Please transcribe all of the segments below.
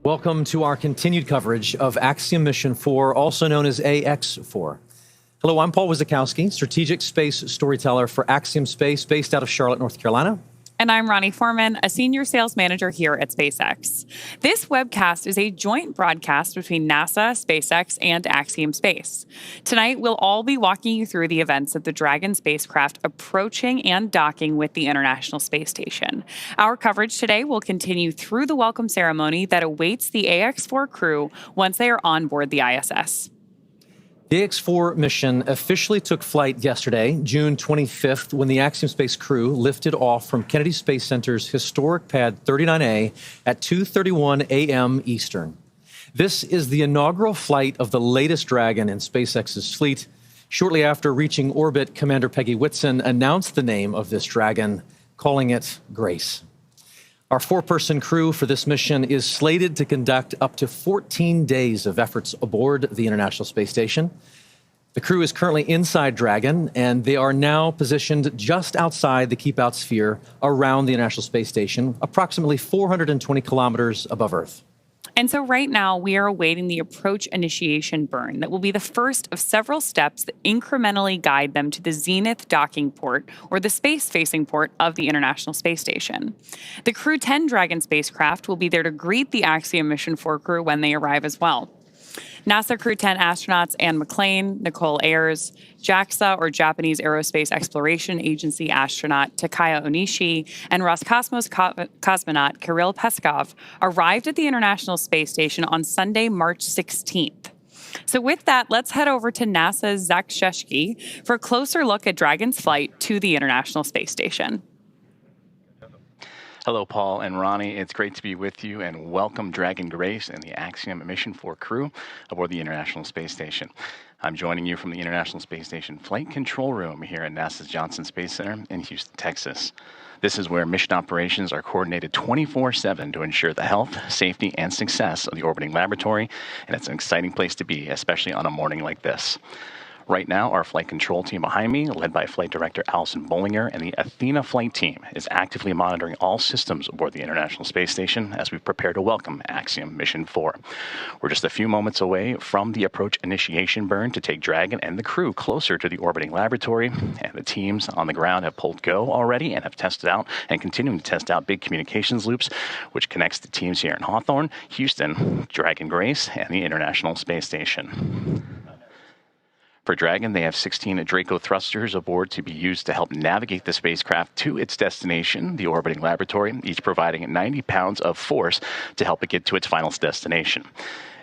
Welcome to our continued coverage of Axiom Mission 4, also known as AX4. Hello, I'm Paul Wizakowski, strategic space storyteller for Axiom Space, based out of Charlotte, North Carolina. And I'm Ronnie Foreman, a senior sales manager here at SpaceX. This webcast is a joint broadcast between NASA, SpaceX, and Axiom Space. Tonight, we'll all be walking you through the events of the Dragon spacecraft approaching and docking with the International Space Station. Our coverage today will continue through the welcome ceremony that awaits the AX4 crew once they are on board the ISS. The AX4 mission officially took flight yesterday, June 25th, when the Axiom Space crew lifted off from Kennedy Space Center's historic Pad 39A at 2:31 a.m. Eastern. This is the inaugural flight of the latest Dragon in SpaceX's fleet. Shortly after reaching orbit, Commander Peggy Whitson announced the name of this Dragon, calling it Grace. Our four-person crew for this mission is slated to conduct up to 14 days of efforts aboard the International Space Station. The crew is currently inside Dragon, and they are now positioned just outside the keep-out sphere around the International Space Station, approximately 420 kilometers above Earth. And so right now, we are awaiting the approach initiation burn that will be the first of several steps that incrementally guide them to the zenith docking port, or the space-facing port of the International Space Station. The Crew 10 Dragon spacecraft will be there to greet the Axiom Mission 4 crew when they arrive as well. NASA Crew 10 astronauts Anne McClain, Nicole Ayers, JAXA, or Japanese Aerospace Exploration Agency astronaut Takaya Onishi, and Roscosmos cosmonaut Kirill Peskov arrived at the International Space Station on Sunday, March 16th. So with that, let's head over to NASA's Zach Sheshki for a closer look at Dragon's flight to the International Space Station. Hello, Paul and Ronnie. It's great to be with you, and welcome Dragon Grace and the Axiom Mission 4 crew aboard the International Space Station. I'm joining you from the International Space Station Flight Control Room here at NASA's Johnson Space Center in Houston, Texas. This is where mission operations are coordinated 24/7 to ensure the health, safety, and success of the orbiting laboratory, and it's an exciting place to be, especially on a morning like this. Right now, our flight control team behind me, led by Flight Director Allison Bollinger, and the Athena flight team, is actively monitoring all systems aboard the International Space Station as we prepare to welcome Axiom Mission 4. We're just a few moments away from the approach initiation burn to take Dragon and the crew closer to the orbiting laboratory, and the teams on the ground have pulled go already and have tested out and continuing to test out big communications loops, which connects the teams here in Hawthorne, Houston, Dragon Grace, and the International Space Station. For Dragon, they have 16 Draco thrusters aboard to be used to help navigate the spacecraft to its destination, the orbiting laboratory, each providing 90 pounds of force to help it get to its final destination.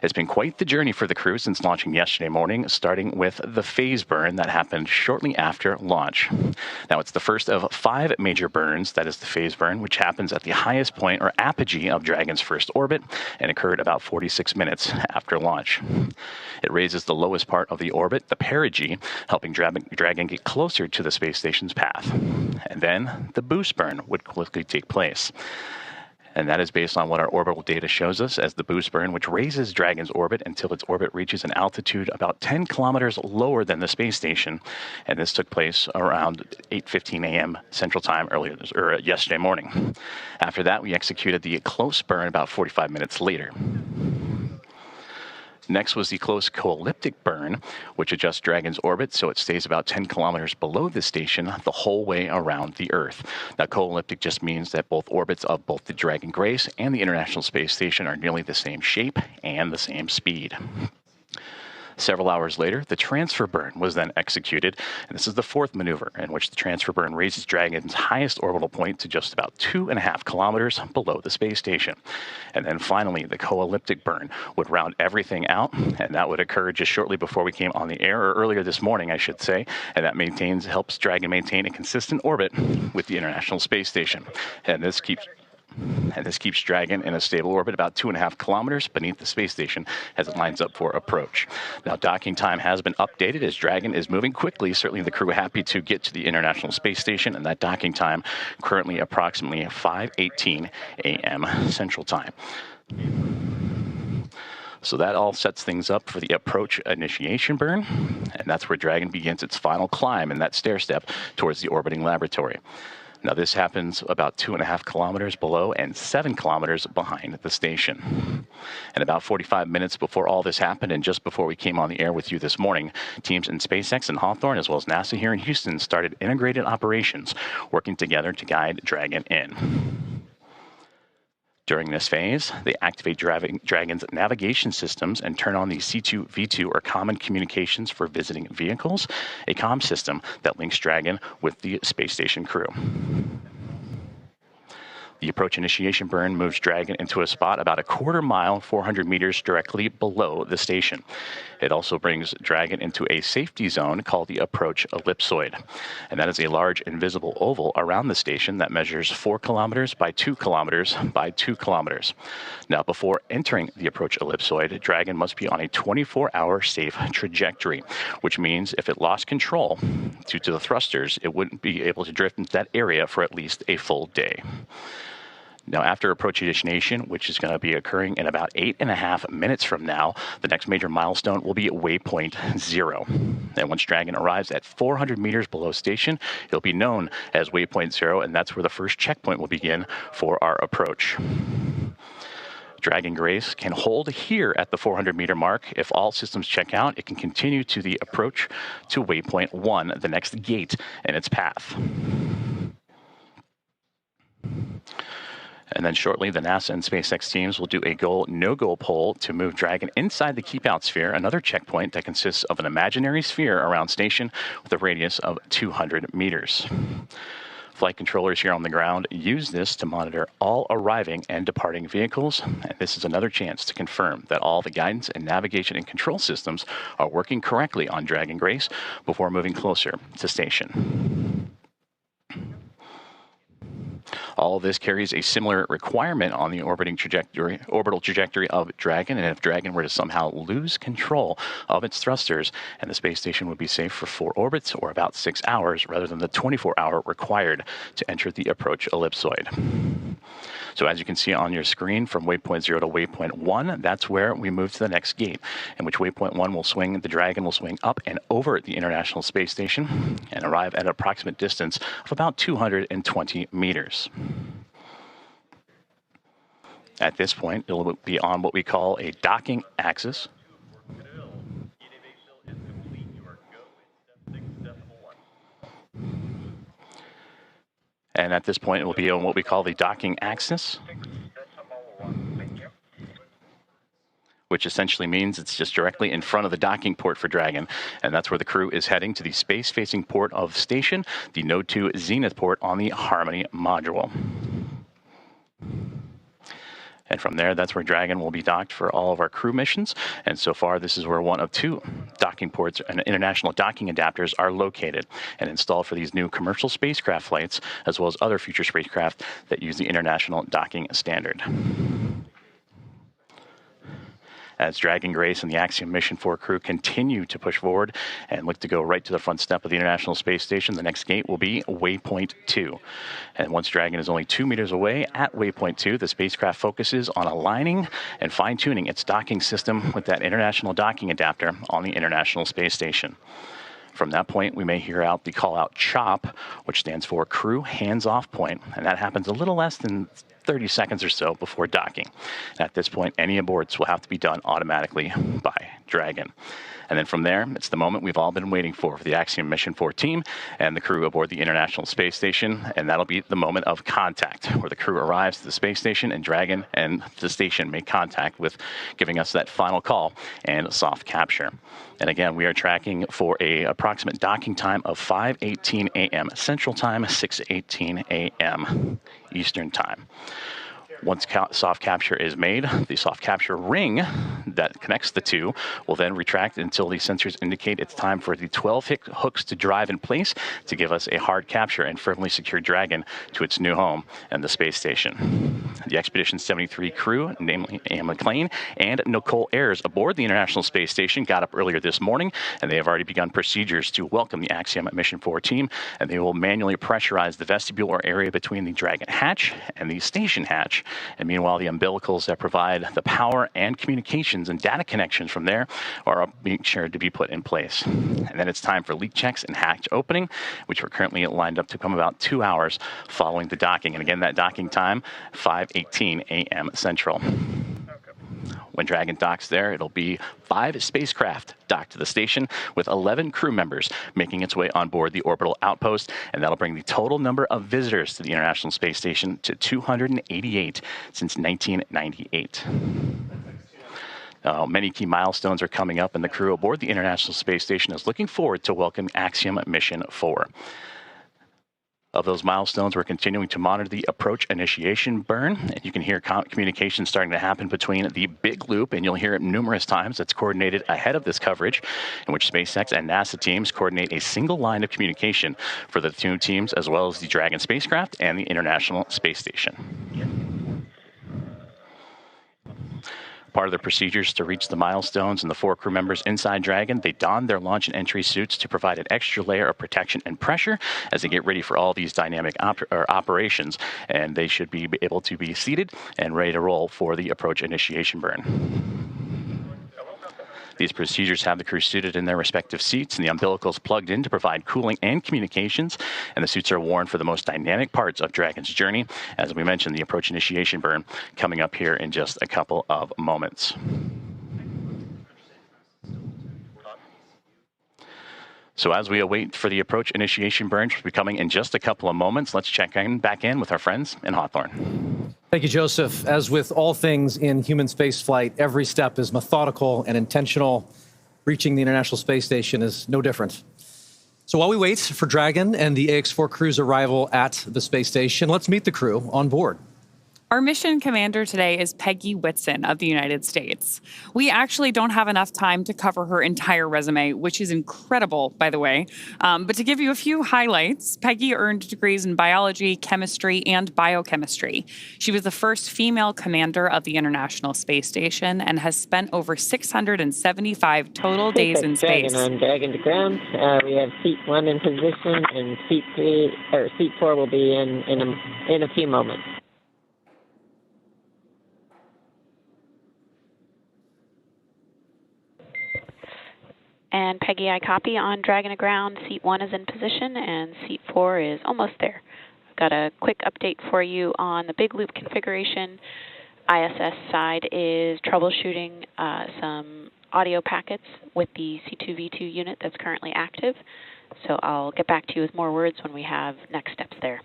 It's been quite the journey for the crew since launching yesterday morning, starting with the phase burn that happened shortly after launch. Now, it's the first of 5 major burns, that is the phase burn, which happens at the highest point or apogee of Dragon's first orbit and occurred about 46 minutes after launch. It raises the lowest part of the orbit, the perigee, helping Dragon get closer to the space station's path. And then the boost burn would quickly take place. And that is based on what our orbital data shows us as the boost burn, which raises Dragon's orbit until its orbit reaches an altitude about 10 kilometers lower than the space station. And this took place around 8:15 a.m. Central Time yesterday morning. After that, we executed the close burn about 45 minutes later. Next was the close co-elliptic burn, which adjusts Dragon's orbit so it stays about 10 kilometers below the station the whole way around the Earth. Now, co-elliptic just means that both orbits of both the Dragon Grace and the International Space Station are nearly the same shape and the same speed. Several hours later, the transfer burn was then executed, and this is the 4th maneuver in which the transfer burn raises Dragon's highest orbital point to just about 2.5 kilometers below the space station. And then finally, the co-elliptic burn would round everything out, and that would occur just shortly before we came on the air, or earlier this morning, I should say, and that helps Dragon maintain a consistent orbit with the International Space Station. And this keeps Dragon in a stable orbit about 2.5 kilometers beneath the space station as it lines up for approach. Now, docking time has been updated as Dragon is moving quickly. Certainly the crew happy to get to the International Space Station, and that docking time currently approximately 5:18 a.m. Central Time. So that all sets things up for the approach initiation burn, and that's where Dragon begins its final climb in that stair step towards the orbiting laboratory. Now, this happens about 2.5 kilometers below and 7 kilometers behind the station. And about 45 minutes before all this happened, and just before we came on the air with you this morning, teams in SpaceX and Hawthorne, as well as NASA here in Houston, started integrated operations, working together to guide Dragon in. During this phase, they activate Dragon's navigation systems and turn on the C2V2, or Common Communications for Visiting Vehicles, a comm system that links Dragon with the space station crew. The approach initiation burn moves Dragon into a spot about a quarter mile, 400 meters directly below the station. It also brings Dragon into a safety zone called the approach ellipsoid. And that is a large invisible oval around the station that measures 4 kilometers by 2 kilometers by 2 kilometers. Now, before entering the approach ellipsoid, Dragon must be on a 24-hour safe trajectory, which means if it lost control due to the thrusters, it wouldn't be able to drift into that area for at least a full day. Now, after approach initiation, which is going to be occurring in about 8.5 minutes from now, the next major milestone will be waypoint 0. And once Dragon arrives at 400 meters below station, it'll be known as waypoint 0, and that's where the first checkpoint will begin for our approach. Dragon Grace can hold here at the 400-meter mark. If all systems check out, it can continue to the approach to waypoint 1, the next gate in its path. And then shortly, the NASA and SpaceX teams will do a go, no-go poll to move Dragon inside the keep-out sphere, another checkpoint that consists of an imaginary sphere around station with a radius of 200 meters. Flight controllers here on the ground use this to monitor all arriving and departing vehicles. And this is another chance to confirm that all the guidance and navigation and control systems are working correctly on Dragon Grace before moving closer to station. All of this carries a similar requirement on the orbital trajectory of Dragon, and if Dragon were to somehow lose control of its thrusters, and the space station would be safe for 4 orbits or about 6 hours rather than the 24-hour required to enter the approach ellipsoid. So as you can see on your screen, from waypoint 0 to waypoint 1, that's where we move to the next gate, in which waypoint 1 will swing, the Dragon will swing up and over the International Space Station and arrive at an approximate distance of about 220 meters. At this point, it will be on what we call a docking axis. And at this point, it will be on what we call the docking axis, which essentially means it's just directly in front of the docking port for Dragon. And that's where the crew is heading, to the space-facing port of station, the Node 2 Zenith port on the Harmony module. And from there, that's where Dragon will be docked for all of our crew missions. And so far, this is where one of 2 docking ports and international docking adapters are located and installed for these new commercial spacecraft flights, as well as other future spacecraft that use the International Docking Standard. As Dragon Grace and the Axiom Mission 4 crew continue to push forward and look to go right to the front step of the International Space Station, the next gate will be waypoint 2. And once Dragon is only 2 meters away at waypoint 2, the spacecraft focuses on aligning and fine-tuning its docking system with that international docking adapter on the International Space Station. From that point, we may hear out the call-out CHOP, which stands for Crew Hands-Off Point, and that happens a little less than 30 seconds or so before docking. And at this point, any aborts will have to be done automatically by Dragon. And then from there, it's the moment we've all been waiting for the Axiom Mission 4 team and the crew aboard the International Space Station, and that'll be the moment of contact, where the crew arrives to the space station and Dragon and the station make contact with giving us that final call and soft capture. And again, we are tracking for an approximate docking time of 5:18 a.m. Central Time, 6:18 a.m. Eastern Time. Once soft capture is made, the soft capture ring that connects the 2 will then retract until the sensors indicate it's time for the 12 hooks to drive in place to give us a hard capture and firmly secure Dragon to its new home and the space station. The Expedition 73 crew, namely Anne McLean and Nicole Ayers, aboard the International Space Station, got up earlier this morning, and they have already begun procedures to welcome the Axiom Mission 4 team, and they will manually pressurize the vestibule or area between the Dragon hatch and the station hatch And meanwhile, the umbilicals that provide the power and communications and data connections from there are being sure to be put in place. And then it's time for leak checks and hatch opening, which we're currently lined up to come about 2 hours following the docking. And again, that docking time, 5:18 a.m. Central. When Dragon docks there, it'll be 5 spacecraft docked to the station with 11 crew members making its way on board the orbital outpost, and that'll bring the total number of visitors to the International Space Station to 288 since 1998. Many key milestones are coming up, and the crew aboard the International Space Station is looking forward to welcome Axiom Mission 4. Of those milestones, we're continuing to monitor the approach initiation burn, and you can hear communication starting to happen between the big loop, and you'll hear it numerous times. That's coordinated ahead of this coverage, in which SpaceX and NASA teams coordinate a single line of communication for the two teams, as well as the Dragon spacecraft and the International Space Station. Part of the procedures to reach the milestones and the 4 crew members inside Dragon, they don their launch and entry suits to provide an extra layer of protection and pressure as they get ready for all these dynamic operations, and they should be able to be seated and ready to roll for the approach initiation burn. These procedures have the crew suited in their respective seats and the umbilicals plugged in to provide cooling and communications, and the suits are worn for the most dynamic parts of Dragon's journey. As we mentioned, the approach initiation burn coming up here in just a couple of moments. So as we await for the approach initiation burn, which will be coming in just a couple of moments, let's check back in with our friends in Hawthorne. Thank you, Joseph. As with all things in human spaceflight, every step is methodical and intentional. Reaching the International Space Station is no different. So while we wait for Dragon and the AX-4 crew's arrival at the space station, let's meet the crew on board. Our mission commander today is Peggy Whitson of the United States. We actually don't have enough time to cover her entire resume, which is incredible, by the way. But to give you a few highlights, Peggy earned degrees in biology, chemistry, and biochemistry. She was the first female commander of the International Space Station and has spent over 675 total days in space. Dragon on Dragon to ground. We have seat 1 in position, and seat 4 will be in a few moments. And Peggy, I copy on Dragon to ground. Seat 1 is in position, and seat 4 is almost there. I've got a quick update for you on the big loop configuration. ISS side is troubleshooting some audio packets with the C2V2 unit that's currently active. So I'll get back to you with more words when we have next steps there.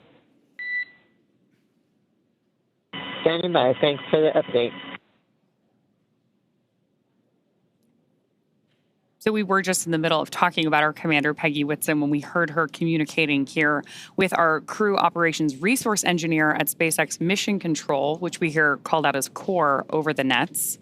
Standing by. Thanks for the update. So we were just in the middle of talking about our commander, Peggy Whitson, when we heard her communicating here with our crew operations resource engineer at SpaceX Mission Control, which we hear called out as CORE over the nets.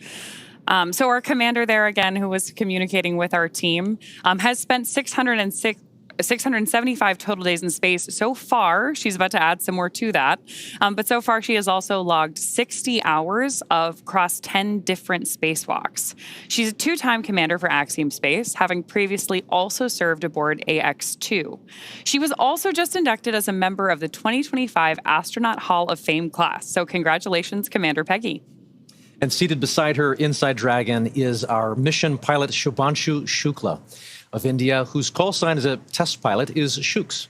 So our commander there, again, who was communicating with our team, has spent 675 total days in space so far. She's about to add some more to that. But so far, she has also logged 60 hours across 10 different spacewalks. She's a 2-time commander for Axiom Space, having previously also served aboard AX-2. She was also just inducted as a member of the 2025 Astronaut Hall of Fame class. So congratulations, Commander Peggy. And seated beside her inside Dragon is our mission pilot, Shubhanshu Shukla of India, whose call sign as a test pilot is Shuks.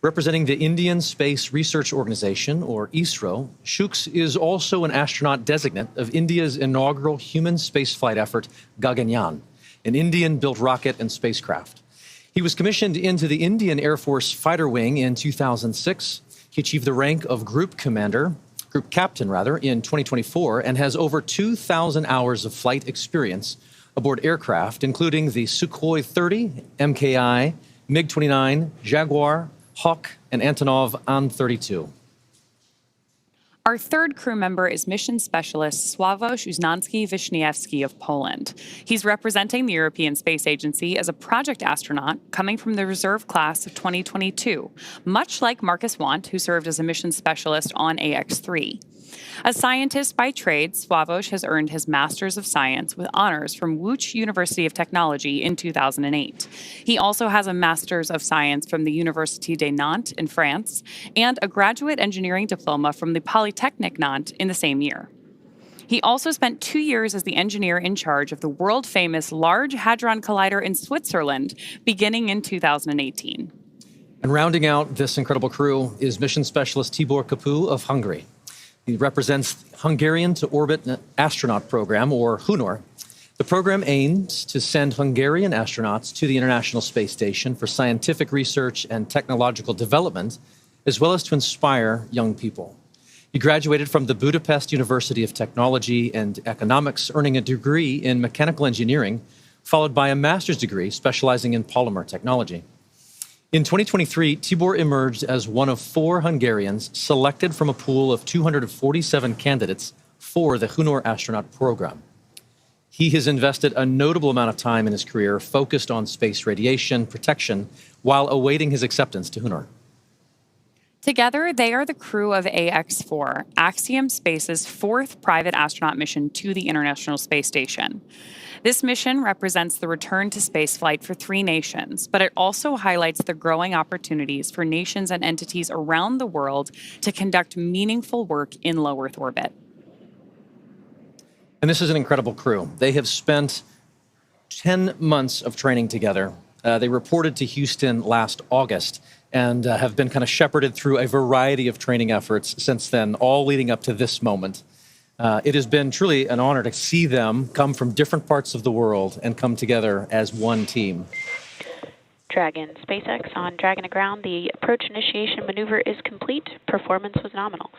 Representing the Indian Space Research Organization, or ISRO, Shuks is also an astronaut designate of India's inaugural human spaceflight effort, Gaganyaan, an Indian-built rocket and spacecraft. He was commissioned into the Indian Air Force Fighter Wing in 2006. He achieved the rank of Group Captain, in 2024, and has over 2,000 hours of flight experience aboard aircraft, including the Sukhoi 30, MKI, MiG-29, Jaguar, Hawk, and Antonov An-32. Our third crew member is mission specialist Sławosz Uznański-Wiśniewski of Poland. He's representing the European Space Agency as a project astronaut coming from the reserve class of 2022, much like Marcus Want, who served as a mission specialist on AX-3. A scientist by trade, Sławosz has earned his Master's of Science with honors from Łódź University of Technology in 2008. He also has a Master's of Science from the Université de Nantes in France and a graduate engineering diploma from the Polytechnique Polytechnic Nantes in the same year. He also spent 2 years as the engineer in charge of the world-famous Large Hadron Collider in Switzerland, beginning in 2018. And rounding out this incredible crew is mission specialist Tibor Kapu of Hungary. He represents the Hungarian to Orbit Astronaut Program, or HUNOR. The program aims to send Hungarian astronauts to the International Space Station for scientific research and technological development, as well as to inspire young people. He graduated from the Budapest University of Technology and Economics, earning a degree in mechanical engineering, followed by a master's degree specializing in polymer technology. In 2023, Tibor emerged as one of 4 Hungarians selected from a pool of 247 candidates for the HUNOR astronaut program. He has invested a notable amount of time in his career focused on space radiation protection while awaiting his acceptance to HUNOR. Together, they are the crew of AX-4, Axiom Space's 4th private astronaut mission to the International Space Station. This mission represents the return to spaceflight for 3 nations, but it also highlights the growing opportunities for nations and entities around the world to conduct meaningful work in low Earth orbit. And this is an incredible crew. They have spent 10 months of training together. They reported to Houston last August and have been kind of shepherded through a variety of training efforts since then, all leading up to this moment. It has been truly an honor to see them come from different parts of the world and come together as one team. Dragon SpaceX on Dragon Ground. The approach initiation maneuver is complete. Performance was nominal.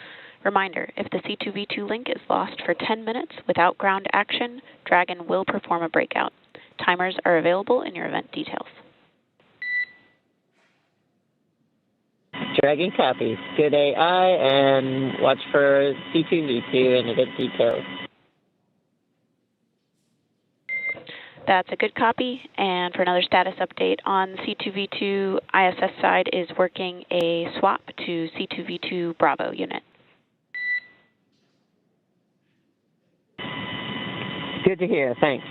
Reminder, if the C2V2 link is lost for 10 minutes without ground action, Dragon will perform a breakout. Timers are available in your event details. Dragon copies. Good AI, and watch for C2V2 and event details. That's a good copy. And for another status update on C2V2, ISS side is working a swap to C2V2 Bravo unit. Good to hear. Thanks.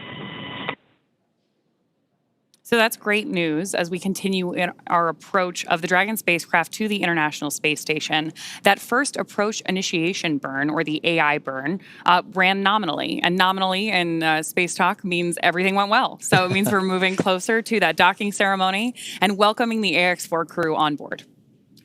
So that's great news as we continue in our approach of the Dragon spacecraft to the International Space Station. That first approach initiation burn, or the AI burn, ran nominally. And nominally in space talk means everything went well. So it means we're moving closer to that docking ceremony and welcoming the AX-4 crew on board.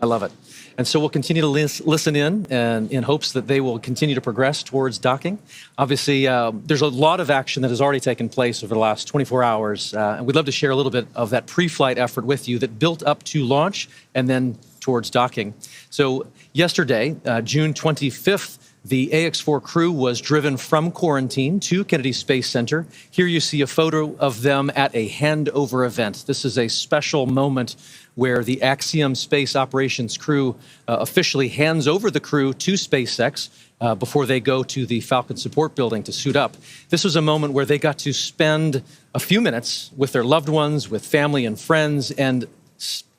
I love it. And so we'll continue to listen in and in hopes that they will continue to progress towards docking. Obviously, there's a lot of action that has already taken place over the last 24 hours. And we'd love to share a little bit of that pre-flight effort with you that built up to launch and then towards docking. So yesterday, June 25th, the AX-4 crew was driven from quarantine to Kennedy Space Center. Here you see a photo of them at a handover event. This is a special moment where the Axiom Space operations crew officially hands over the crew to SpaceX before they go to the Falcon support building to suit up. This was a moment where they got to spend a few minutes with their loved ones, with family and friends, and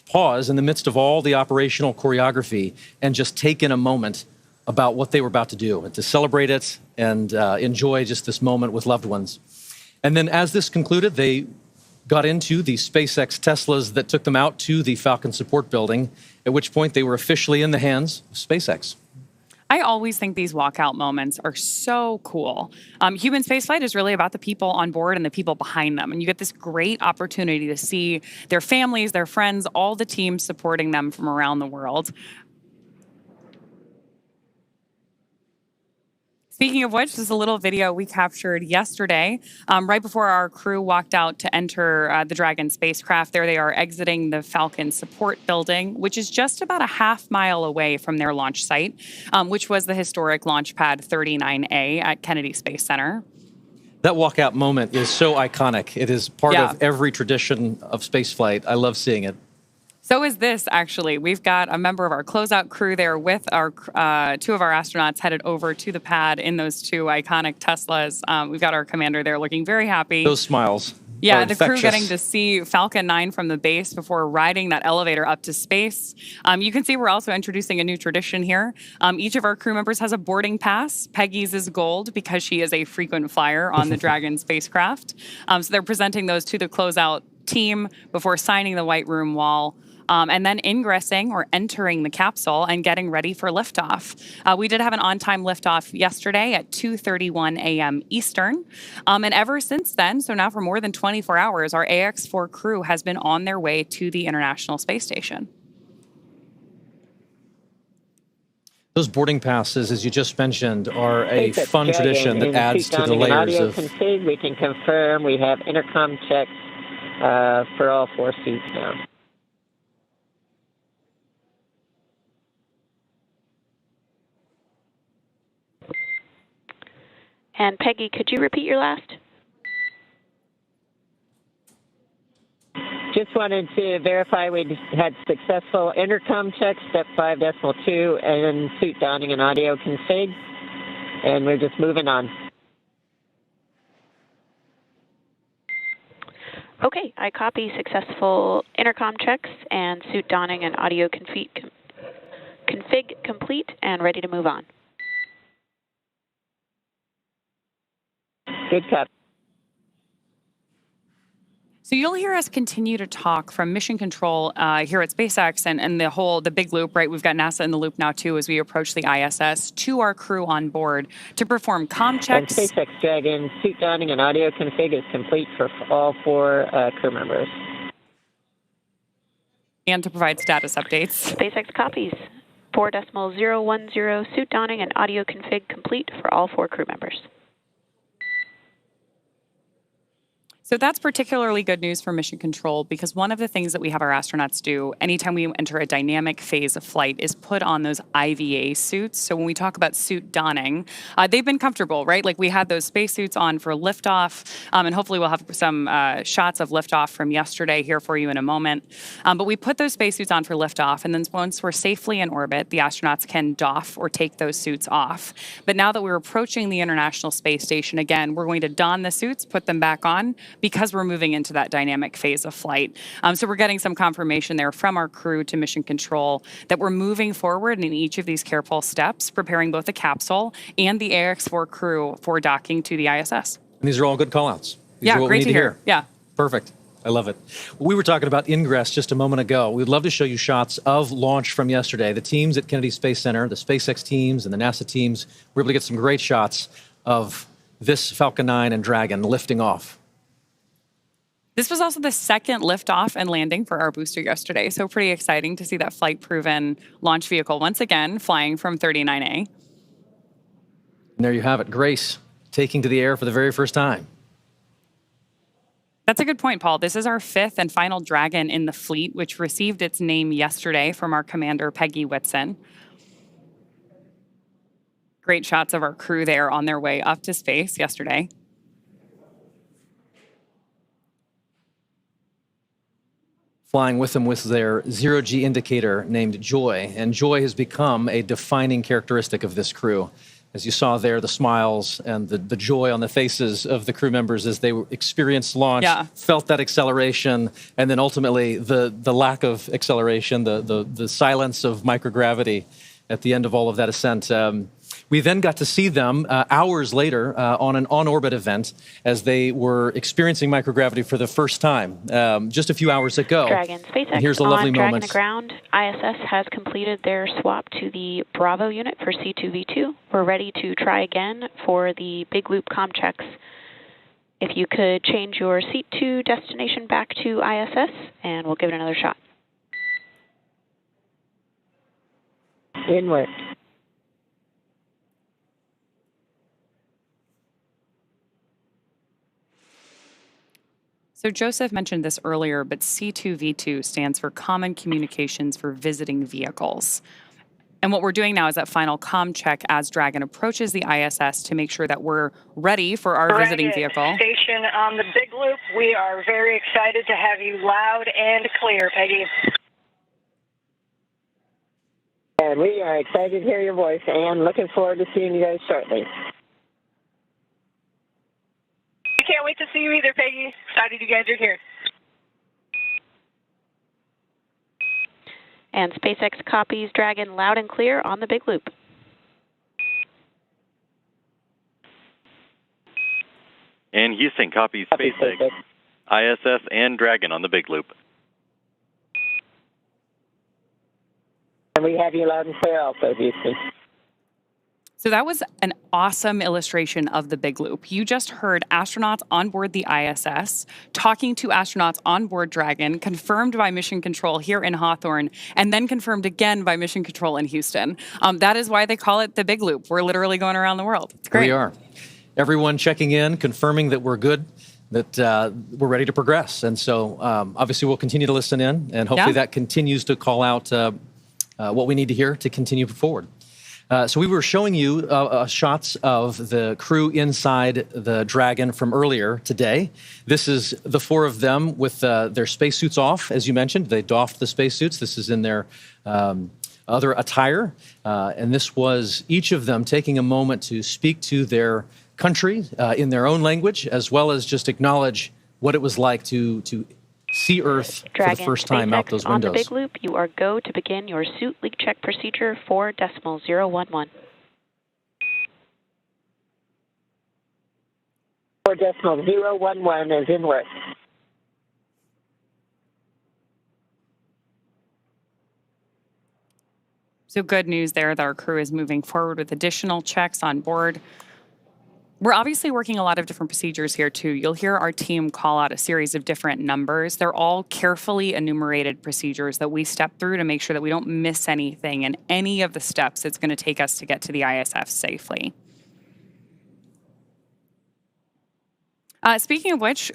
pause in the midst of all the operational choreography and just take in a moment about what they were about to do and to celebrate it and enjoy just this moment with loved ones. And then as this concluded, they got into the SpaceX Teslas that took them out to the Falcon support building, at which point they were officially in the hands of SpaceX. I always think these walkout moments are so cool. Human spaceflight is really about the people on board and the people behind them. And you get this great opportunity to see their families, their friends, all the teams supporting them from around the world. Speaking of which, this is a little video we captured yesterday, right before our crew walked out to enter the Dragon spacecraft. There they are exiting the Falcon support building, which is just about a half-mile away from their launch site, which was the historic Launch Pad 39A at Kennedy Space Center. That walkout moment is so iconic. It is part of every tradition of spaceflight. I love seeing it. So is this, actually. We've got a member of our closeout crew there with our 2 of our astronauts headed over to the pad in those 2 iconic Teslas. We've got our commander there looking very happy. Those smiles. Yeah, the crew getting to see Falcon 9 from the base before riding that elevator up to space. You can see we're also introducing a new tradition here. Each of our crew members has a boarding pass. Peggy's is gold because she is a frequent flyer on the Dragon spacecraft. So they're presenting those to the closeout team before signing the white room wall. and then ingressing or entering the capsule and getting ready for liftoff. We did have an on-time liftoff yesterday at 2:31 a.m. Eastern, and ever since then, so now for more than 24 hours, our AX-4 crew has been on their way to the International Space Station. Those boarding passes, as you just mentioned, are a SpaceX fun Dragon tradition that in adds seat to the donning and layers audio of... config. We can confirm we have intercom checks for all 4 seats now. And Peggy, could you repeat your last? Just wanted to verify we had successful intercom checks, step 5.2, and suit donning and audio config. And we're just moving on. Okay, I copy successful intercom checks and suit donning and audio config complete and ready to move on. Good copy. So you'll hear us continue to talk from mission control here at SpaceX and the big loop, right? We've got NASA in the loop now too as we approach the ISS to our crew on board to perform comm checks. And SpaceX Dragon suit donning and audio config is complete for all 4 crew members. And to provide status updates. SpaceX copies 4.010 suit donning and audio config complete for all 4 crew members. So that's particularly good news for mission control because one of the things that we have our astronauts do anytime we enter a dynamic phase of flight is put on those IVA suits. So when we talk about suit donning, they've been comfortable, right? Like we had those spacesuits on for liftoff, and hopefully we'll have some shots of liftoff from yesterday here for you in a moment. But we put those spacesuits on for liftoff, and then once we're safely in orbit, the astronauts can doff or take those suits off. But now that we're approaching the International Space Station, again, we're going to don the suits, put them back on, because we're moving into that dynamic phase of flight. So we're getting some confirmation there from our crew to mission control that we're moving forward in each of these careful steps, preparing both the capsule and the AX-4 crew for docking to the ISS. And these are all good callouts. Yeah, great to hear. Yeah. Perfect. I love it. We were talking about ingress just a moment ago. We'd love to show you shots of launch from yesterday. The teams at Kennedy Space Center, the SpaceX teams and the NASA teams, were able to get some great shots of this Falcon 9 and Dragon lifting off. This was also the second liftoff and landing for our booster yesterday, so pretty exciting to see that flight-proven launch vehicle once again flying from 39A. And there you have it, Grace taking to the air for the very first time. That's a good point, Paul. This is our 5th and final Dragon in the fleet, which received its name yesterday from our Commander Peggy Whitson. Great shots of our crew there on their way up to space yesterday. Flying with them was their zero-G indicator named Joy, and Joy has become a defining characteristic of this crew. As you saw there, the smiles and the joy on the faces of the crew members as they experienced launch, felt that acceleration, and then ultimately the lack of acceleration, the silence of microgravity at the end of all of that ascent. We then got to see them hours later on an on-orbit event as they were experiencing microgravity for the first time just a few hours ago. Dragon SpaceX and here's a lovely on moment. Dragon to ground. ISS has completed their swap to the Bravo unit for C2V2. We're ready to try again for the big loop comm checks. If you could change your seat to destination back to ISS, and we'll give it another shot. Inward. So Joseph mentioned this earlier, but C2V2 stands for Common Communications for Visiting Vehicles. And what we're doing now is that final comm check as Dragon approaches the ISS to make sure that we're ready for our visiting vehicle. Station on the big loop. We are very excited to have you loud and clear, Peggy. And we are excited to hear your voice and looking forward to seeing you guys shortly. I can't wait to see you either, Peggy. Excited you guys are here. And SpaceX copies Dragon loud and clear on the big loop. And Houston copies SpaceX, ISS, and Dragon on the big loop. And we have you loud and clear also, Houston. So that was an awesome illustration of the big loop. You just heard astronauts on board the ISS talking to astronauts on board Dragon, confirmed by Mission Control here in Hawthorne, and then confirmed again by Mission Control in Houston. That is why they call it the big loop. We're literally going around the world. It's great. We are. Everyone checking in, confirming that we're good, that we're ready to progress. And so obviously we'll continue to listen in, and hopefully that continues to call out what we need to hear to continue forward. So we were showing you shots of the crew inside the Dragon from earlier today. This is the four of them with their spacesuits off, as you mentioned. They doffed the spacesuits. This is in their other attire. And this was each of them taking a moment to speak to their country in their own language, as well as just acknowledge what it was like to see Earth Dragon, for the first time out those windows. On the big loop, you are go to begin your suit leak check procedure 4.011. 4.011 is in work. So good news there that our crew is moving forward with additional checks on board. We're obviously working a lot of different procedures here too. You'll hear our team call out a series of different numbers. They're all carefully enumerated procedures that we step through to make sure that we don't miss anything in any of the steps it's going to take us to get to the ISS safely. Speaking of which,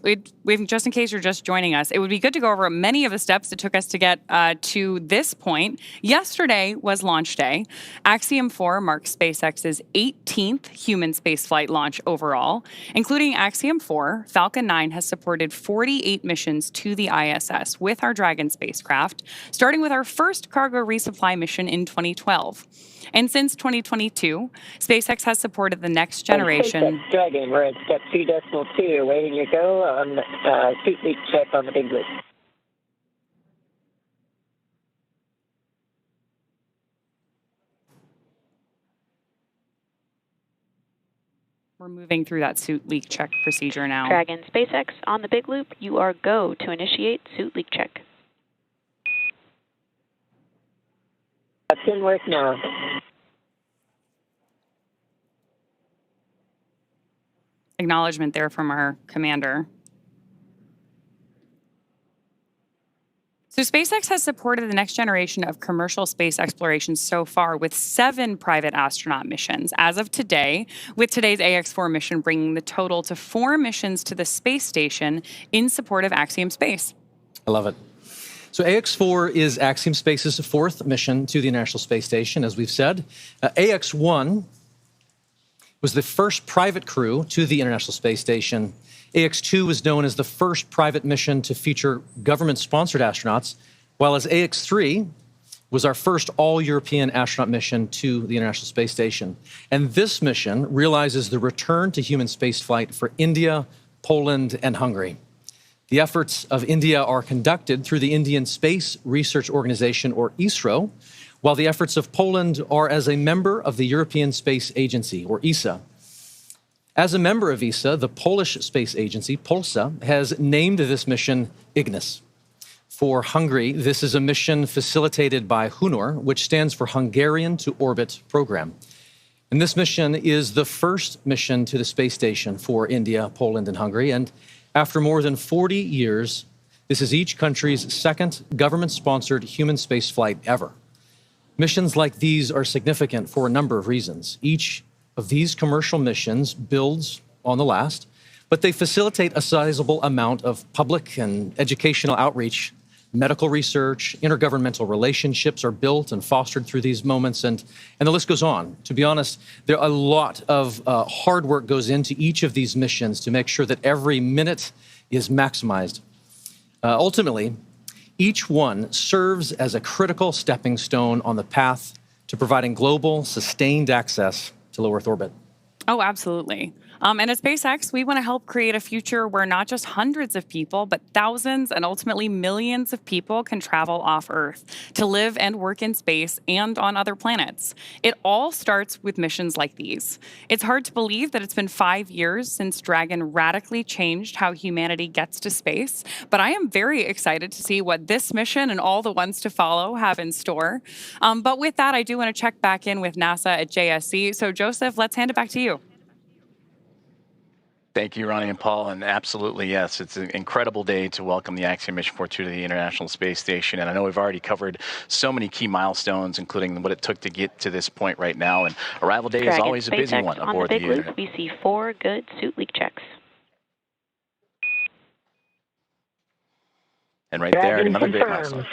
just in case you're just joining us, it would be good to go over many of the steps it took us to get to this point. Yesterday was launch day. Axiom-4 marks SpaceX's 18th human spaceflight launch overall. Including Axiom-4, Falcon 9 has supported 48 missions to the ISS with our Dragon spacecraft, starting with our first cargo resupply mission in 2012. And since 2022, SpaceX has supported the next generation. SpaceX Dragon, we're at step 2.2, awaiting your go on suit leak check on the big loop. We're moving through that suit leak check procedure now. Dragon SpaceX on the big loop, you are go to initiate suit leak check. That's in work now. Acknowledgement there from our commander. So SpaceX has supported the next generation of commercial space exploration so far with 7 private astronaut missions as of today, with today's AX-4 mission bringing the total to 4 missions to the space station in support of Axiom Space. I love it. So AX-4 is Axiom Space's 4th mission to the International Space Station, as we've said. AX-1 was the first private crew to the International Space Station. AX-2 was known as the first private mission to feature government-sponsored astronauts, while as AX-3 was our first all-European astronaut mission to the International Space Station. And this mission realizes the return to human spaceflight for India, Poland, and Hungary. The efforts of India are conducted through the Indian Space Research Organization, or ISRO, while the efforts of Poland are as a member of the European Space Agency, or ESA. As a member of ESA, the Polish Space Agency, POLSA, has named this mission Ignis. For Hungary, this is a mission facilitated by HUNOR, which stands for Hungarian to Orbit Program. And this mission is the first mission to the space station for India, Poland, and Hungary. And after more than 40 years, this is each country's second government-sponsored human spaceflight ever. Missions like these are significant for a number of reasons. Each of these commercial missions builds on the last, but they facilitate a sizable amount of public and educational outreach. Medical research, intergovernmental relationships are built and fostered through these moments, and the list goes on. To be honest, there a lot of hard work goes into each of these missions to make sure that every minute is maximized. Ultimately, each one serves as a critical stepping stone on the path to providing global, sustained access to low Earth orbit. Oh, absolutely. And at SpaceX, we want to help create a future where not just hundreds of people, but thousands and ultimately millions of people can travel off Earth to live and work in space and on other planets. It all starts with missions like these. It's hard to believe that it's been 5 years since Dragon radically changed how humanity gets to space, but I am very excited to see what this mission and all the ones to follow have in store. But with that, I do want to check back in with NASA at JSC. So Joseph, let's hand it back to you. Thank you, Ronnie and Paul. And absolutely, yes, it's an incredible day to welcome the Axiom Mission 4 to the International Space Station. And I know we've already covered so many key milestones, including what it took to get to this point right now. And arrival day is always a busy one aboard the Big Loop. We see 4 good suit leak checks. And right there, another great milestone.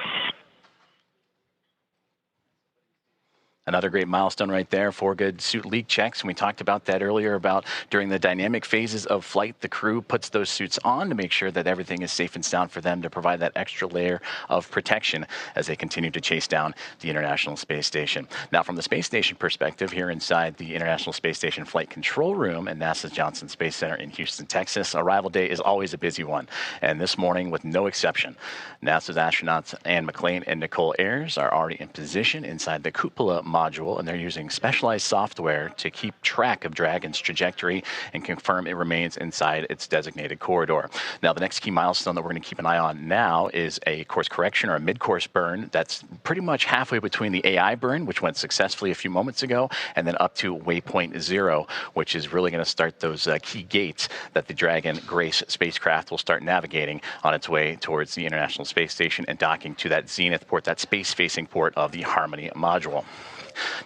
Another great milestone right there, 4 good suit leak checks. And we talked about that earlier about during the dynamic phases of flight, the crew puts those suits on to make sure that everything is safe and sound for them to provide that extra layer of protection as they continue to chase down the International Space Station. Now, from the space station perspective, here inside the International Space Station Flight Control Room at NASA's Johnson Space Center in Houston, Texas, arrival day is always a busy one. And this morning, with no exception, NASA's astronauts Anne McClain and Nicole Ayers are already in position inside the cupola module, and they're using specialized software to keep track of Dragon's trajectory and confirm it remains inside its designated corridor. Now, the next key milestone that we're going to keep an eye on now is a course correction or a mid-course burn that's pretty much halfway between the AI burn, which went successfully a few moments ago, and then up to waypoint 0, which is really going to start those key gates that the Dragon Grace spacecraft will start navigating on its way towards the International Space Station and docking to that zenith port, that space-facing port of the Harmony module.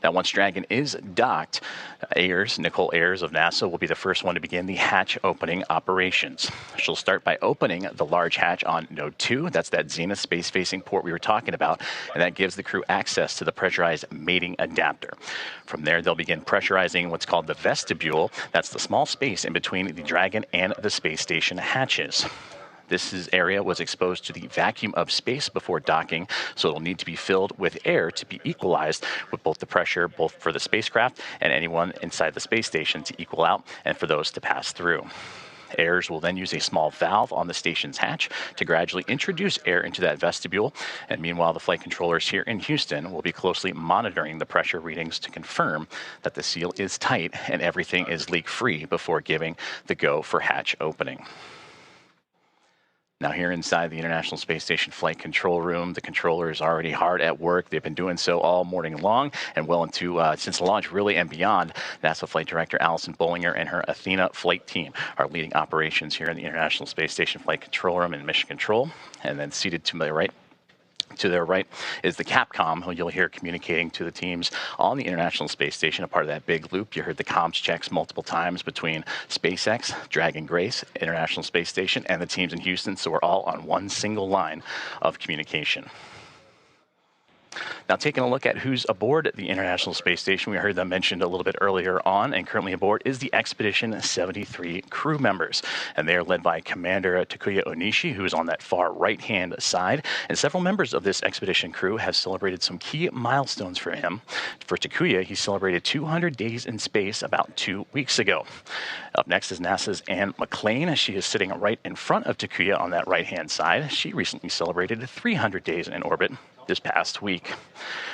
Now, once Dragon is docked, Nicole Ayers of NASA will be the first one to begin the hatch opening operations. She'll start by opening the large hatch on Node 2. That's that zenith space-facing port we were talking about, and that gives the crew access to the pressurized mating adapter. From there, they'll begin pressurizing what's called the vestibule. That's the small space in between the Dragon and the space station hatches. This area was exposed to the vacuum of space before docking, so it'll need to be filled with air to be equalized with both the pressure, both for the spacecraft and anyone inside the space station to equal out and for those to pass through. Ayers will then use a small valve on the station's hatch to gradually introduce air into that vestibule. And meanwhile, the flight controllers here in Houston will be closely monitoring the pressure readings to confirm that the seal is tight and everything is leak-free before giving the go for hatch opening. Now, here inside the International Space Station Flight Control Room, the controller is already hard at work. They've been doing so all morning long and well into since the launch, really, and beyond. NASA Flight Director Allison Bollinger and her Athena flight team are leading operations here in the International Space Station Flight Control Room and Mission Control. And then seated to my right, to their right is the Capcom, who you'll hear communicating to the teams on the International Space Station, a part of that big loop. You heard the comms checks multiple times between SpaceX, Dragon Grace, International Space Station, and the teams in Houston, so we're all on one single line of communication. Now, taking a look at who's aboard the International Space Station, we heard them mentioned a little bit earlier on, and currently aboard is the Expedition 73 crew members. And they are led by Commander Takuya Onishi, who is on that far right-hand side. And several members of this expedition crew have celebrated some key milestones for him. For Takuya, he celebrated 200 days in space about 2 weeks ago. Up next is NASA's Anne McClain. She is sitting right in front of Takuya on that right-hand side. She recently celebrated 300 days in orbit this past week.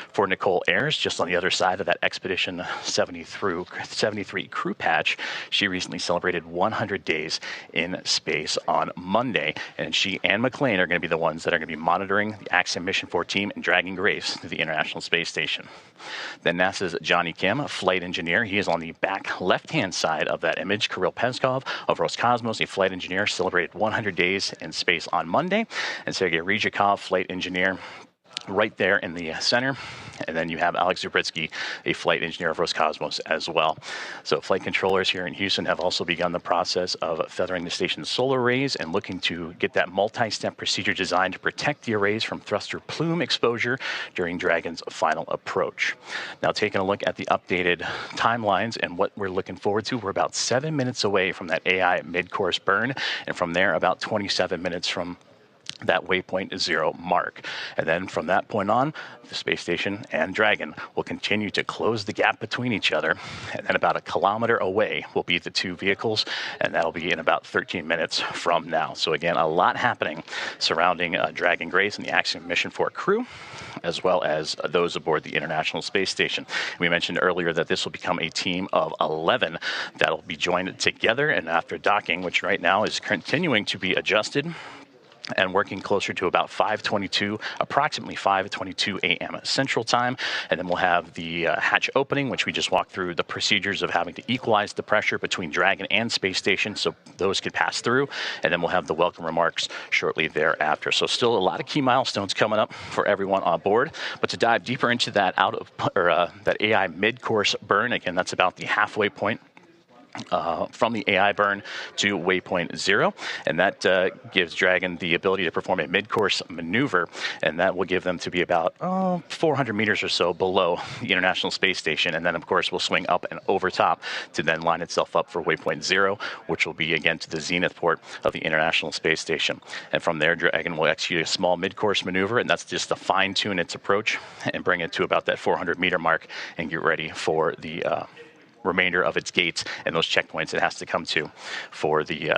For Nicole Ayers, just on the other side of that Expedition 73 crew patch, she recently celebrated 100 days in space on Monday, and she and McClain are going to be the ones that are going to be monitoring the Axiom Mission 4 team and Dragon Grace to the International Space Station. Then NASA's Johnny Kim, a flight engineer, he is on the back left-hand side of that image. Kirill Peskov of Roscosmos, a flight engineer, celebrated 100 days in space on Monday, and Sergei Ryzhikov, flight engineer, right there in the center. And then you have Alex Zubritsky, a flight engineer of Roscosmos as well. So flight controllers here in Houston have also begun the process of feathering the station's solar arrays and looking to get that multi-step procedure designed to protect the arrays from thruster plume exposure during Dragon's final approach. Now, taking a look at the updated timelines and what we're looking forward to, we're about 7 minutes away from that AI mid-course burn, and from there about 27 minutes from that waypoint 0 mark. And then from that point on, the space station and Dragon will continue to close the gap between each other. And then about 1 kilometer away will be the two vehicles, and that'll be in about 13 minutes from now. So again, a lot happening surrounding Dragon Grace and the Axiom Mission 4 crew, as well as those aboard the International Space Station. We mentioned earlier that this will become a team of 11 that'll be joined together, and after docking, which right now is continuing to be adjusted, and working closer to about 5:22, approximately 5:22 a.m. Central Time. And then we'll have the hatch opening, which we just walked through the procedures of having to equalize the pressure between Dragon and Space Station so those could pass through. And then we'll have the welcome remarks shortly thereafter. So still a lot of key milestones coming up for everyone on board. But to dive deeper into that that AI mid-course burn, again, that's about the halfway point from the AI burn to waypoint 0, and that gives Dragon the ability to perform a mid-course maneuver, and that will give them to be about 400 meters or so below the International Space Station, and then of course will swing up and over top to then line itself up for waypoint 0, which will be again to the zenith port of the International Space Station. And from there, Dragon will execute a small mid-course maneuver, and that's just to fine-tune its approach and bring it to about that 400-meter mark and get ready for the remainder of its gates and those checkpoints it has to come to for the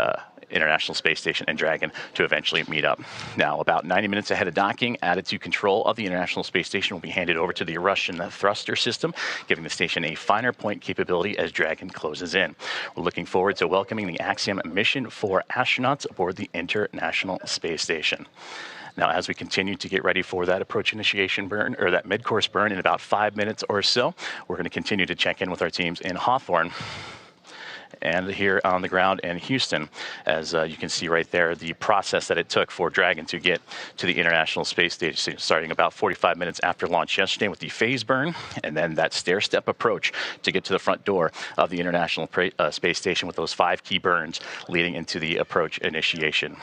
International Space Station and Dragon to eventually meet up. Now, about 90 minutes ahead of docking, attitude control of the International Space Station will be handed over to the Russian thruster system, giving the station a finer point capability as Dragon closes in. We're looking forward to welcoming the Axiom Mission 4 astronauts aboard the International Space Station. Now, as we continue to get ready for that approach initiation burn, or that mid-course burn in about 5 minutes or so, we're going to continue to check in with our teams in Hawthorne and here on the ground in Houston. As you can see right there, the process that it took for Dragon to get to the International Space Station, starting about 45 minutes after launch yesterday with the phase burn, and then that stair-step approach to get to the front door of the International Space Station with those 5 key burns leading into the approach initiation.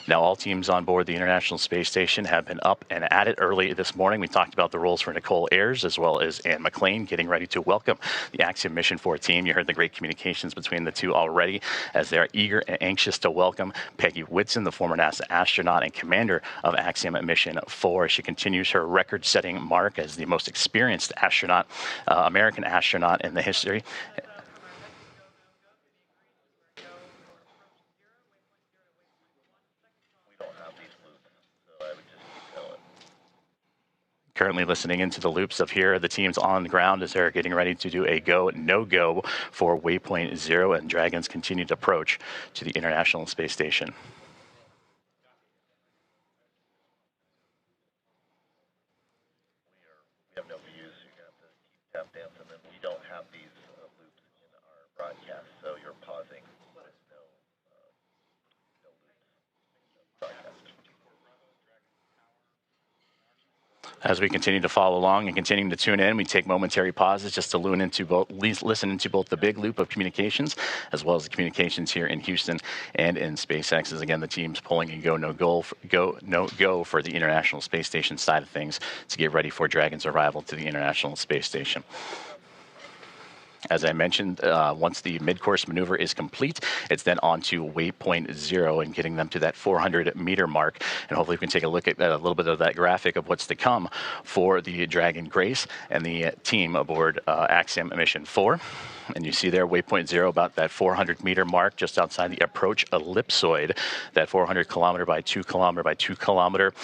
Now, all teams on board the International Space Station have been up and at it early this morning. We talked about the roles for Nicole Ayers as well as Ann McLean getting ready to welcome the Axiom Mission 4 team. You heard the great communications between the two already as they're eager and anxious to welcome Peggy Whitson, the former NASA astronaut and commander of Axiom Mission 4. She continues her record-setting mark as the most experienced astronaut, American astronaut in the history. Currently listening into the loops of here, the teams on the ground as they're getting ready to do a go, no-go for waypoint 0 and Dragon's continued approach to the International Space Station. We have no views, so you're going to have to keep tap dancing, and we don't have these loops in our broadcast, so you're pausing with no loops broadcast. As we continue to follow along and continuing to tune in, we take momentary pauses just to listen into both the big loop of communications as well as the communications here in Houston and in SpaceX. As again, the team's pulling a go, no go for the International Space Station side of things to get ready for Dragon's arrival to the International Space Station. As I mentioned, once the mid-course maneuver is complete, it's then on to waypoint 0 and getting them to that 400-meter mark. And hopefully we can take a look at a little bit of that graphic of what's to come for the Dragon Grace and the team aboard Axiom Mission 4. And you see there, waypoint 0, about that 400-meter mark just outside the approach ellipsoid, that 400 kilometer by 2 kilometer by 2 kilometer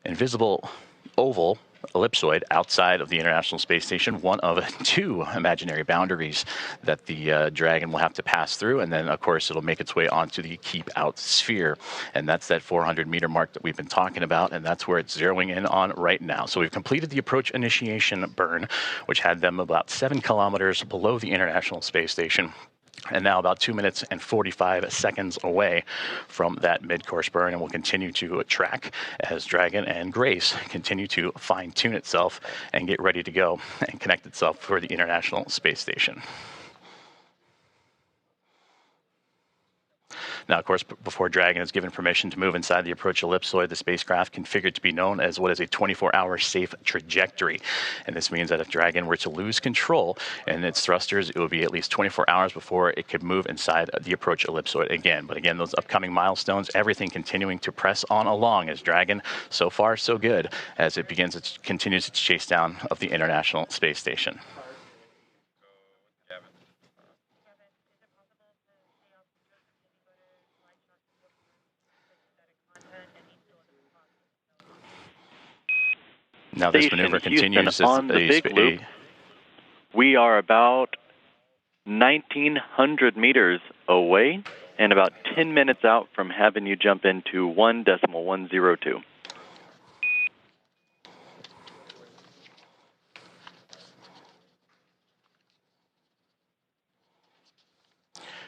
invisible oval ellipsoid outside of the International Space Station, one of 2 imaginary boundaries that the Dragon will have to pass through, and then of course it'll make its way onto the keep out sphere, and that's that 400-meter mark that we've been talking about, and that's where it's zeroing in on right now. So we've completed the approach initiation burn, which had them about 7 kilometers below the International Space Station, and now about 2 minutes and 45 seconds away from that mid-course burn, and we'll continue to track as Dragon and Grace continue to fine-tune itself and get ready to go and connect itself for the International Space Station. Now, of course, before Dragon is given permission to move inside the approach ellipsoid, the spacecraft configured to be known as what is a 24-hour safe trajectory. And this means that if Dragon were to lose control in its thrusters, it would be at least 24 hours before it could move inside the approach ellipsoid again. But again, those upcoming milestones, everything continuing to press on along as Dragon, so far so good, as it continues its chase down of the International Space Station. Now this maneuver continues on the big loop. We are about 1,900 meters away and about 10 minutes out from having you jump into 1.102.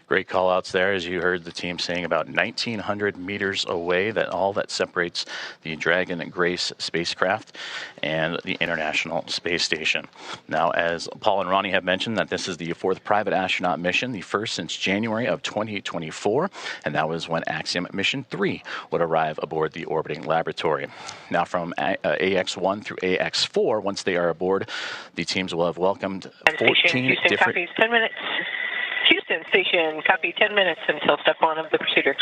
Great call outs there, as you heard the team saying about 1,900 meters away, that all that separates the Dragon Grace spacecraft and the International Space Station. Now, as Paul and Ronnie have mentioned, that this is the 4th private astronaut mission, the first since January of 2024, and that was when Axiom Mission 3 would arrive aboard the orbiting laboratory. Now, from AX1 through AX4, once they are aboard, the teams will have welcomed 14 different... Copies, 10 minutes. Houston Station, copy 10 minutes until step 1 of the procedure.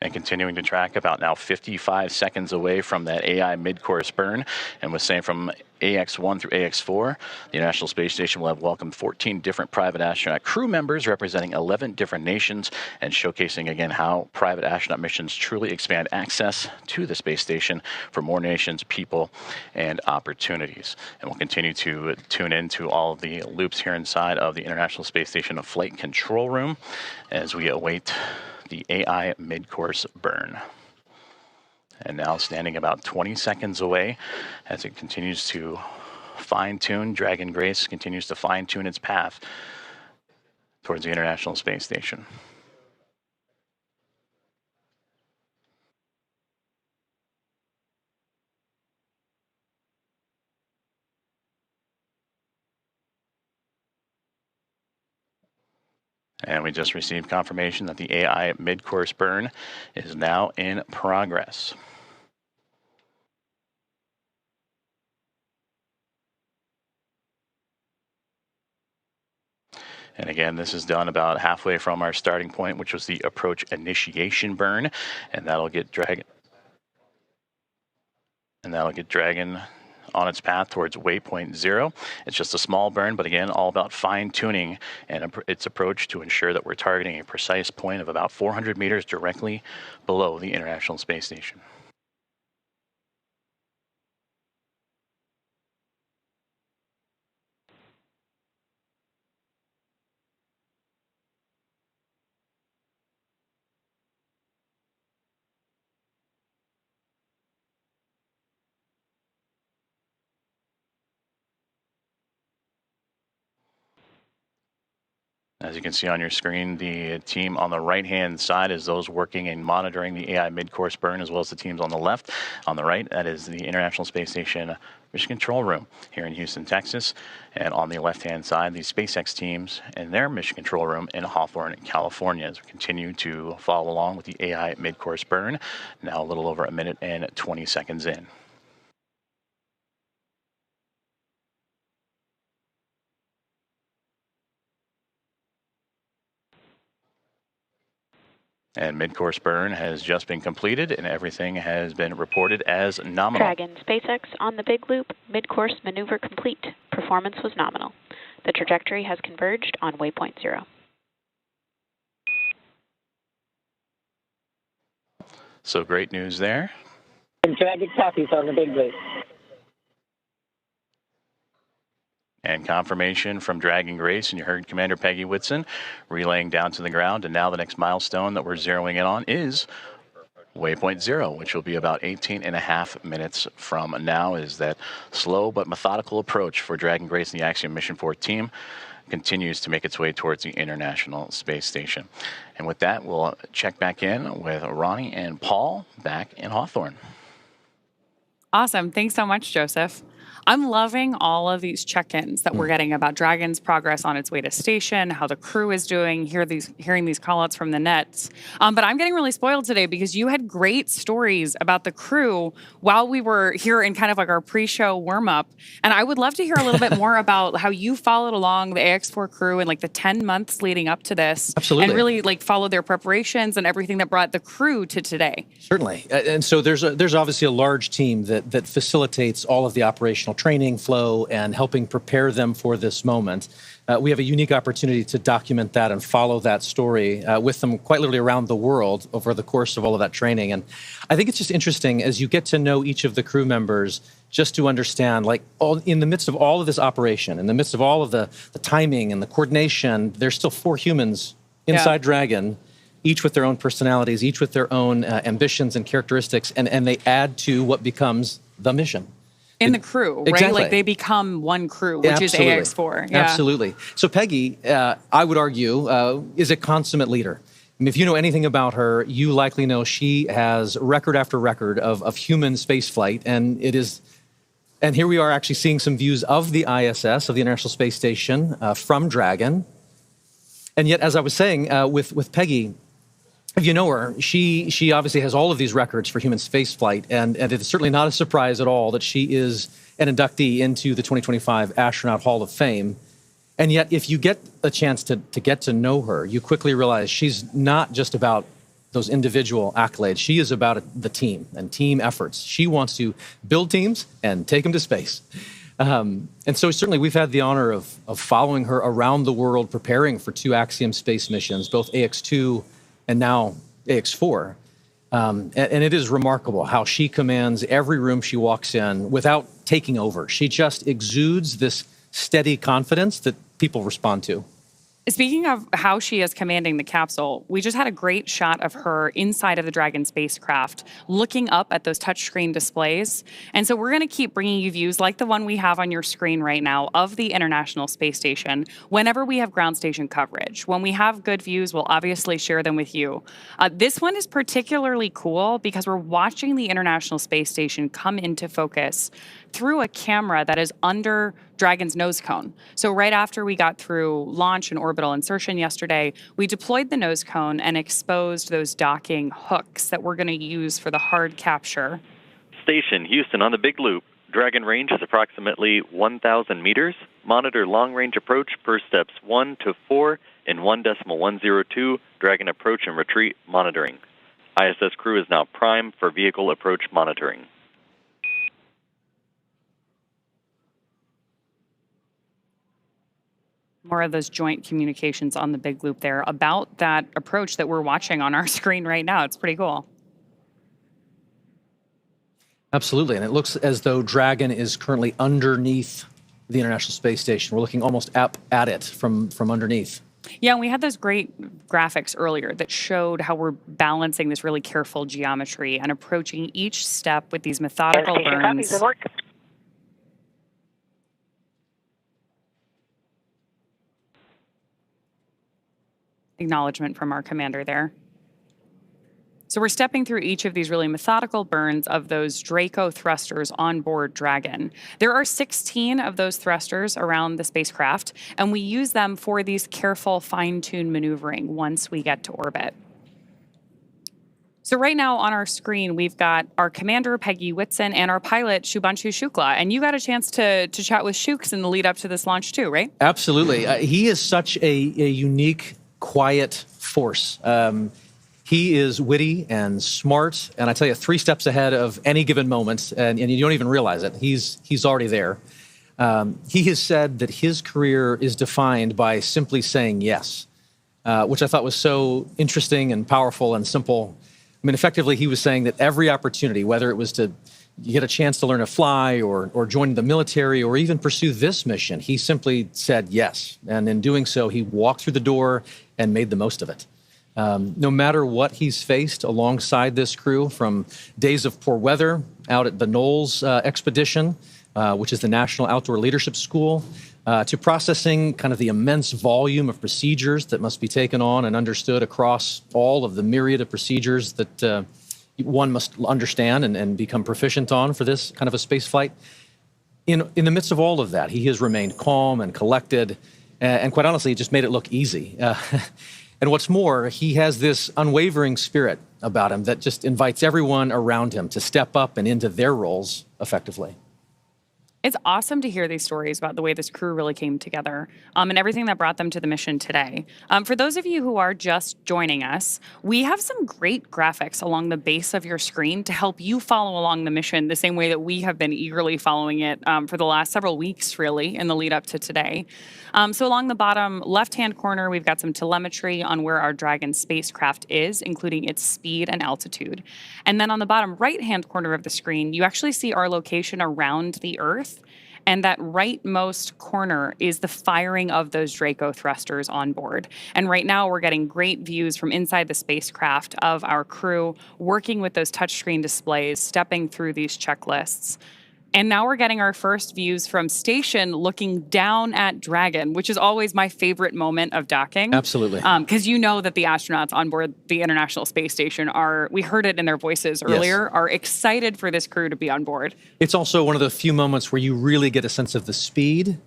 And continuing to track about now 55 seconds away from that AI mid-course burn. And was saying from AX1 through AX4, the International Space Station will have welcomed 14 different private astronaut crew members representing 11 different nations, and showcasing again how private astronaut missions truly expand access to the space station for more nations, people, and opportunities. And we'll continue to tune into all of the loops here inside of the International Space Station flight control room as we await the AI mid-course burn. And now standing about 20 seconds away as it continues to fine-tune, Dragon Grace continues to fine-tune its path towards the International Space Station. And we just received confirmation that the AI mid-course burn is now in progress. And again, this is done about halfway from our starting point, which was the approach initiation burn, and that'll get Dragon on its path towards waypoint 0. It's just a small burn, but again, all about fine-tuning and its approach to ensure that we're targeting a precise point of about 400 meters directly below the International Space Station. As you can see on your screen, the team on the right-hand side is those working and monitoring the AI mid-course burn, as well as the teams on the left. On the right, that is the International Space Station Mission Control Room here in Houston, Texas. And on the left-hand side, the SpaceX teams and their Mission Control Room in Hawthorne, California, as we continue to follow along with the AI mid-course burn, now a little over a minute and 20 seconds in. And mid-course burn has just been completed, and everything has been reported as nominal. Dragon SpaceX on the big loop, mid-course maneuver complete. Performance was nominal. The trajectory has converged on waypoint 0. So great news there. And Dragon copies on the big loop. And confirmation from Dragon Grace, and you heard Commander Peggy Whitson relaying down to the ground. And now the next milestone that we're zeroing in on is waypoint 0, which will be about 18.5 minutes from now. Is that slow but methodical approach for Dragon Grace and the Axiom Mission 4 team continues to make its way towards the International Space Station. And with that, we'll check back in with Ronnie and Paul back in Hawthorne. Awesome. Thanks so much, Joseph. I'm loving all of these check-ins that we're getting about Dragon's progress on its way to station, how the crew is doing, hearing these call-outs from the nets. But I'm getting really spoiled today because you had great stories about the crew while we were here in kind of like our pre-show warm-up. And I would love to hear a little bit more about how you followed along the AX4 crew in like the 10 months leading up to this. Absolutely. And really like followed their preparations and everything that brought the crew to today. Certainly. And so there's obviously a large team that facilitates all of the operational training flow and helping prepare them for this moment. We have a unique opportunity to document that and follow that story with them quite literally around the world over the course of all of that training. And I think it's just interesting as you get to know each of the crew members, just to understand, like, in the midst of all of this operation, in the midst of all of the timing and the coordination, there's still 4 humans inside Dragon, each with their own personalities, each with their own ambitions and characteristics, and they add to what becomes the mission. In the crew, right? Exactly. Like they become one crew, which is AX4. Yeah. Absolutely. So Peggy, I would argue, is a consummate leader. I mean, if you know anything about her, you likely know she has record after record of human spaceflight, and here we are actually seeing some views of the ISS, of the International Space Station, from Dragon. And yet, as I was saying, with Peggy, if you know her, she obviously has all of these records for human spaceflight, and it's certainly not a surprise at all that she is an inductee into the 2025 Astronaut Hall of Fame. And yet, if you get a chance to get to know her, you quickly realize she's not just about those individual accolades. She is about the team and team efforts. She wants to build teams and take them to space. And so certainly we've had the honor of following her around the world, preparing for 2 Axiom Space missions, both AX2 and now AX4. And it is remarkable how she commands every room she walks in without taking over. She just exudes this steady confidence that people respond to. Speaking of how she is commanding the capsule, we just had a great shot of her inside of the Dragon spacecraft, looking up at those touchscreen displays. And so we're going to keep bringing you views like the one we have on your screen right now of the International Space Station whenever we have ground station coverage. When we have good views, we'll obviously share them with you. This one is particularly cool because we're watching the International Space Station come into focus through a camera that is under Dragon's nose cone. So right after we got through launch and orbital insertion yesterday, we deployed the nose cone and exposed those docking hooks that we're going to use for the hard capture. Station Houston on the Big Loop. Dragon range is approximately 1,000 meters. Monitor long-range approach per steps 1 to 4 in 1.102. Dragon approach and retreat monitoring. ISS crew is now prime for vehicle approach monitoring. More of those joint communications on the Big Loop there about that approach that we're watching on our screen right now. It's pretty cool. Absolutely. And it looks as though Dragon is currently underneath the International Space Station. We're looking almost up at it from underneath. Yeah, and we had those great graphics earlier that showed how we're balancing this really careful geometry and approaching each step with these methodical burns. Acknowledgement from our commander there. So we're stepping through each of these really methodical burns of those Draco thrusters on board Dragon. There are 16 of those thrusters around the spacecraft, and we use them for these careful, fine-tuned maneuvering once we get to orbit. So right now on our screen, we've got our commander, Peggy Whitson, and our pilot, Shubhanshu Shukla. And you got a chance to chat with Shuks in the lead up to this launch too, right? Absolutely. He is such a unique, quiet force. He is witty and smart, and I tell you, 3 steps ahead of any given moment, and you don't even realize it. He's already there. He has said that his career is defined by simply saying yes, which I thought was so interesting and powerful and simple. I mean, effectively, he was saying that every opportunity, whether it was to get a chance to learn to fly or join the military or even pursue this mission, he simply said yes. And in doing so, he walked through the door and made the most of it. No matter what he's faced alongside this crew, from days of poor weather out at the Knowles expedition, which is the National Outdoor Leadership School, to processing kind of the immense volume of procedures that must be taken on and understood across all of the myriad of procedures that one must understand and become proficient on for this kind of a space flight. in the midst of all of that, he has remained calm and collected, and quite honestly, just made it look easy. And what's more, he has this unwavering spirit about him that just invites everyone around him to step up and into their roles effectively. It's awesome to hear these stories about the way this crew really came together and everything that brought them to the mission today. For those of you who are just joining us, we have some great graphics along the base of your screen to help you follow along the mission the same way that we have been eagerly following it for the last several weeks, really, in the lead up to today. So along the bottom left-hand corner, we've got some telemetry on where our Dragon spacecraft is, including its speed and altitude. And then on the bottom right-hand corner of the screen, you actually see our location around the Earth. And that rightmost corner is the firing of those Draco thrusters on board. And right now we're getting great views from inside the spacecraft of our crew working with those touchscreen displays, stepping through these checklists. And now we're getting our first views from station looking down at Dragon, which is always my favorite moment of docking. Absolutely. Because you know that the astronauts on board the International Space Station we heard it in their voices earlier, yes, are excited for this crew to be on board. It's also one of the few moments where you really get a sense of the speed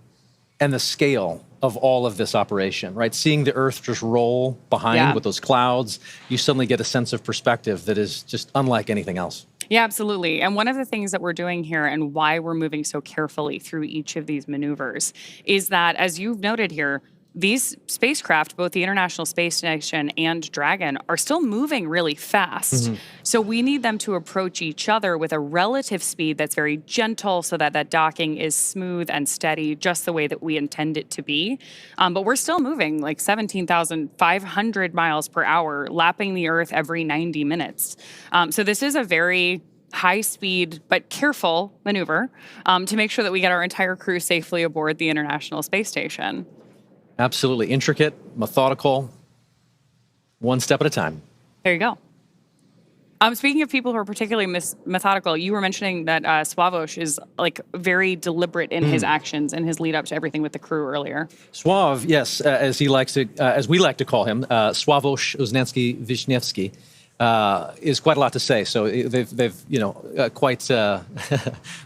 and the scale of all of this operation, right? Seeing the Earth just roll behind with those clouds, you suddenly get a sense of perspective that is just unlike anything else. Yeah, absolutely. And one of the things that we're doing here and why we're moving so carefully through each of these maneuvers is that, as you've noted here, these spacecraft, both the International Space Station and Dragon, are still moving really fast. Mm-hmm. So we need them to approach each other with a relative speed that's very gentle so that that docking is smooth and steady, just the way that we intend it to be. But we're still moving like 17,500 miles per hour, lapping the Earth every 90 minutes. So this is a very high-speed but careful maneuver to make sure that we get our entire crew safely aboard the International Space Station. Absolutely. Intricate, methodical, one step at a time. There you go. Speaking of people who are particularly methodical, you were mentioning that Sławosz is like very deliberate in his actions and his lead up to everything with the crew earlier. Sław, yes, as we like to call him, Sławosz Uznański-Wiśniewski, is quite a lot to say. So they've quite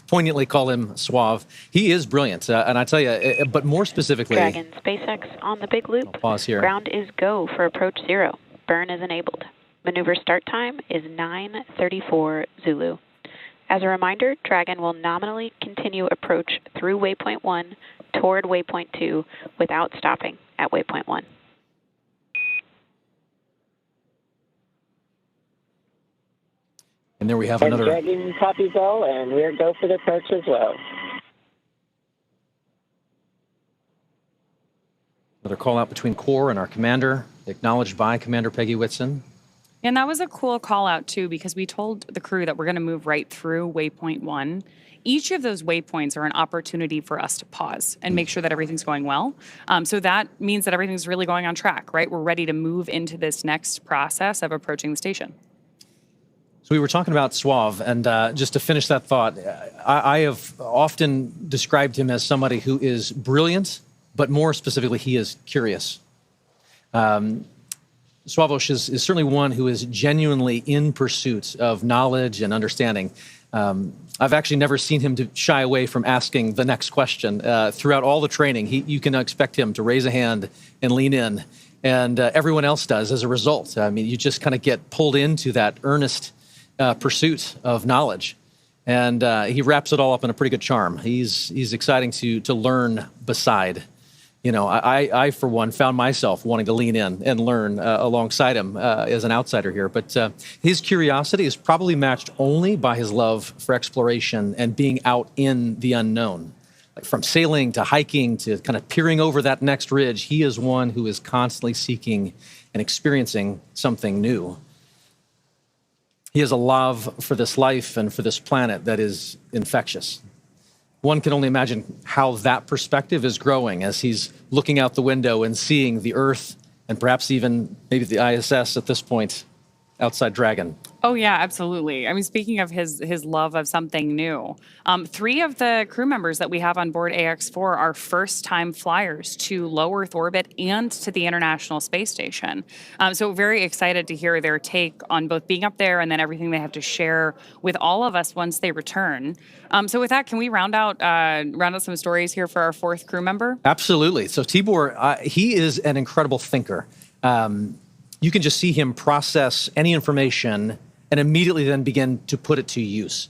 poignantly call him Sław. He is brilliant, and I tell you, but more specifically, Dragon SpaceX on the big loop. I'll pause here. Ground is go for approach 0. Burn is enabled. Maneuver start time is 9:34 Zulu. As a reminder, Dragon will nominally continue approach through waypoint 1 toward waypoint 2 without stopping at waypoint 1. And there we have and another. Dragon copies all, and we're go for the approach as well. Another call out between Core and our commander, acknowledged by Commander Peggy Whitson. And that was a cool call out too, because we told the crew that we're going to move right through waypoint 1. Each of those waypoints are an opportunity for us to pause and make sure that everything's going well. So that means that everything's really going on track, right? We're ready to move into this next process of approaching the station. So we were talking about Sław, and just to finish that thought, I have often described him as somebody who is brilliant, but more specifically, he is curious. Sławosz is certainly one who is genuinely in pursuit of knowledge and understanding. I've actually never seen him to shy away from asking the next question. Throughout all the training, you can expect him to raise a hand and lean in, and everyone else does as a result. I mean, you just kind of get pulled into that earnest pursuit of knowledge, and he wraps it all up in a pretty good charm. He's exciting to learn beside. You know, I for one found myself wanting to lean in and learn alongside him as an outsider here. But his curiosity is probably matched only by his love for exploration and being out in the unknown. Like from sailing to hiking to kind of peering over that next ridge, he is one who is constantly seeking and experiencing something new. He has a love for this life and for this planet that is infectious. One can only imagine how that perspective is growing as he's looking out the window and seeing the Earth and perhaps even maybe the ISS at this point outside Dragon. Oh, yeah, absolutely. I mean, speaking of his love of something new, 3 of the crew members that we have on board AX4 are first-time flyers to low Earth orbit and to the International Space Station. So very excited to hear their take on both being up there and then everything they have to share with all of us once they return. So with that, can we round out some stories here for our 4th crew member? Absolutely. So Tibor, he is an incredible thinker. You can just see him process any information and immediately then begin to put it to use.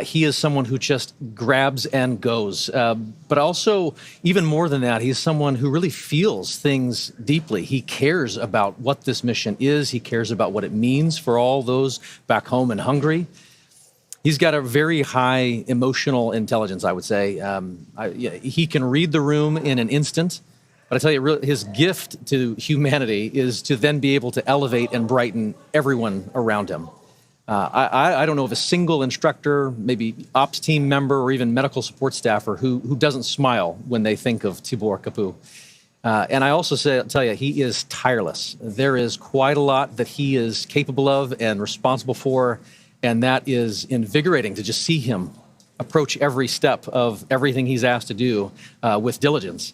He is someone who just grabs and goes. But also, even more than that, he's someone who really feels things deeply. He cares about what this mission is. He cares about what it means for all those back home in Hungary. He's got a very high emotional intelligence, I would say. He can read the room in an instant. But I tell you, his gift to humanity is to then be able to elevate and brighten everyone around him. I don't know of a single instructor, maybe ops team member, or even medical support staffer who doesn't smile when they think of Tibor Kapu. And I also tell you, he is tireless. There is quite a lot that he is capable of and responsible for, and that is invigorating to just see him approach every step of everything he's asked to do with diligence.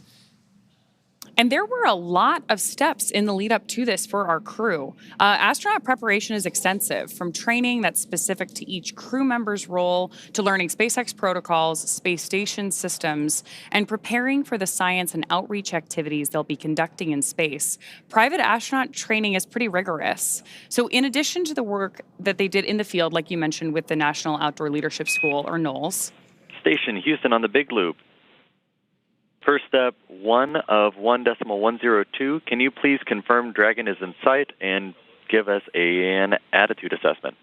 And there were a lot of steps in the lead up to this for our crew. Astronaut preparation is extensive, from training that's specific to each crew member's role to learning SpaceX protocols, space station systems, and preparing for the science and outreach activities they'll be conducting in space. Private astronaut training is pretty rigorous. So in addition to the work that they did in the field, like you mentioned with the National Outdoor Leadership School, or NOLS. Station Houston on the Big Loop. First step, 1 of 1.102. Can you please confirm Dragon is in sight and give us an attitude assessment?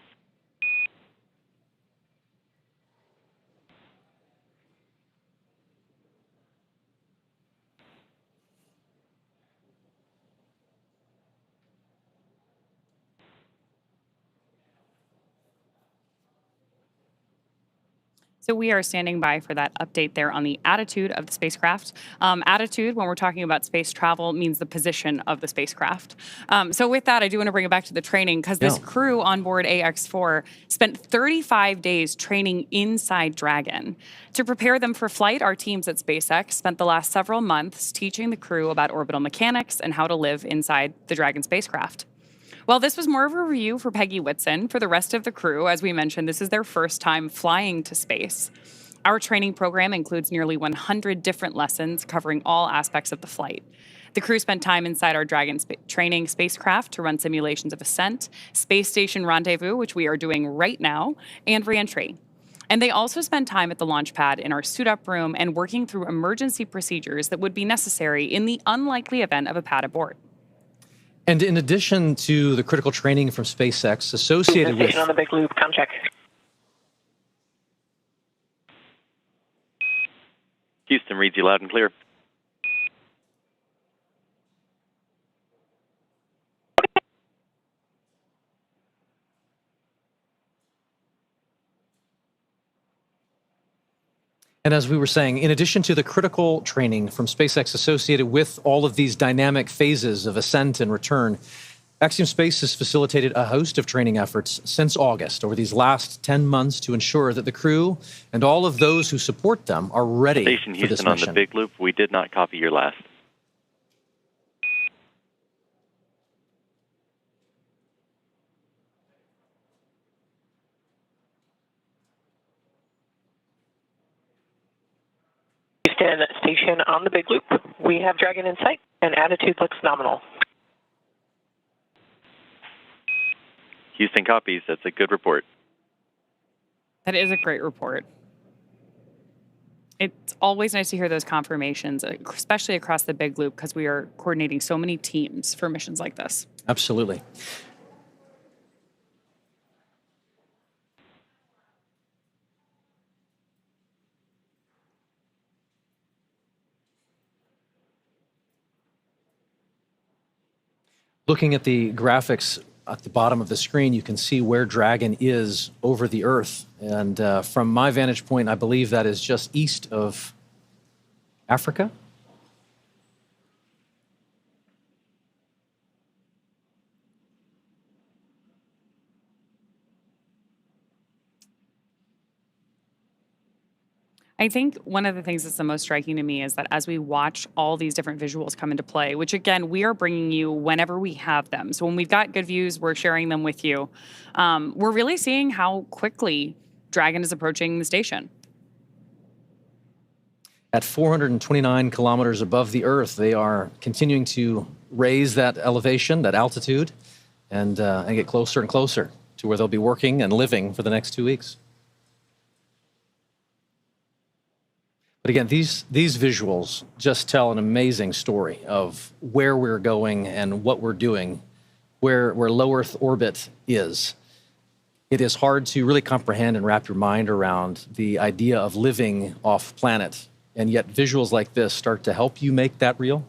So we are standing by for that update there on the attitude of the spacecraft. Attitude, when we're talking about space travel, means the position of the spacecraft. So with that, I do want to bring it back to the training, because this crew on board AX4 spent 35 days training inside Dragon. To prepare them for flight, our teams at SpaceX spent the last several months teaching the crew about orbital mechanics and how to live inside the Dragon spacecraft. Well, this was more of a review for Peggy Whitson. For the rest of the crew, as we mentioned, this is their first time flying to space. Our training program includes nearly 100 different lessons covering all aspects of the flight. The crew spent time inside our Dragon training spacecraft to run simulations of ascent, space station rendezvous, which we are doing right now, and reentry. And they also spent time at the launch pad in our suit-up room and working through emergency procedures that would be necessary in the unlikely event of a pad abort. And in addition to the critical training from SpaceX associated with... on the Big Loop, com check. Houston reads you loud and clear. And as we were saying, in addition to the critical training from SpaceX associated with all of these dynamic phases of ascent and return, Axiom Space has facilitated a host of training efforts since August over these last 10 months to ensure that the crew and all of those who support them are ready Station for this Houston on mission. the Big Loop. We did not copy your last. Houston Station on the Big Loop. We have Dragon in sight, and attitude looks nominal. Houston copies. That's a good report. That is a great report. It's always nice to hear those confirmations, especially across the Big Loop, because we are coordinating so many teams for missions like this. Absolutely. Looking at the graphics at the bottom of the screen, you can see where Dragon is over the Earth. And from my vantage point, I believe that is just east of Africa. I think one of the things that's the most striking to me is that as we watch all these different visuals come into play, which again, we are bringing you whenever we have them. So when we've got good views, we're sharing them with you. We're really seeing how quickly Dragon is approaching the station. At 429 kilometers above the Earth, they are continuing to raise that elevation, that altitude, and get closer and closer to where they'll be working and living for the next 2 weeks. But again, these visuals just tell an amazing story of where we're going and what we're doing, where low Earth orbit is. It is hard to really comprehend and wrap your mind around the idea of living off planet, and yet visuals like this start to help you make that real.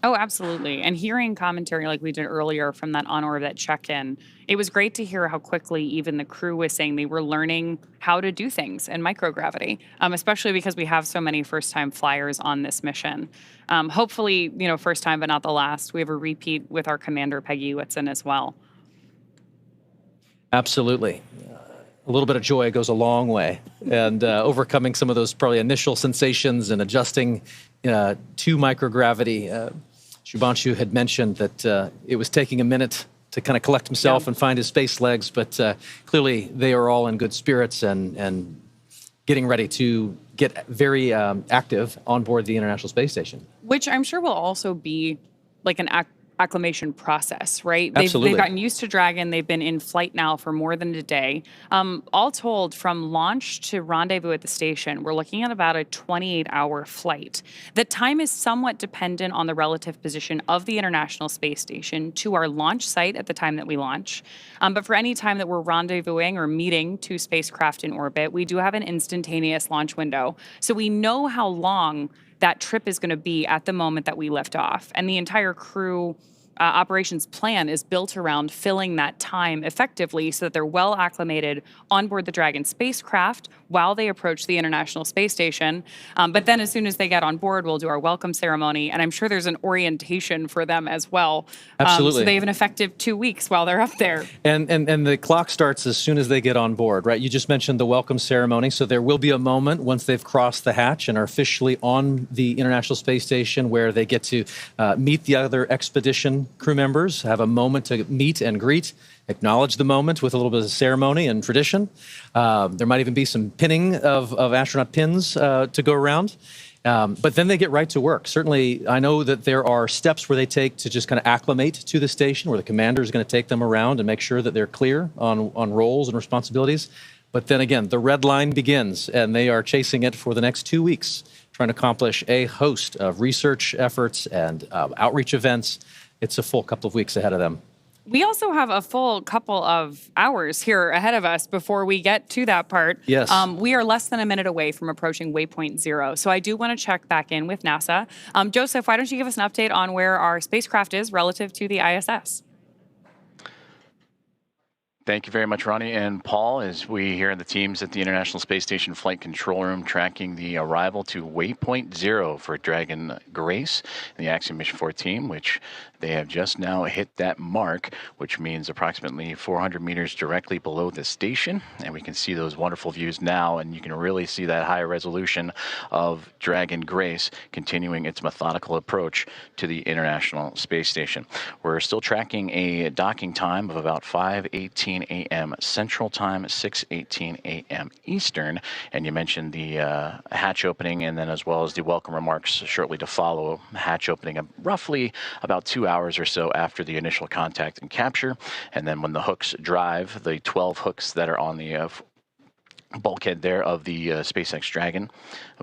Oh, absolutely. And hearing commentary like we did earlier from that on-orbit check-in, it was great to hear how quickly even the crew was saying they were learning how to do things in microgravity, especially because we have so many first-time flyers on this mission. Hopefully, first time but not the last. We have a repeat with our Commander Peggy Whitson as well. Absolutely. A little bit of joy goes a long way, and overcoming some of those probably initial sensations and adjusting to microgravity. Shubhanshu had mentioned that it was taking a minute to kind of collect himself and find his space legs, but clearly they are all in good spirits and getting ready to get very active on board the International Space Station. Which I'm sure will also be like an acclimation process, right? Absolutely. They've gotten used to Dragon. They've been in flight now for more than a day. All told, from launch to rendezvous at the station, we're looking at about a 28-hour flight. The time is somewhat dependent on the relative position of the International Space Station to our launch site at the time that we launch. But for any time that we're rendezvousing or meeting two spacecraft in orbit, we do have an instantaneous launch window. So we know how long that trip is going to be at the moment that we lift off. And the entire crew operations plan is built around filling that time effectively so that they're well acclimated on board the Dragon spacecraft while they approach the International Space Station. But then as soon as they get on board, we'll do our welcome ceremony. And I'm sure there's an orientation for them as well. Absolutely. So they have an effective 2 weeks while they're up there. And the clock starts as soon as they get on board, right? You just mentioned the welcome ceremony. So there will be a moment once they've crossed the hatch and are officially on the International Space Station where they get to meet the other expedition crew members, have a moment to meet and greet, acknowledge the moment with a little bit of ceremony and tradition. There might even be some pinning of astronaut pins to go around. But then they get right to work. Certainly, I know that there are steps where they take to just kind of acclimate to the station, where the commander is going to take them around and make sure that they're clear on roles and responsibilities. But then again, the red line begins, and they are chasing it for the next 2 weeks, trying to accomplish a host of research efforts and outreach events. It's a full couple of weeks ahead of them. We also have a full couple of hours here ahead of us before we get to that part. Yes. We are less than a minute away from approaching waypoint 0. So I do want to check back in with NASA. Joseph, why don't you give us an update on where our spacecraft is relative to the ISS? Thank you very much, Ronnie and Paul, as we here in the teams at the International Space Station Flight Control Room tracking the arrival to waypoint 0 for Dragon Grace and the Axiom Mission 4 team, which they have just now hit that mark, which means approximately 400 meters directly below the station. And we can see those wonderful views now, and you can really see that high resolution of Dragon Grace continuing its methodical approach to the International Space Station. We're still tracking a docking time of about 5:18 a.m. Central Time, 6:18 a.m. Eastern. And you mentioned the hatch opening, and then as well as the welcome remarks shortly to follow. Hatch opening roughly about 2 hours or so after the initial contact and capture. And then when the hooks drive, the 12 hooks that are on the bulkhead there of the SpaceX Dragon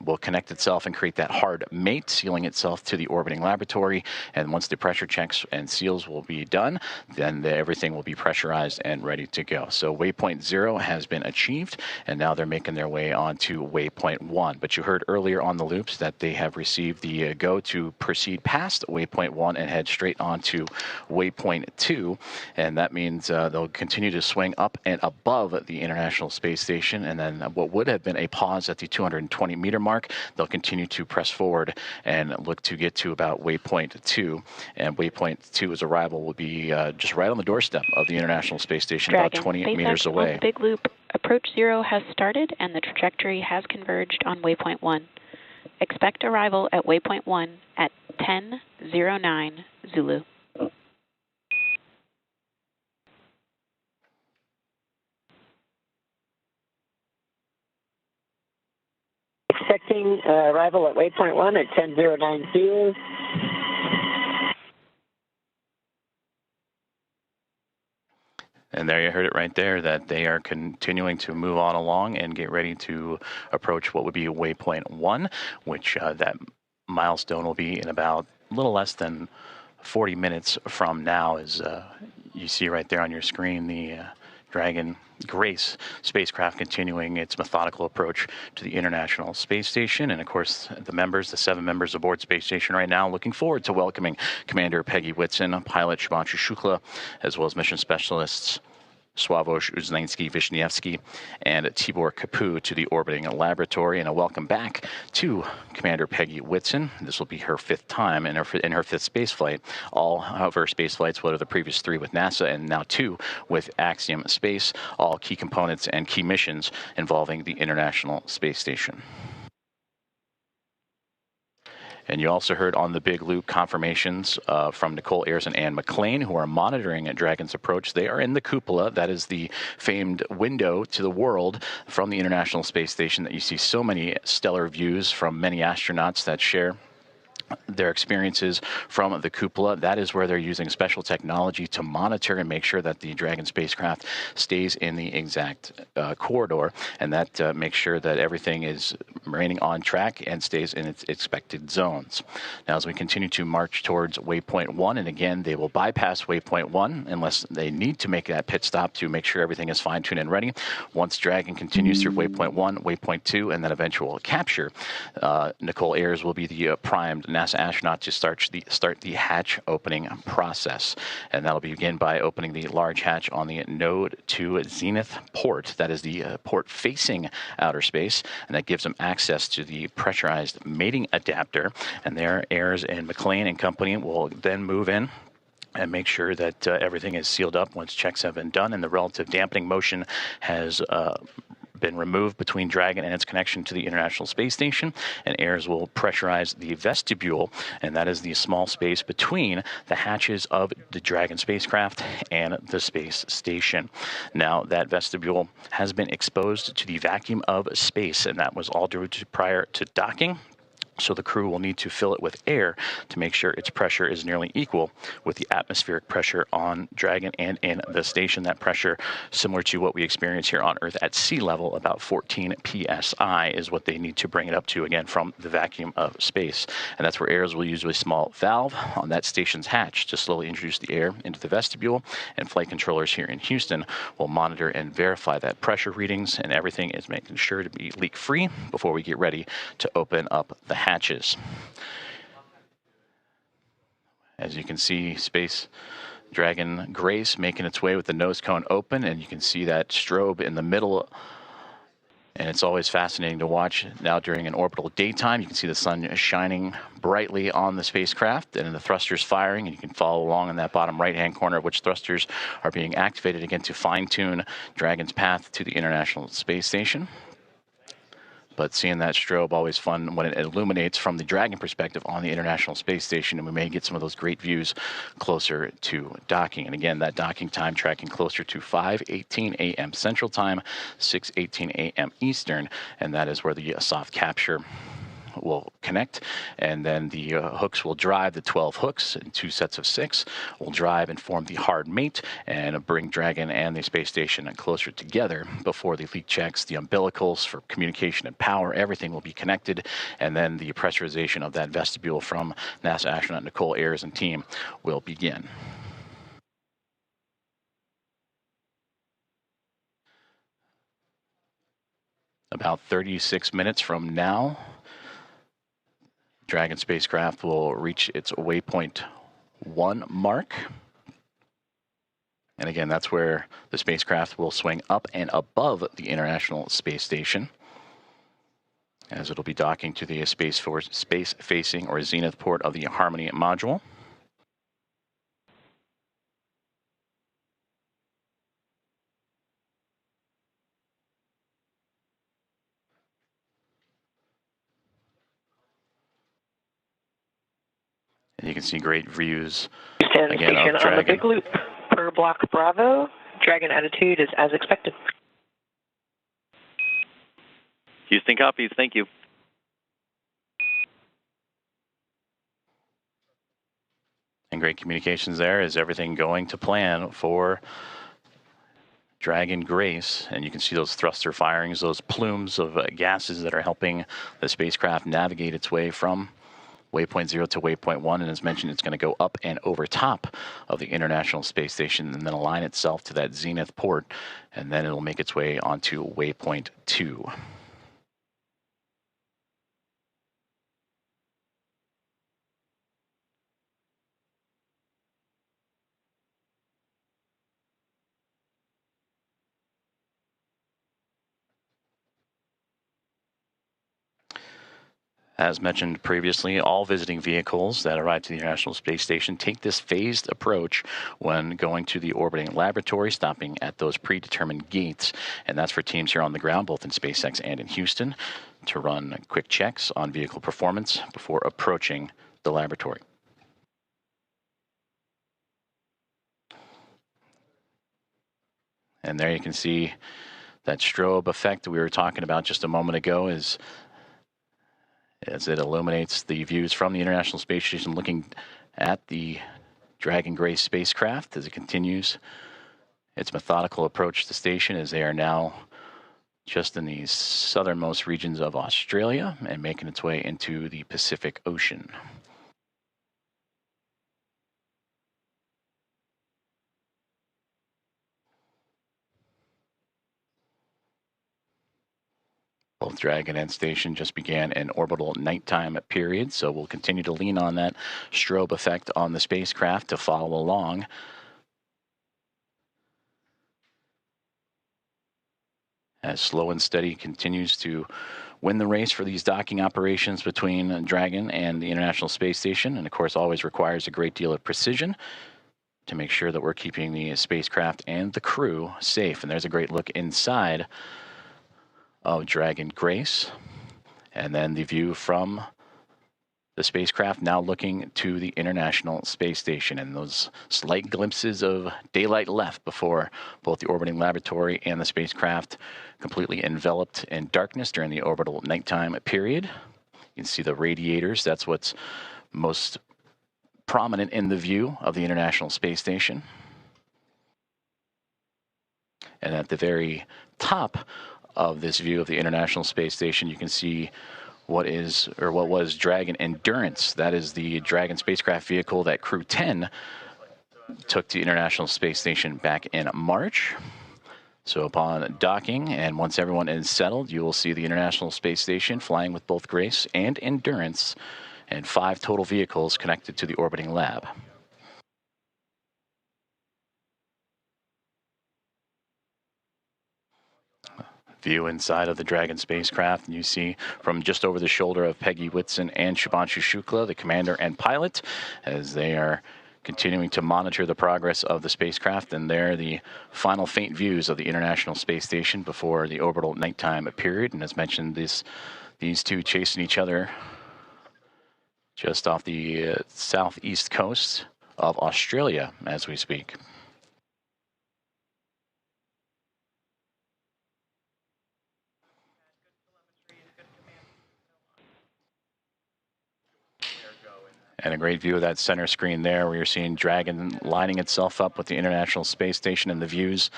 will connect itself and create that hard mate, sealing itself to the orbiting laboratory. And once the pressure checks and seals will be done, then everything will be pressurized and ready to go. So waypoint 0 has been achieved, and now they're making their way on to waypoint 1. But you heard earlier on the loops that they have received the go to proceed past waypoint 1 and head straight on to waypoint 2. And that means they'll continue to swing up and above the International Space Station, and then what would have been a pause at the 220-meter mark, they'll continue to press forward and look to get to about waypoint 2. And waypoint 2's arrival will be just right on the doorstep of the International Space Station, Dragon, about 28 SpaceX meters on away. the big loop Approach 0 has started and the trajectory has converged on waypoint 1. Expect arrival at waypoint 1 at 10:09 Zulu. Expecting arrival at waypoint 1 at 10:09 Zulu. And there you heard it right there, that they are continuing to move on along and get ready to approach what would be waypoint 1, which that milestone will be in about a little less than 40 minutes from now. As you see right there on your screen, the Dragon Grace spacecraft continuing its methodical approach to the International Space Station. And of course, the 7 members aboard Space Station right now, looking forward to welcoming Commander Peggy Whitson, pilot Shubhanshu Shukla, as well as mission specialists Sławosz Uznański-Wiśniewski and Tibor Kapu to the orbiting laboratory. And a welcome back to Commander Peggy Whitson. This will be her 5th time in her 5th space flight. All of her space flights, what are the previous 3 with NASA and now 2 with Axiom Space, all key components and key missions involving the International Space Station. And you also heard on the Big Loop confirmations from Nicole Ayers and Ann McLean, who are monitoring Dragon's approach. They are in the cupola. That is the famed window to the world from the International Space Station that you see so many stellar views from many astronauts that share their experiences from the cupola. That is where they're using special technology to monitor and make sure that the Dragon spacecraft stays in the exact corridor, and that makes sure that everything is remaining on track and stays in its expected zones. Now, as we continue to march towards waypoint 1, and again, they will bypass waypoint 1 unless they need to make that pit stop to make sure everything is fine-tuned and ready. Once Dragon continues through waypoint 1, waypoint 2, and then eventual capture, Nicole Ayers will be the primed NASA astronaut to start the hatch opening process. And that'll begin by opening the large hatch on the Node 2 Zenith port. That is the port facing outer space, and that gives them access to the pressurized mating adapter. And there, Ayers and McLean and company will then move in and make sure that everything is sealed up once checks have been done and the relative dampening motion has been removed between Dragon and its connection to the International Space Station. And Ayers will pressurize the vestibule, and that is the small space between the hatches of the Dragon spacecraft and the space station. Now, that vestibule has been exposed to the vacuum of space, and that was all due to prior to docking. So the crew will need to fill it with air to make sure its pressure is nearly equal with the atmospheric pressure on Dragon and in the station. That pressure, similar to what we experience here on Earth at sea level, about 14 psi is what they need to bring it up to, again, from the vacuum of space. And that's where Ayers will use a small valve on that station's hatch to slowly introduce the air into the vestibule, and flight controllers here in Houston will monitor and verify that pressure readings, and everything is making sure to be leak-free before we get ready to open up the hatches. As you can see, Space Dragon Grace making its way with the nose cone open, and you can see that strobe in the middle. And it's always fascinating to watch. Now during an orbital daytime, you can see the sun shining brightly on the spacecraft and the thrusters firing, and you can follow along in that bottom right-hand corner which thrusters are being activated again to fine-tune Dragon's path to the International Space Station. But seeing that strobe, always fun when it illuminates from the Dragon perspective on the International Space Station, and we may get some of those great views closer to docking. And again, that docking time tracking closer to 5:18 a.m. Central Time, 6:18 a.m. Eastern, and that is where the soft capture will connect, and then the hooks will drive. The 12 hooks in 2 sets of 6 will drive and form the hard mate and bring Dragon and the space station closer together before the leak checks, the umbilicals for communication and power. Everything will be connected, and then the pressurization of that vestibule from NASA astronaut Nicole Ayers and team will begin. About 36 minutes from now, Dragon spacecraft will reach its waypoint 1 mark. And again, that's where the spacecraft will swing up and above the International Space Station, as it'll be docking to the space-facing or zenith port of the Harmony module. can see great views Stand again station of on the Dragon. big loop per block Bravo. Dragon attitude is as expected. Houston copies. Thank you. And great communications there. Is everything going to plan for Dragon Grace? And you can see those thruster firings, those plumes of gases that are helping the spacecraft navigate its way from waypoint 0 to waypoint 1. And as mentioned, it's going to go up and over top of the International Space Station and then align itself to that zenith port. And then it'll make its way onto waypoint 2. As mentioned previously, all visiting vehicles that arrive to the International Space Station take this phased approach when going to the orbiting laboratory, stopping at those predetermined gates. And that's for teams here on the ground, both in SpaceX and in Houston, to run quick checks on vehicle performance before approaching the laboratory. And there you can see that strobe effect that we were talking about just a moment ago as it illuminates the views from the International Space Station looking at the Dragon Grace spacecraft as it continues its methodical approach to the station, as they are now just in the southernmost regions of Australia and making its way into the Pacific Ocean. Both Dragon and Station just began an orbital nighttime period, so we'll continue to lean on that strobe effect on the spacecraft to follow along. As Slow and Steady continues to win the race for these docking operations between Dragon and the International Space Station, and of course always requires a great deal of precision to make sure that we're keeping the spacecraft and the crew safe. And there's a great look inside of Dragon Grace, and then the view from the spacecraft now looking to the International Space Station, and those slight glimpses of daylight left before both the orbiting laboratory and the spacecraft completely enveloped in darkness during the orbital nighttime period. You can see the radiators. That's what's most prominent in the view of the International Space Station. And at the very top of this view of the International Space Station, you can see what was Dragon Endurance. That is the Dragon spacecraft vehicle that Crew 10 took to the International Space Station back in March. So upon docking, and once everyone is settled, you will see the International Space Station flying with both Grace and Endurance, and 5 total vehicles connected to the orbiting lab. View inside of the Dragon spacecraft, and you see from just over the shoulder of Peggy Whitson and Shubhanshu Shukla, the commander and pilot, as they are continuing to monitor the progress of the spacecraft. And there, the final faint views of the International Space Station before the orbital nighttime period. And as mentioned, these two chasing each other just off the southeast coast of Australia as we speak. And a great view of that center screen there, where you're seeing Dragon lining itself up with the International Space Station, and the views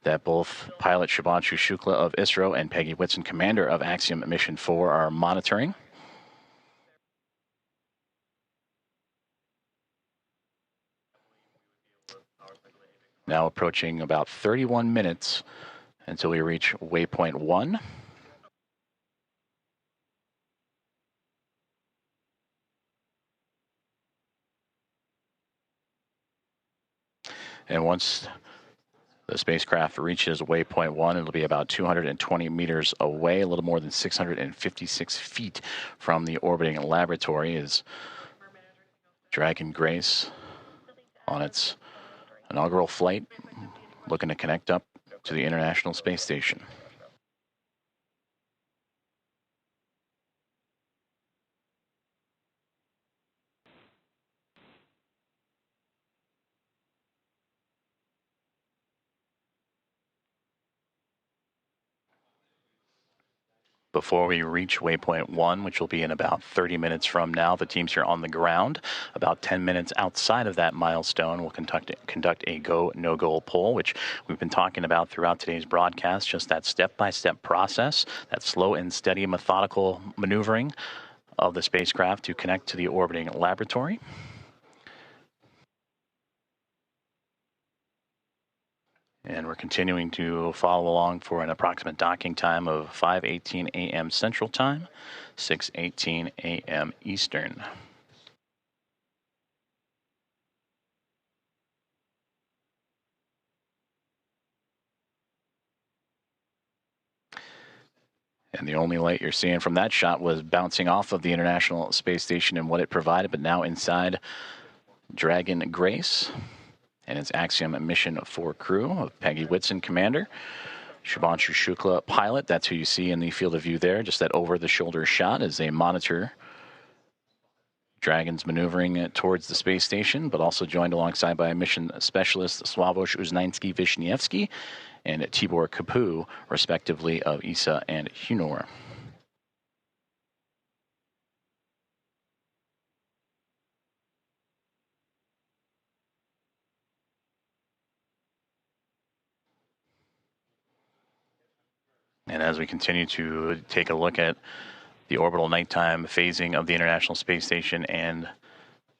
that both pilot Shubhanshu Shukla of ISRO and Peggy Whitson, commander of Axiom Mission 4, are monitoring. Now approaching about 31 minutes until we reach waypoint 1. And once the spacecraft reaches waypoint 1, it'll be about 220 meters away, a little more than 656 feet from the orbiting laboratory, as Dragon Grace on its inaugural flight, looking to connect up to the International Space Station. before we reach waypoint 1, which will be in about 30 minutes from now. The teams here on the ground, about 10 minutes outside of that milestone, will conduct a go, no-go poll, which we've been talking about throughout today's broadcast, just that step-by-step process, that slow and steady methodical maneuvering of the spacecraft to connect to the orbiting laboratory. And we're continuing to follow along for an approximate docking time of 5:18 a.m. Central Time, 6:18 a.m. Eastern. And the only light you're seeing from that shot was bouncing off of the International Space Station and what it provided, but now inside Dragon Grace and its Axiom Mission 4 crew of Peggy Whitson, commander, Shubhanshu Shukla, pilot. That's who you see in the field of view there, just that over-the-shoulder shot as they monitor Dragon's maneuvering towards the space station, but also joined alongside by mission specialist Sławosz Uznański-Wiśniewski and Tibor Kapu, respectively, of ESA and Hawthorne. And as we continue to take a look at the orbital nighttime phasing of the International Space Station and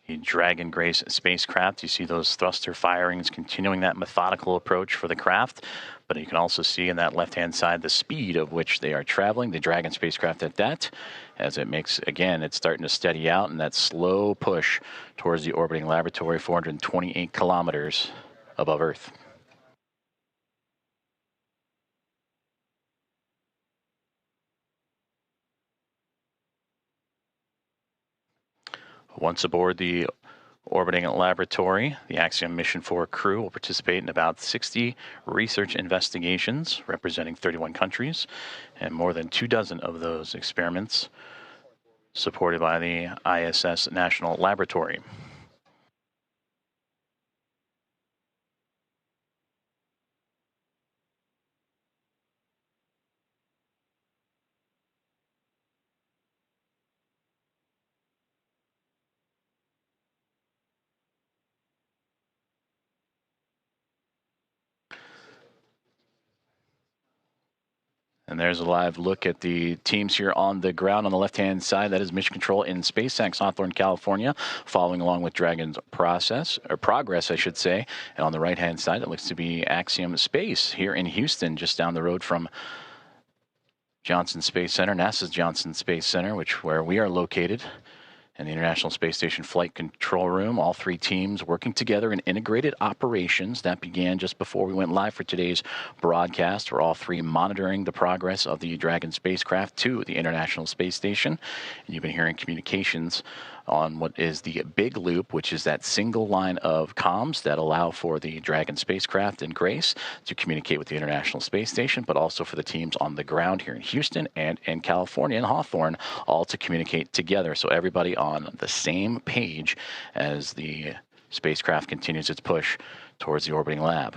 the Dragon Grace spacecraft, you see those thruster firings continuing that methodical approach for the craft, but you can also see in that left-hand side the speed of which they are traveling, the Dragon spacecraft at that, as it makes, again, it's starting to steady out in that slow push towards the orbiting laboratory, 428 kilometers above Earth. Once aboard the orbiting laboratory, the Axiom Mission 4 crew will participate in about 60 research investigations representing 31 countries, and more than 24 of those experiments supported by the ISS National Laboratory. And there's a live look at the teams here on the ground on the left-hand side. That is Mission Control in SpaceX, Hawthorne, California, following along with Dragon's progress, I should say. And on the right-hand side, it looks to be Axiom Space here in Houston, just down the road from Johnson Space Center, NASA's Johnson Space Center, where we are located. And the International Space Station Flight Control Room, all three teams working together in integrated operations. That began just before we went live for today's broadcast. We're all three monitoring the progress of the Dragon spacecraft to the International Space Station. And you've been hearing communications on what is the big loop, which is that single line of comms that allow for the Dragon spacecraft and Grace to communicate with the International Space Station, but also for the teams on the ground here in Houston and in California and Hawthorne, all to communicate together. So everybody on the same page as the spacecraft continues its push towards the orbiting lab.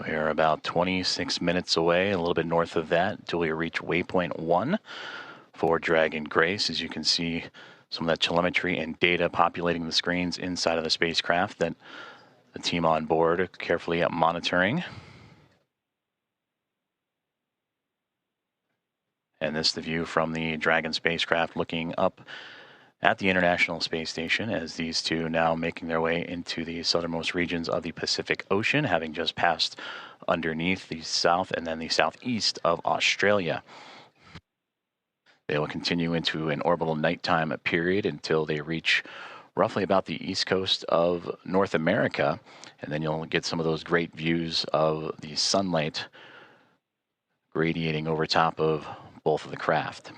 We are about 26 minutes away, a little bit north of that, until we reach waypoint 1 for Dragon Grace. As you can see, some of that telemetry and data populating the screens inside of the spacecraft that the team on board are carefully monitoring. And this is the view from the Dragon spacecraft looking up at the International Space Station, as these two now making their way into the southernmost regions of the Pacific Ocean, having just passed underneath the south and then the southeast of Australia. They will continue into an orbital nighttime period until they reach roughly about the east coast of North America, and then you'll get some of those great views of the sunlight radiating over top of both of the craft.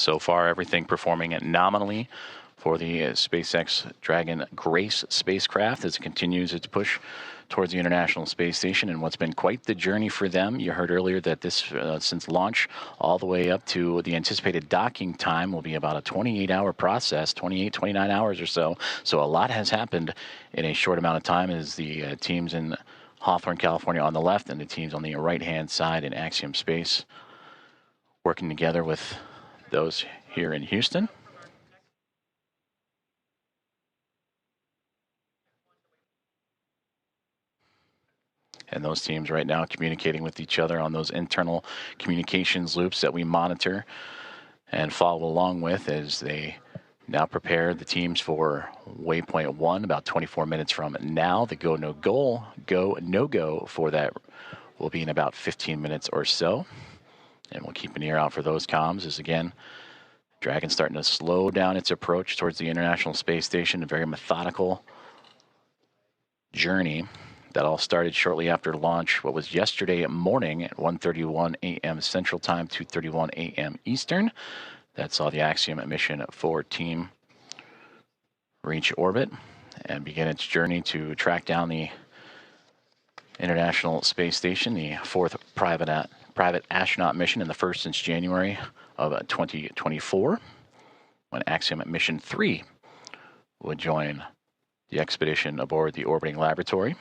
So far, everything performing nominally for the SpaceX Dragon Grace spacecraft as it continues its push towards the International Space Station, and what's been quite the journey for them. You heard earlier that this, since launch all the way up to the anticipated docking time, will be about a 28-hour process, 29 hours or so. So a lot has happened in a short amount of time as the teams in Hawthorne, California on the left and the teams on the right-hand side in Axiom Space working together with those here in Houston. And those teams right now communicating with each other on those internal communications loops that we monitor and follow along with as they now prepare the teams for waypoint 1 about 24 minutes from now. The go no go for that will be in about 15 minutes or so. And we'll keep an ear out for those comms as, again, Dragon starting to slow down its approach towards the International Space Station, a very methodical journey that all started shortly after launch, what was yesterday morning at 1:31 a.m. Central Time, 2:31 a.m. Eastern. That saw the Axiom Mission 4 team reach orbit and begin its journey to track down the International Space Station, the fourth private astronaut mission, and the first since January of 2024, when Axiom Mission 3 would join the expedition aboard the orbiting laboratory.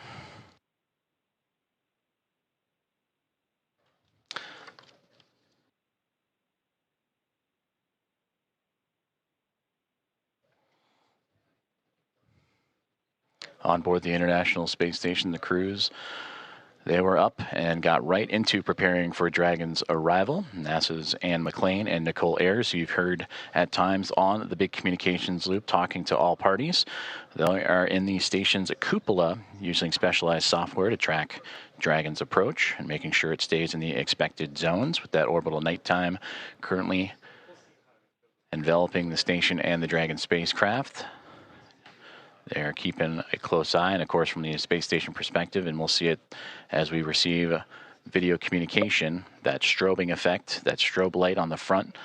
On board the International Space Station, the crews, they were up and got right into preparing for Dragon's arrival. NASA's Anne McClain and Nicole Ayers, who you've heard at times on the big communications loop talking to all parties. They are in the station's cupola using specialized software to track Dragon's approach and making sure it stays in the expected zones with that orbital nighttime currently enveloping the station and the Dragon spacecraft. They're keeping a close eye, and of course from the space station perspective, and we'll see it as we receive video communication, that strobing effect, that strobe light on the front,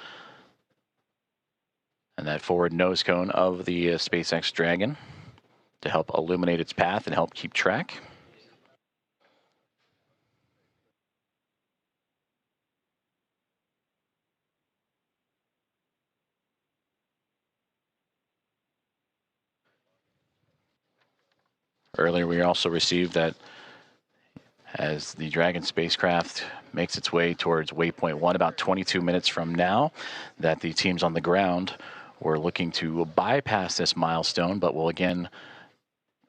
and that forward nose cone of the SpaceX Dragon to help illuminate its path and help keep track. Earlier, we also received that as the Dragon spacecraft makes its way towards waypoint 1, about 22 minutes from now, that the teams on the ground were looking to bypass this milestone, but will again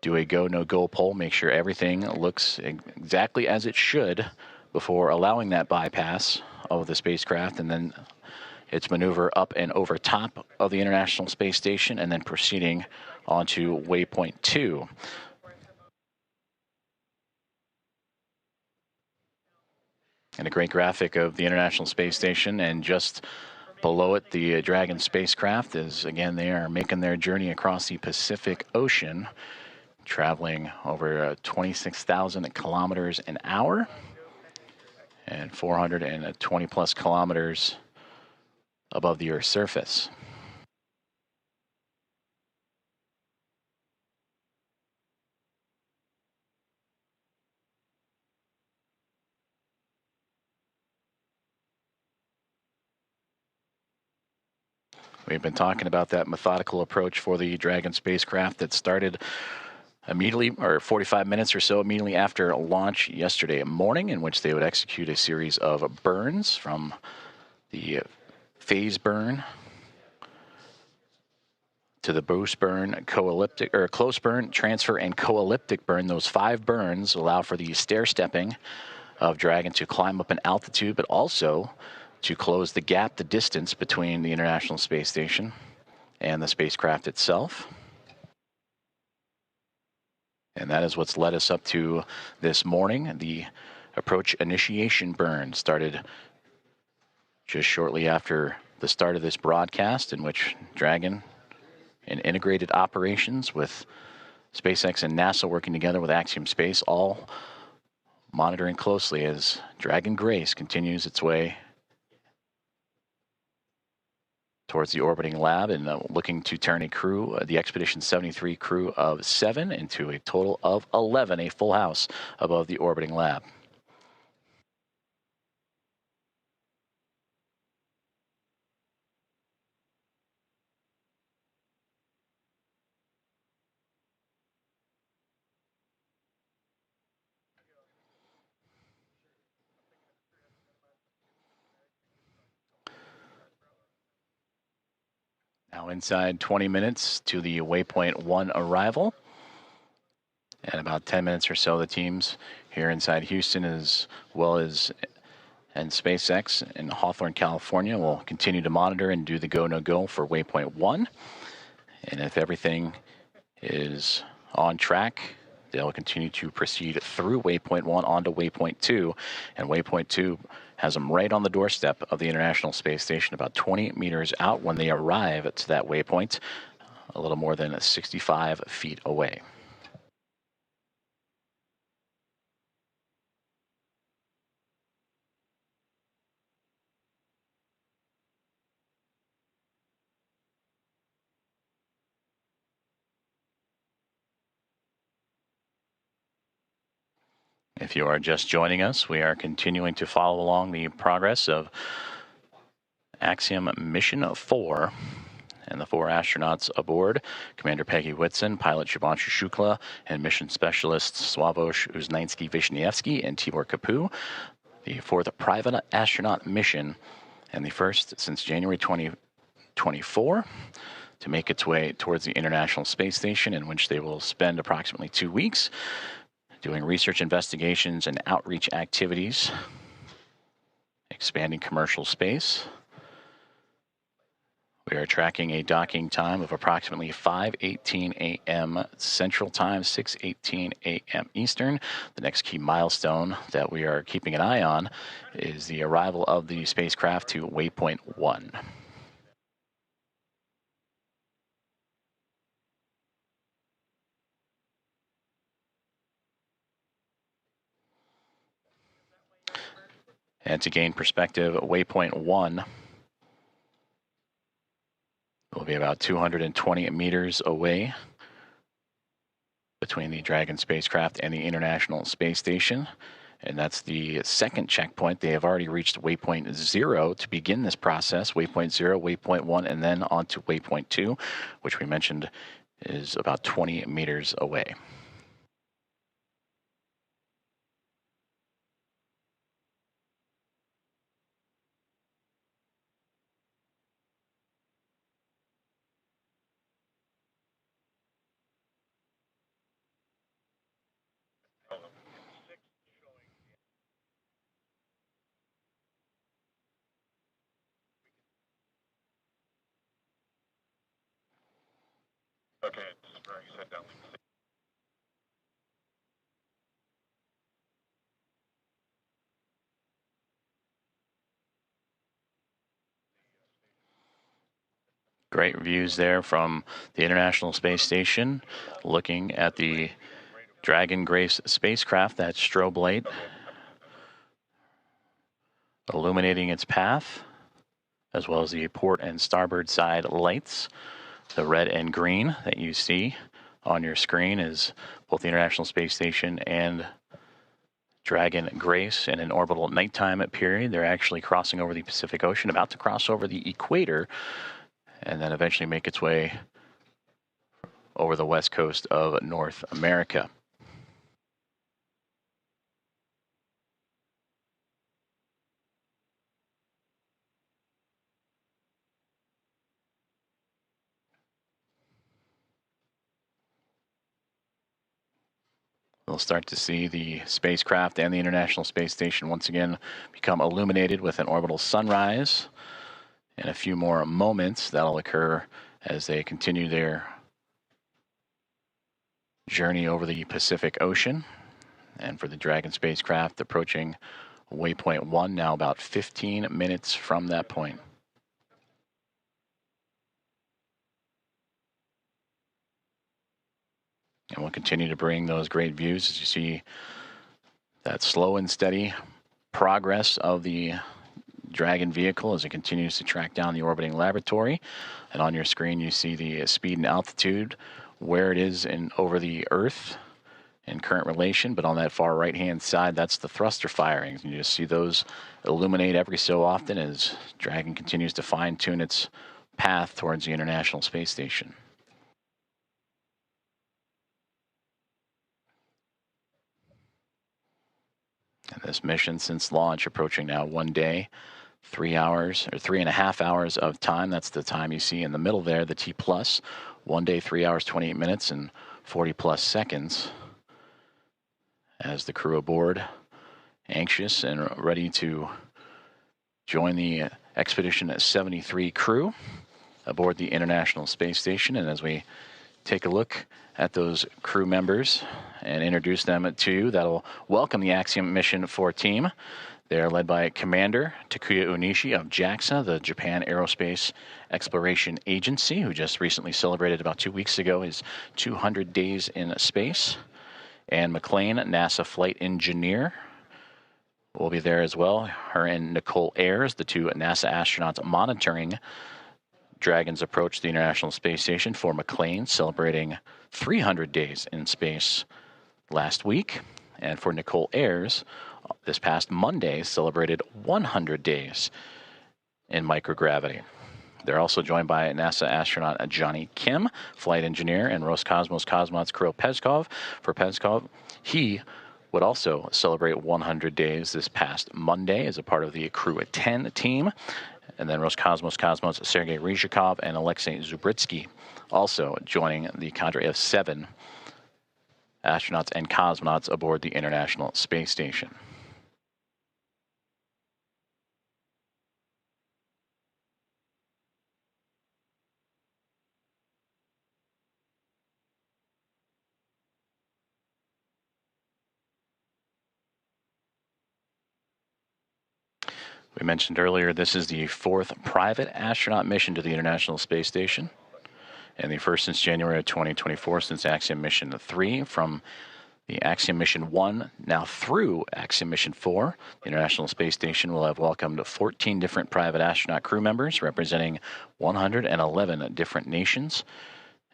do a go, no go poll, make sure everything looks exactly as it should before allowing that bypass of the spacecraft, and then its maneuver up and over top of the International Space Station, and then proceeding onto waypoint 2. And a great graphic of the International Space Station, and just below it, the Dragon spacecraft is, again, they are making their journey across the Pacific Ocean, traveling over 26,000 kilometers an hour and 420 plus kilometers above the Earth's surface. We've been talking about that methodical approach for the Dragon spacecraft that started immediately, or 45 minutes or so immediately after launch yesterday morning, in which they would execute a series of burns from the phase burn to the boost burn, co-elliptic, or close burn, transfer, and co-elliptic burn. Those 5 burns allow for the stair-stepping of Dragon to climb up in altitude, but also to close the gap, the distance between the International Space Station and the spacecraft itself. And that is what's led us up to this morning. The approach initiation burn started just shortly after the start of this broadcast, in which Dragon, in integrated operations with SpaceX and NASA working together with Axiom Space, all monitoring closely as Dragon Grace continues its way towards the orbiting lab and looking to turn a crew, the Expedition 73 crew of 7 into a total of 11, a full house above the orbiting lab. Now inside 20 minutes to the waypoint 1 arrival. And about 10 minutes or so, the teams here inside Houston as well as and SpaceX in Hawthorne, California will continue to monitor and do the go, no go for waypoint 1. And if everything is on track, they'll continue to proceed through waypoint 1 onto waypoint 2. And waypoint 2 has them right on the doorstep of the International Space Station, about 20 meters out when they arrive to that waypoint, a little more than 65 feet away. If you are just joining us, we are continuing to follow along the progress of Axiom Mission 4 and the 4 astronauts aboard, Commander Peggy Whitson, pilot Shubhanshu Shukla, and mission specialists Sławosz Uznański-Wiśniewski and Tibor Kapu, the 4th private astronaut mission and the first since January 2024 to make its way towards the International Space Station, in which they will spend approximately 2 weeks doing research investigations and outreach activities, expanding commercial space. We are tracking a docking time of approximately 5:18 a.m. Central Time, 6:18 a.m. Eastern. The next key milestone that we are keeping an eye on is the arrival of the spacecraft to waypoint 1. And to gain perspective, waypoint 1 will be about 220 meters away between the Dragon spacecraft and the International Space Station. And that's the second checkpoint. They have already reached waypoint 0 to begin this process. Waypoint 0, waypoint 1, and then on to waypoint 2, which we mentioned is about 20 meters away. Okay, just where you said down. Great views there from the International Space Station, looking at the Dragon Grace spacecraft, that strobe light illuminating its path, as well as the port and starboard side lights. The red and green that you see on your screen is both the International Space Station and Dragon Grace in an orbital nighttime period. They're actually crossing over the Pacific Ocean, about to cross over the equator, and then eventually make its way over the west coast of North America. We'll start to see the spacecraft and the International Space Station once again become illuminated with an orbital sunrise. In a few more moments, that'll occur as they continue their journey over the Pacific Ocean. And for the Dragon spacecraft, approaching waypoint 1, now about 15 minutes from that point. And we'll continue to bring those great views as you see that slow and steady progress of the Dragon vehicle as it continues to track down the orbiting laboratory. And on your screen, you see the speed and altitude, where it is over the Earth in current relation. But on that far right-hand side, that's the thruster firings. And you just see those illuminate every so often as Dragon continues to fine-tune its path towards the International Space Station. And this mission since launch approaching now 1 day, 3 hours or 3.5 hours of time. That's the time you see in the middle there, the T plus. 1 day, 3 hours, 28 minutes and 40 plus seconds. As the crew aboard, anxious and ready to join the Expedition 73 crew aboard the International Space Station. And as we take a look at those crew members and introduce them to you, that'll welcome the Axiom Mission 4 team. They're led by Commander Takuya Onishi of JAXA, the Japan Aerospace Exploration Agency, who just recently celebrated about 2 weeks ago his 200 days in space. Anne McLean, NASA flight engineer, will be there as well. Her and Nicole Ayers, the two NASA astronauts monitoring Dragon's approach to the International Space Station. For McLean, celebrating 300 days in space last week. And for Nicole Ayers, this past Monday, celebrated 100 days in microgravity. They're also joined by NASA astronaut Johnny Kim, flight engineer, and Roscosmos cosmonauts Kirill Peskov. For Peskov, he would also celebrate 100 days this past Monday as a part of the Crew 10 team. And then Roscosmos cosmonauts Sergei Ryzhikov and Alexei Zubritsky also joining the cadre of 7 astronauts and cosmonauts aboard the International Space Station. We mentioned earlier, this is the 4th private astronaut mission to the International Space Station, and the first since January of 2024, since Axiom Mission 3, from the Axiom Mission 1 now through Axiom Mission 4. The International Space Station will have welcomed 14 different private astronaut crew members representing 111 different nations,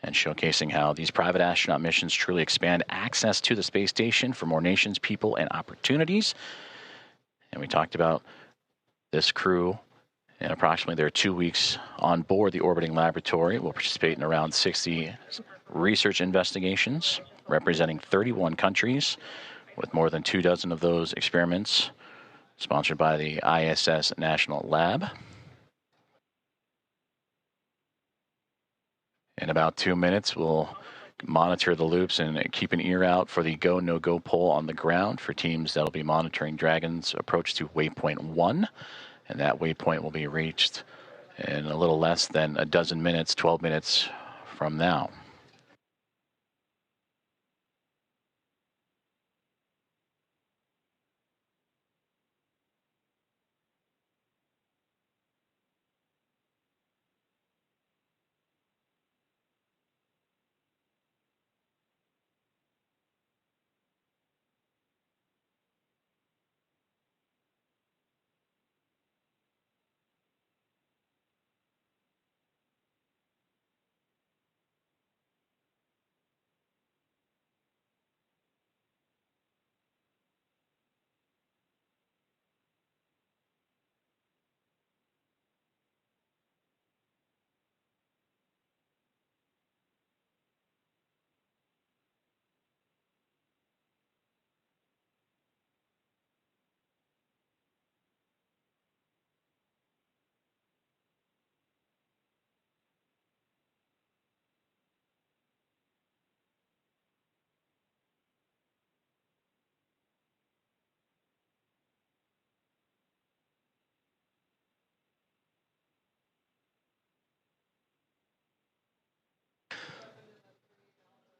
and showcasing how these private astronaut missions truly expand access to the space station for more nations, people, and opportunities. And we talked about this crew, in approximately their 2 weeks on board the orbiting laboratory, will participate in around 60 research investigations representing 31 countries, with more than 24 of those experiments sponsored by the ISS National Lab. In about 2 minutes, we'll monitor the loops and keep an ear out for the go, no-go poll on the ground for teams that'll be monitoring Dragon's approach to waypoint 1. And that waypoint will be reached in a little less than a dozen minutes, 12 minutes from now.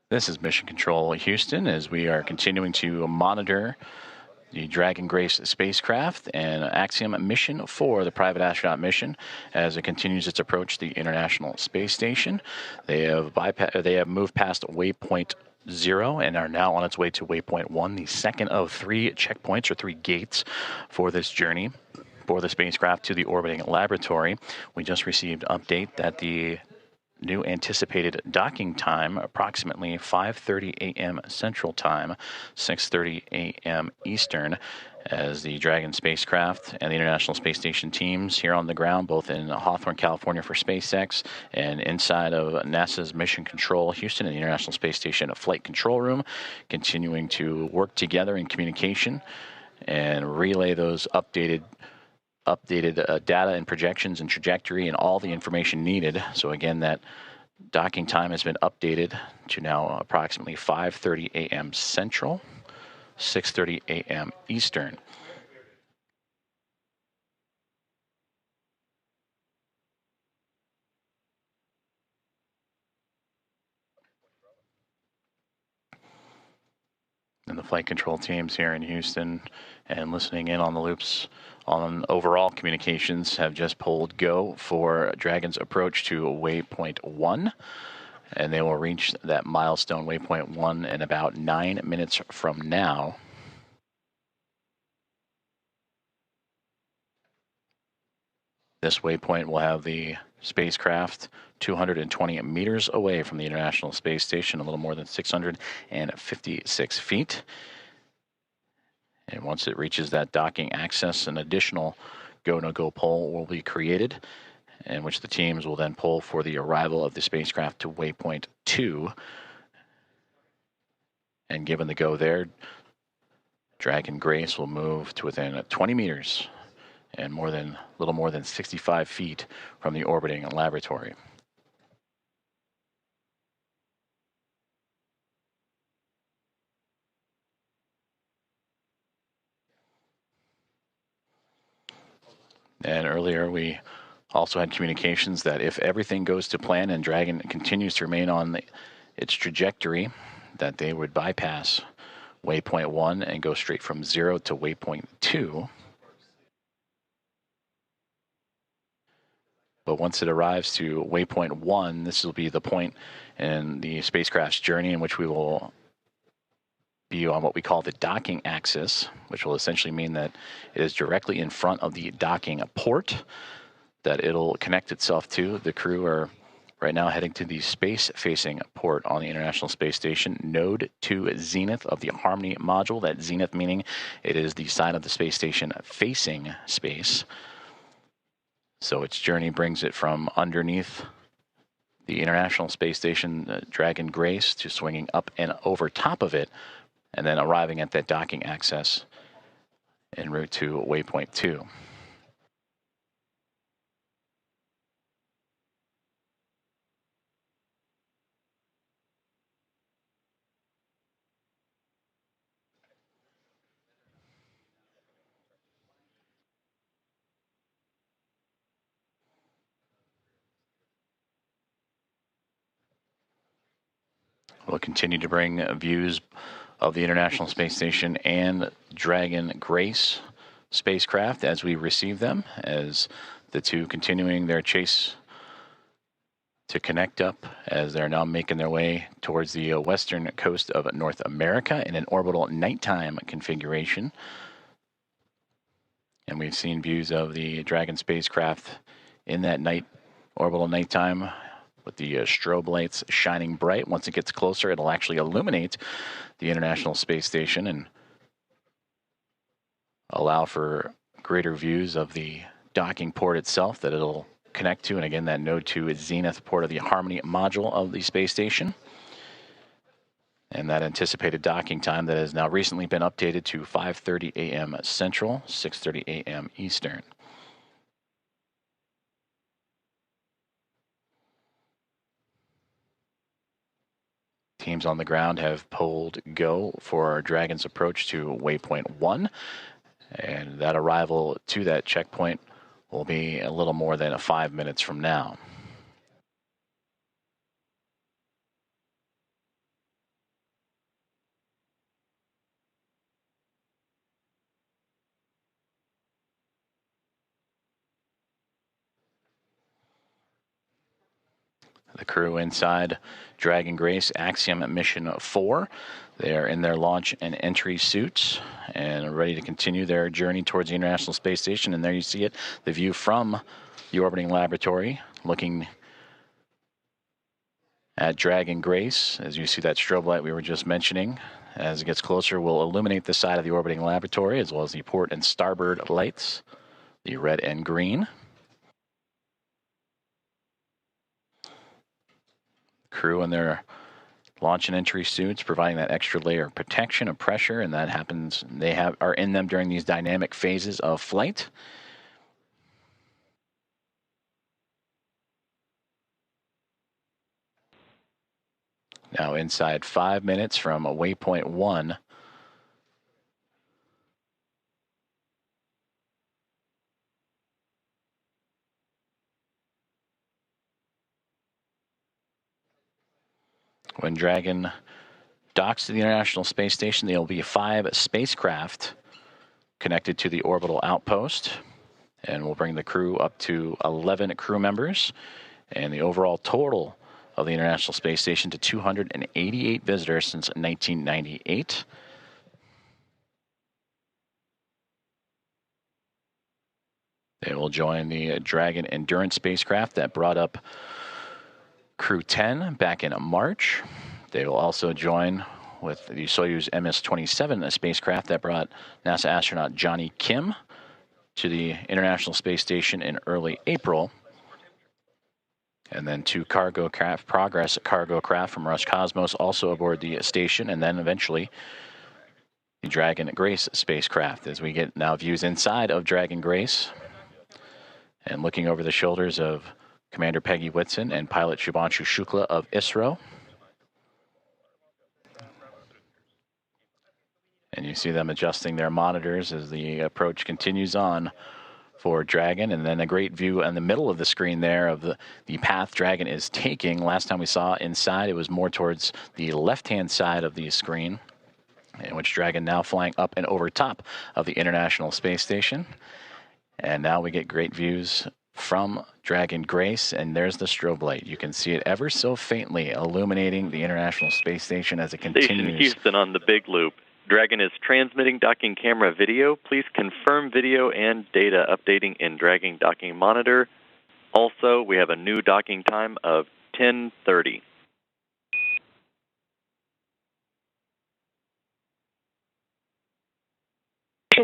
This is Mission Control Houston, as we are continuing to monitor the Dragon Grace spacecraft and Axiom Mission 4, the private astronaut mission, as it continues its approach to the International Space Station. They have moved past waypoint 0 and are now on its way to waypoint 1, the second of 3 checkpoints or 3 gates for this journey for the spacecraft to the orbiting laboratory. We just received update that the new anticipated docking time, approximately 5:30 a.m. Central Time, 6:30 a.m. Eastern, as the Dragon spacecraft and the International Space Station teams here on the ground, both in Hawthorne, California for SpaceX and inside of NASA's Mission Control, Houston, in the International Space Station Flight Control Room, continuing to work together in communication and relay those updated data and projections and trajectory and all the information needed. So again, that docking time has been updated to now approximately 5:30 a.m. Central, 6:30 a.m. Eastern. And the flight control teams here in Houston and listening in on the loops on overall communications have just pulled go for Dragon's approach to waypoint 1. And they will reach that milestone waypoint 1 in about 9 minutes from now. This waypoint will have the spacecraft 220 meters away from the International Space Station, a little more than 656 feet. And once it reaches that docking access, an additional go-no-go pole will be created, in which the teams will then pull for the arrival of the spacecraft to waypoint 2. And given the go there, Dragon Grace will move to within 20 meters and little more than 65 feet from the orbiting laboratory. And earlier we also had communications that if everything goes to plan and Dragon continues to remain on its trajectory, that they would bypass waypoint 1 and go straight from 0 to waypoint 2. But once it arrives to waypoint 1, this will be the point in the spacecraft's journey in which we will be on what we call the docking axis, which will essentially mean that it is directly in front of the docking port that it'll connect itself to. The crew are right now heading to the space-facing port on the International Space Station, node to zenith of the Harmony module. That zenith meaning it is the side of the space station facing space. So its journey brings it from underneath the International Space Station, Dragon Grace, to swinging up and over top of it, and then arriving at that docking access en route to waypoint 2. We'll continue to bring views of the International Space Station and Dragon Grace spacecraft as we receive them, as the two continuing their chase to connect up as they're now making their way towards the western coast of North America in an orbital nighttime configuration. And we've seen views of the Dragon spacecraft in that orbital nighttime, with the strobe lights shining bright. Once it gets closer, it'll actually illuminate the International Space Station and allow for greater views of the docking port itself that it'll connect to. And again, that node to zenith port of the Harmony module of the space station. And that anticipated docking time that has now recently been updated to 5:30 a.m. Central, 6:30 a.m. Eastern. Teams on the ground have pulled go for Dragon's approach to waypoint 1, and that arrival to that checkpoint will be a little more than 5 minutes from now. The crew inside Dragon Grace Axiom Mission 4. They are in their launch and entry suits and ready to continue their journey towards the International Space Station. And there you see it, the view from the orbiting laboratory, looking at Dragon Grace. As you see that strobe light we were just mentioning, as it gets closer, will illuminate the side of the orbiting laboratory, as well as the port and starboard lights, the red and green. Crew in their launch and entry suits, providing that extra layer of protection and pressure, and that happens, are in them during these dynamic phases of flight. Now inside 5 minutes from waypoint 1. When Dragon docks to the International Space Station, there will be 5 spacecraft connected to the orbital outpost, and we'll bring the crew up to 11 crew members, and the overall total of the International Space Station to 288 visitors since 1998. They will join the Dragon Endurance spacecraft that brought up Crew 10 back in March. They will also join with the Soyuz MS-27, a spacecraft that brought NASA astronaut Johnny Kim to the International Space Station in early April. And then 2 cargo craft, Progress cargo craft from Roscosmos also aboard the station, and then eventually the Dragon Grace spacecraft, as we get now views inside of Dragon Grace and looking over the shoulders of Commander Peggy Whitson and pilot Shubhanshu Shukla of ISRO. And you see them adjusting their monitors as the approach continues on for Dragon. And then a great view in the middle of the screen there of the path Dragon is taking. Last time we saw inside, it was more towards the left-hand side of the screen, in which Dragon now flying up and over top of the International Space Station. And now we get great views from Dragon Grace, and there's the strobe light. You can see it ever so faintly illuminating the International Space Station as it continues. Station Houston on the Big Loop. Dragon is transmitting docking camera video. Please confirm video and data updating in Dragon Docking Monitor. Also, we have a new docking time of 10:30.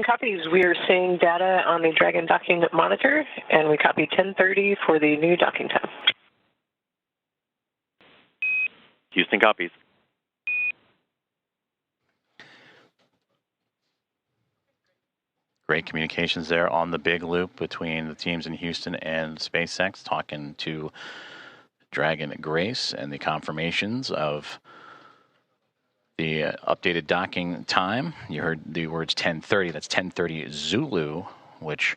Copies. We are seeing data on the Dragon Docking Monitor, and we copy 10:30 for the new docking time. Houston copies. Great communications there on the Big Loop between the teams in Houston and SpaceX, talking to Dragon Grace and the confirmations of the updated docking time. You heard the words 10:30. That's 10:30 Zulu, which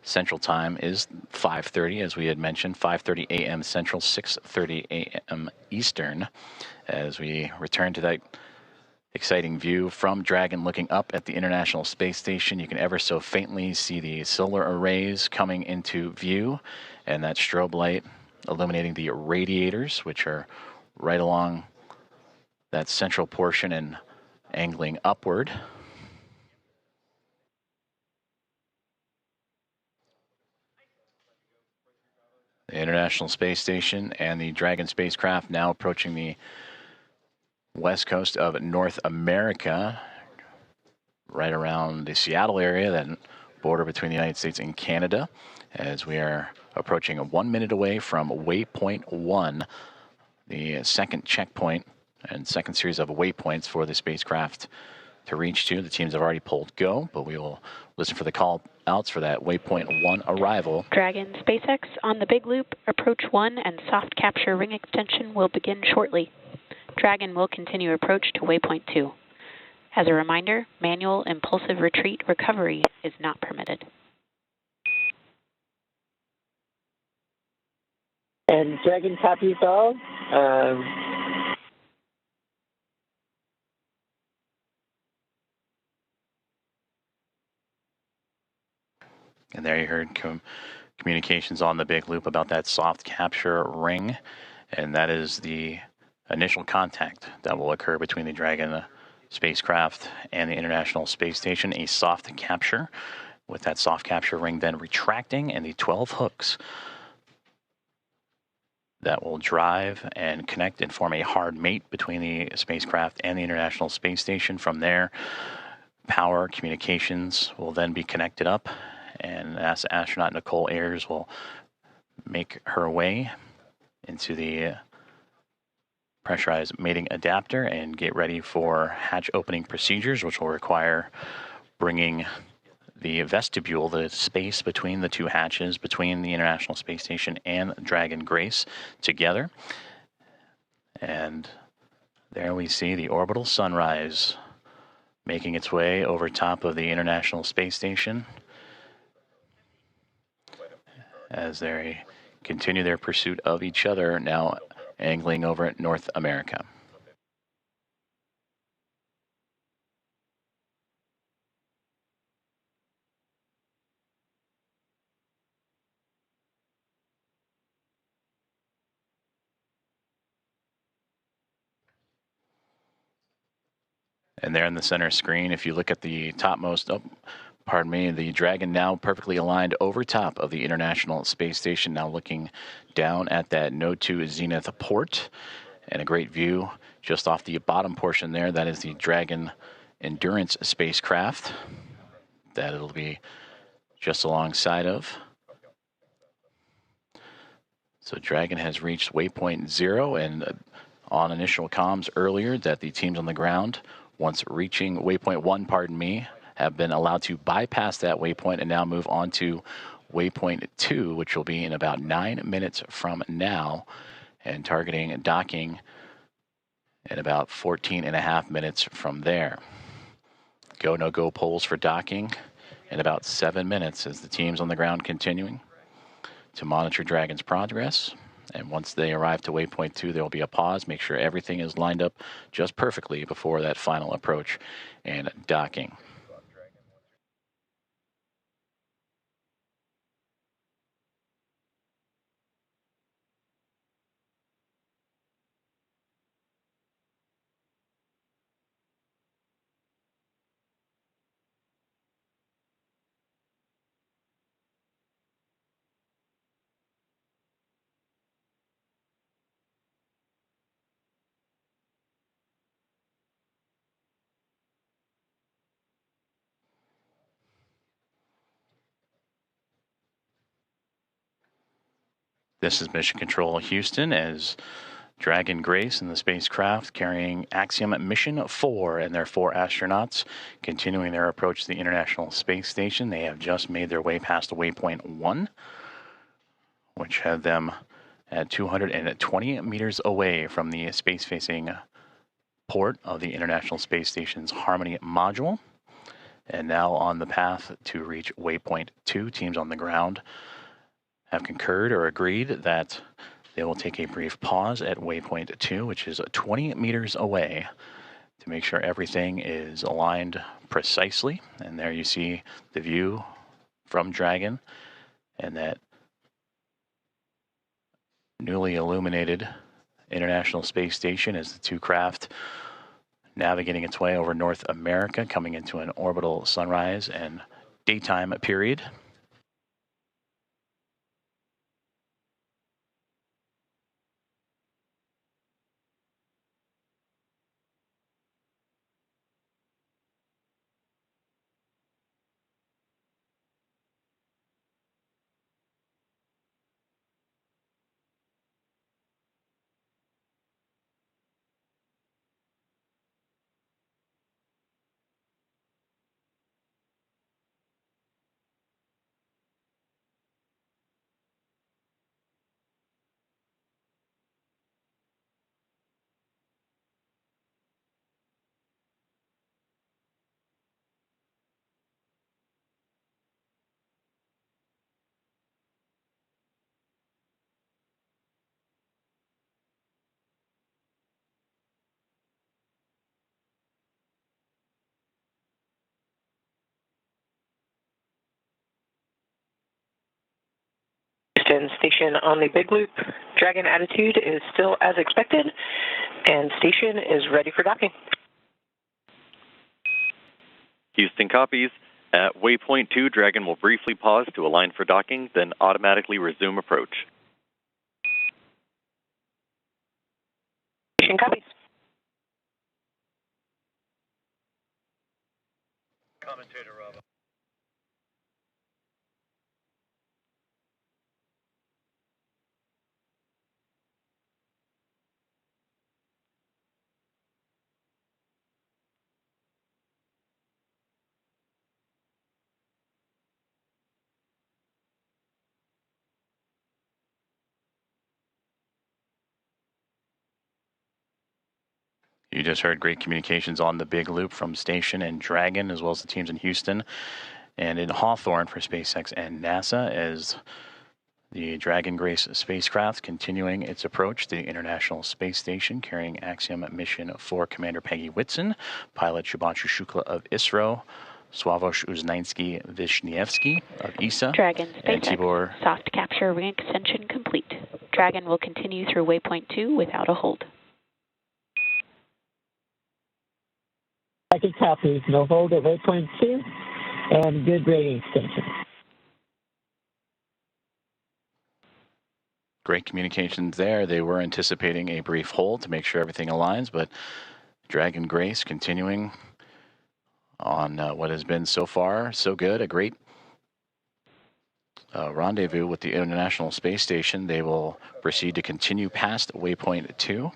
Central Time is 5:30, as we had mentioned, 5:30 a.m. Central, 6:30 a.m. Eastern, as we return to that exciting view from Dragon looking up at the International Space Station. You can ever so faintly see the solar arrays coming into view, and that strobe light illuminating the radiators, which are right along that central portion and angling upward. The International Space Station and the Dragon spacecraft now approaching the west coast of North America, right around the Seattle area, that border between the United States and Canada, as we are approaching 1 minute away from waypoint 1, the second checkpoint and second series of waypoints for the spacecraft to reach to. The teams have already pulled go, but we will listen for the call outs for that waypoint 1 arrival. Dragon SpaceX on the Big Loop, approach 1 and soft capture ring extension will begin shortly. Dragon will continue approach to waypoint 2. As a reminder, manual impulsive retreat recovery is not permitted. And Dragon copies all. And there you heard communications on the Big Loop about that soft capture ring And that is the initial contact that will occur between the Dragon spacecraft and the International Space Station, a soft capture, with that soft capture ring then retracting and the 12 hooks that will drive and connect and form a hard mate between the spacecraft and the International Space Station. From there, power communications will then be connected up, and NASA astronaut Nicole Ayers will make her way into the pressurized mating adapter and get ready for hatch opening procedures, which will require bringing the vestibule, the space between the two hatches, between the International Space Station and Dragon Grace, together. And there we see the orbital sunrise making its way over top of the International Space Station as they continue their pursuit of each other, now angling over at North America. And there in the center screen, if you look at the topmost, the Dragon now perfectly aligned over top of the International Space Station, now looking down at that Node 2 zenith port, and a great view just off the bottom portion there. That is the Dragon Endurance spacecraft that it'll be just alongside of. So Dragon has reached waypoint 0, and on initial comms earlier that the teams on the ground, once reaching waypoint 1, have been allowed to bypass that waypoint and now move on to waypoint 2, which will be in about 9 minutes from now, and targeting docking in about 14.5 minutes from there. Go, no-go polls for docking in about 7 minutes as the teams on the ground continuing to monitor Dragon's progress. And once they arrive to waypoint 2, there will be a pause, make sure everything is lined up just perfectly before that final approach and docking. This is Mission Control Houston as Dragon Grace and the spacecraft carrying Axiom Mission 4 and their 4 astronauts continuing their approach to the International Space Station. They have just made their way past waypoint 1, which had them at 220 meters away from the space-facing port of the International Space Station's Harmony module. And now on the path to reach waypoint 2, teams on the ground have concurred or agreed that they will take a brief pause at waypoint 2, which is 20 meters away, to make sure everything is aligned precisely. And there you see the view from Dragon and that newly illuminated International Space Station as the two craft navigating its way over North America, coming into an orbital sunrise and daytime period. Houston station on the big loop. Dragon attitude is still as expected, and station is ready for docking. Houston copies. At waypoint 2, Dragon will briefly pause to align for docking, then automatically resume approach. Station copies. Commentator Rob. You just heard great communications on the big loop from Station and Dragon, as well as the teams in Houston and in Hawthorne for SpaceX and NASA, as the Dragon Grace spacecraft continuing its approach to the International Space Station, carrying Axiom Mission for Commander Peggy Whitson, pilot Shubhanshu Shukla of ISRO, Sławosz Uznański-Wiśniewski of ESA, Dragon and SpaceX Tibor. Soft capture ring extension complete. Dragon will continue through waypoint 2 without a hold. Second copy. No hold at waypoint 2 and good rating extension. Great communications there. They were anticipating a brief hold to make sure everything aligns, but Dragon Grace continuing on what has been so far so good. A great rendezvous with the International Space Station. They will proceed to continue past waypoint 2.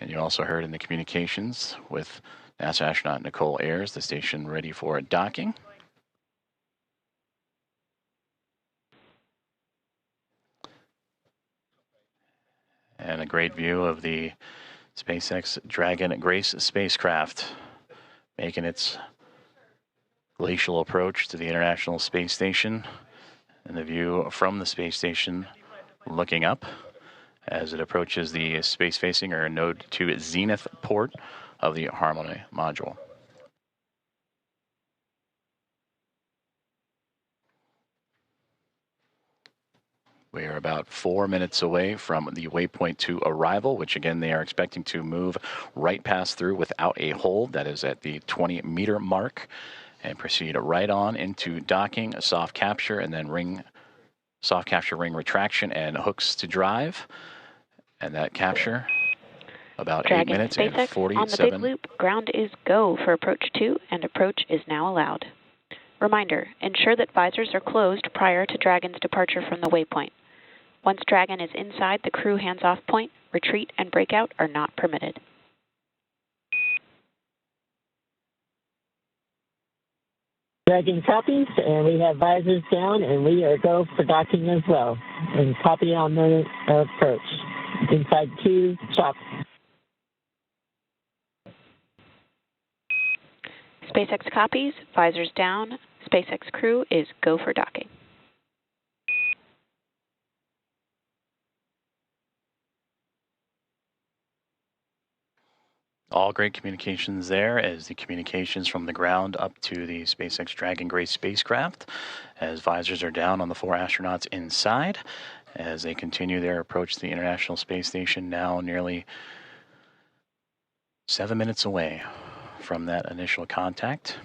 And you also heard in the communications with NASA astronaut Nicole Ayers, the station ready for docking. And a great view of the SpaceX Dragon Grace spacecraft making its glacial approach to the International Space Station. And the view from the space station looking up as it approaches the space-facing or node 2 zenith port of the Harmony module. We are about 4 minutes away from the waypoint 2 arrival, which again they are expecting to move right past through without a hold. That is at the 20-meter mark, and proceed right on into docking, a soft capture, and then soft capture ring retraction and hooks to drive. And that capture, about Dragon 8 minutes SpaceX and 47. on the big loop, ground is go for approach 2, and approach is now allowed. Reminder, ensure that visors are closed prior to Dragon's departure from the waypoint. Once Dragon is inside the crew hands-off point, retreat and breakout are not permitted. Dragon copies, and we have visors down, and we are go for docking as well. And copy on the approach. Inside 2, chop. SpaceX copies, visors down, SpaceX crew is go for docking. All great communications there, as the communications from the ground up to the SpaceX Dragon Grace spacecraft, as visors are down on the 4 astronauts inside, as they continue their approach to the International Space Station, now nearly 7 minutes away from that initial contact.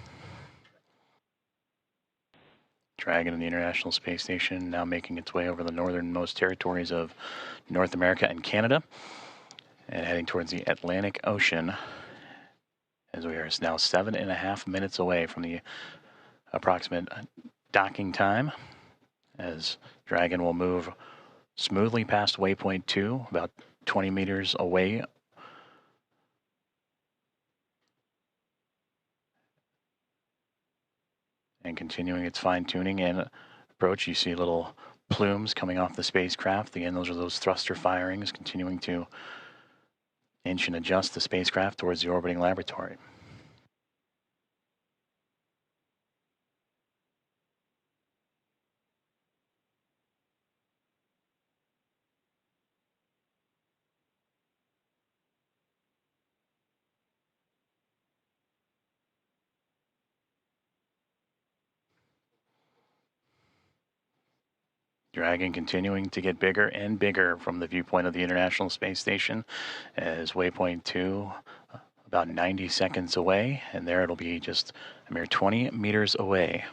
Dragon and the International Space Station now making its way over the northernmost territories of North America and Canada, and heading towards the Atlantic Ocean, as we are now 7.5 minutes away from the approximate docking time, as Dragon will move smoothly past waypoint 2, about 20 meters away. And continuing its fine-tuning and approach, you see little plumes coming off the spacecraft. Again, those are those thruster firings, continuing to inch and adjust the spacecraft towards the orbiting laboratory. Dragon continuing to get bigger and bigger from the viewpoint of the International Space Station as waypoint 2 about 90 seconds away, and there it'll be just a mere 20 meters away.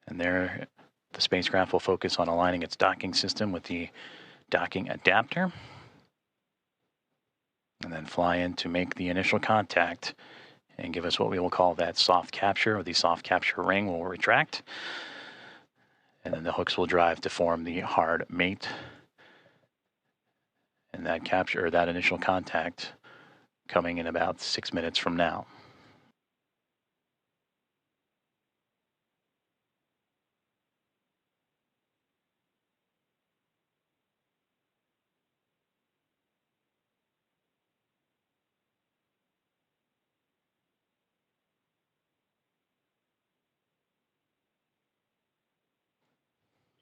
And there the spacecraft will focus on aligning its docking system with the docking adapter and then fly in to make the initial contact and give us what we will call that soft capture, or the soft capture ring will retract. And then the hooks will drive to form the hard mate. And that capture, or that initial contact, coming in about 6 minutes from now.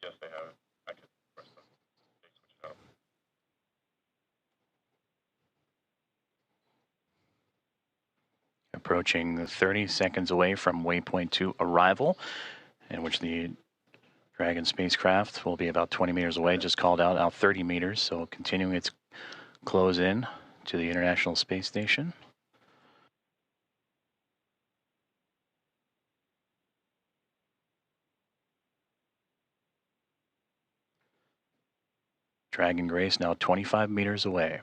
Yes, they have it. I could press them. They switch it out. Approaching 30 seconds away from waypoint 2 arrival, in which the Dragon spacecraft will be about 20 meters away, just called out 30 meters, so continuing its close in to the International Space Station. Dragon Grace now 25 meters away.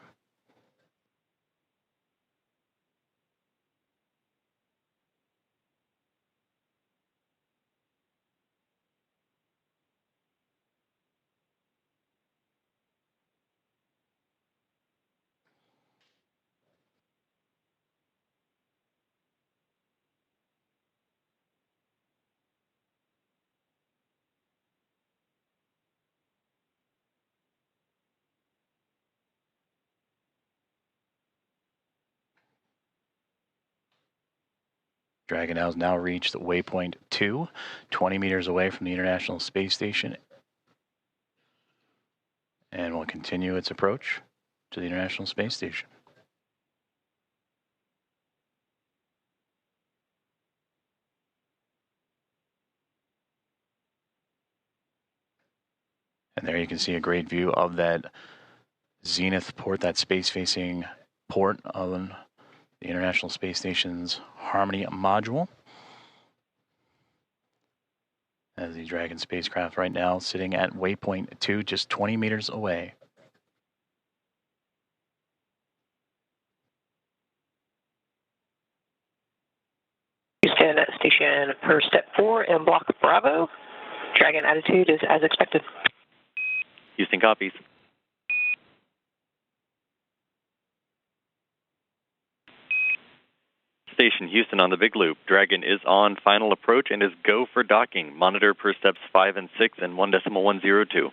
Dragon has now reached waypoint 2, 20 meters away from the International Space Station, and will continue its approach to the International Space Station. And there you can see a great view of that zenith port, that space-facing port on the International Space Station's Harmony module. As the Dragon spacecraft right now sitting at waypoint 2, just 20 meters away. Houston station for step 4 and block Bravo. Dragon attitude is as expected. Houston copies. Station Houston on the big loop. Dragon is on final approach and is go for docking. Monitor per steps 5 and 6 and 1.102.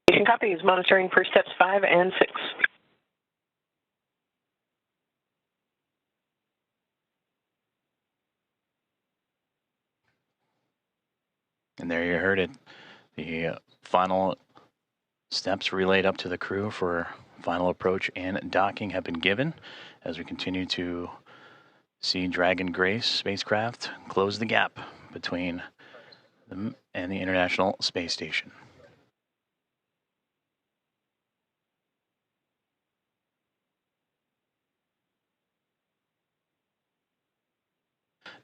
Station copies, monitoring per steps 5 and 6. And there you heard it. The final steps relayed up to the crew for final approach and docking have been given as we continue to see Dragon Grace spacecraft close the gap between them and the International Space Station.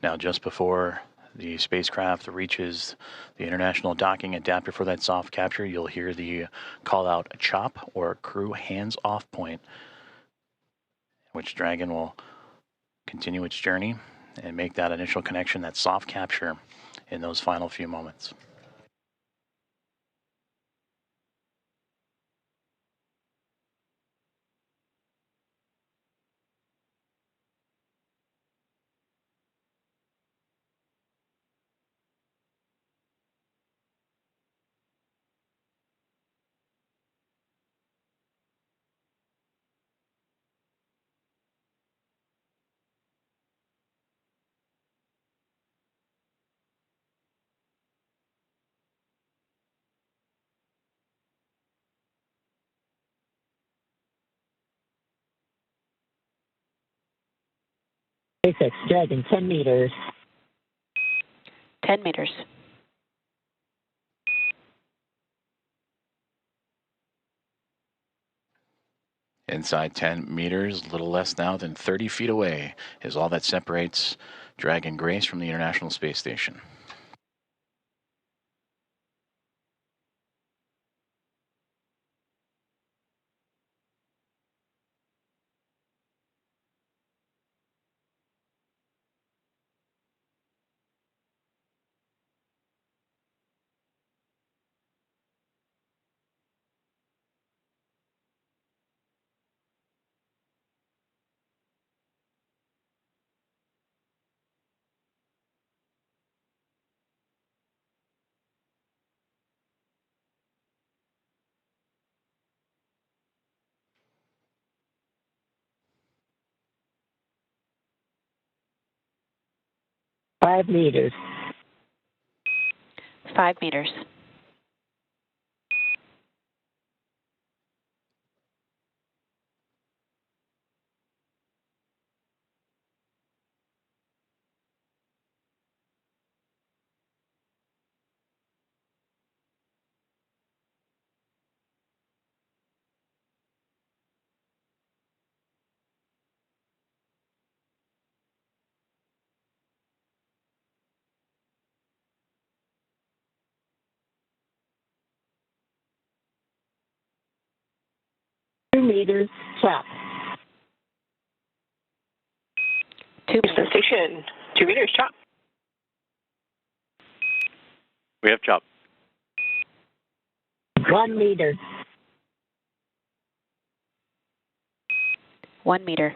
Now, just before the spacecraft reaches the international docking adapter for that soft capture, you'll hear the call out CHOP, or crew hands off point, which Dragon will continue its journey and make that initial connection, that soft capture, in those final few moments. SpaceX Dragon, 10 meters. 10 meters. Inside 10 meters, a little less now than 30 feet away, is all that separates Dragon Grace from the International Space Station. Five meters. 5 meters. Two meters. Chop. 2 Houston meters. Station, 2 meters, chop. We have chop. 1 meter. 1 meter.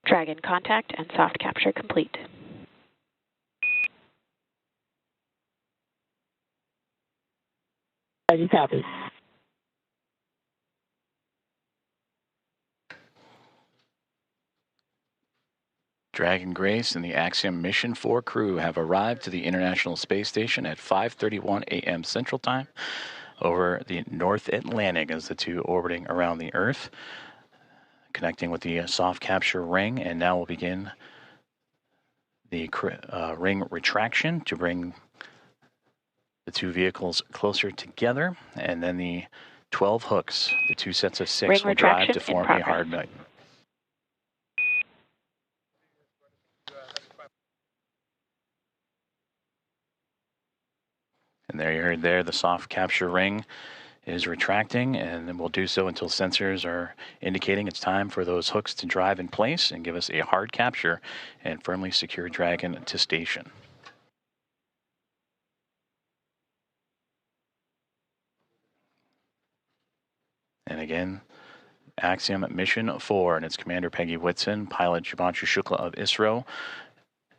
Dragon contact and soft capture complete. Dragon copy. Dragon Grace and the Axiom Mission 4 crew have arrived to the International Space Station at 5:31 a.m. Central Time over the North Atlantic as the two orbiting around the Earth, connecting with the soft capture ring, and now we'll begin the ring retraction to bring the two vehicles closer together, and then the 12 hooks, the two sets of 6, Ring will drive retraction to in form a progress. hard nut. And there you heard there, the soft capture ring is retracting, and then we'll do so until sensors are indicating it's time for those hooks to drive in place and give us a hard capture and firmly secure Dragon to station. And again, Axiom Mission 4 and its Commander Peggy Whitson, pilot Shubhanshu Shukla of ISRO,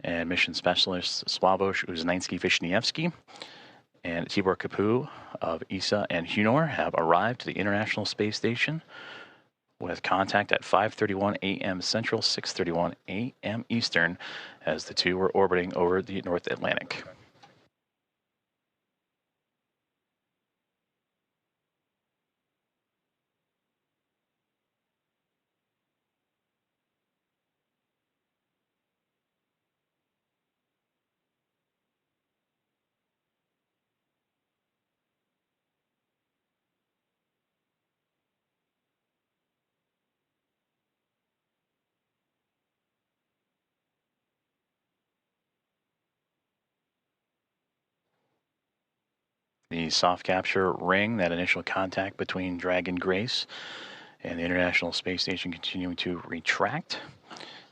and mission specialist Sławosz Uznański-Wiśniewski and Tibor Kapu of ESA and Hawthorne have arrived to the International Space Station with contact at 5:31 a.m. Central, 6:31 a.m. Eastern, as the two were orbiting over the North Atlantic. The soft capture ring, that initial contact between Dragon Grace and the International Space Station, continuing to retract,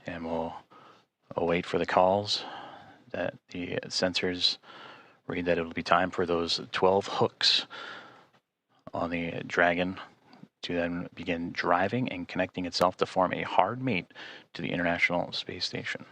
and we'll await for the calls that the sensors read that it'll be time for those 12 hooks on the Dragon to then begin driving and connecting itself to form a hard mate to the International Space Station.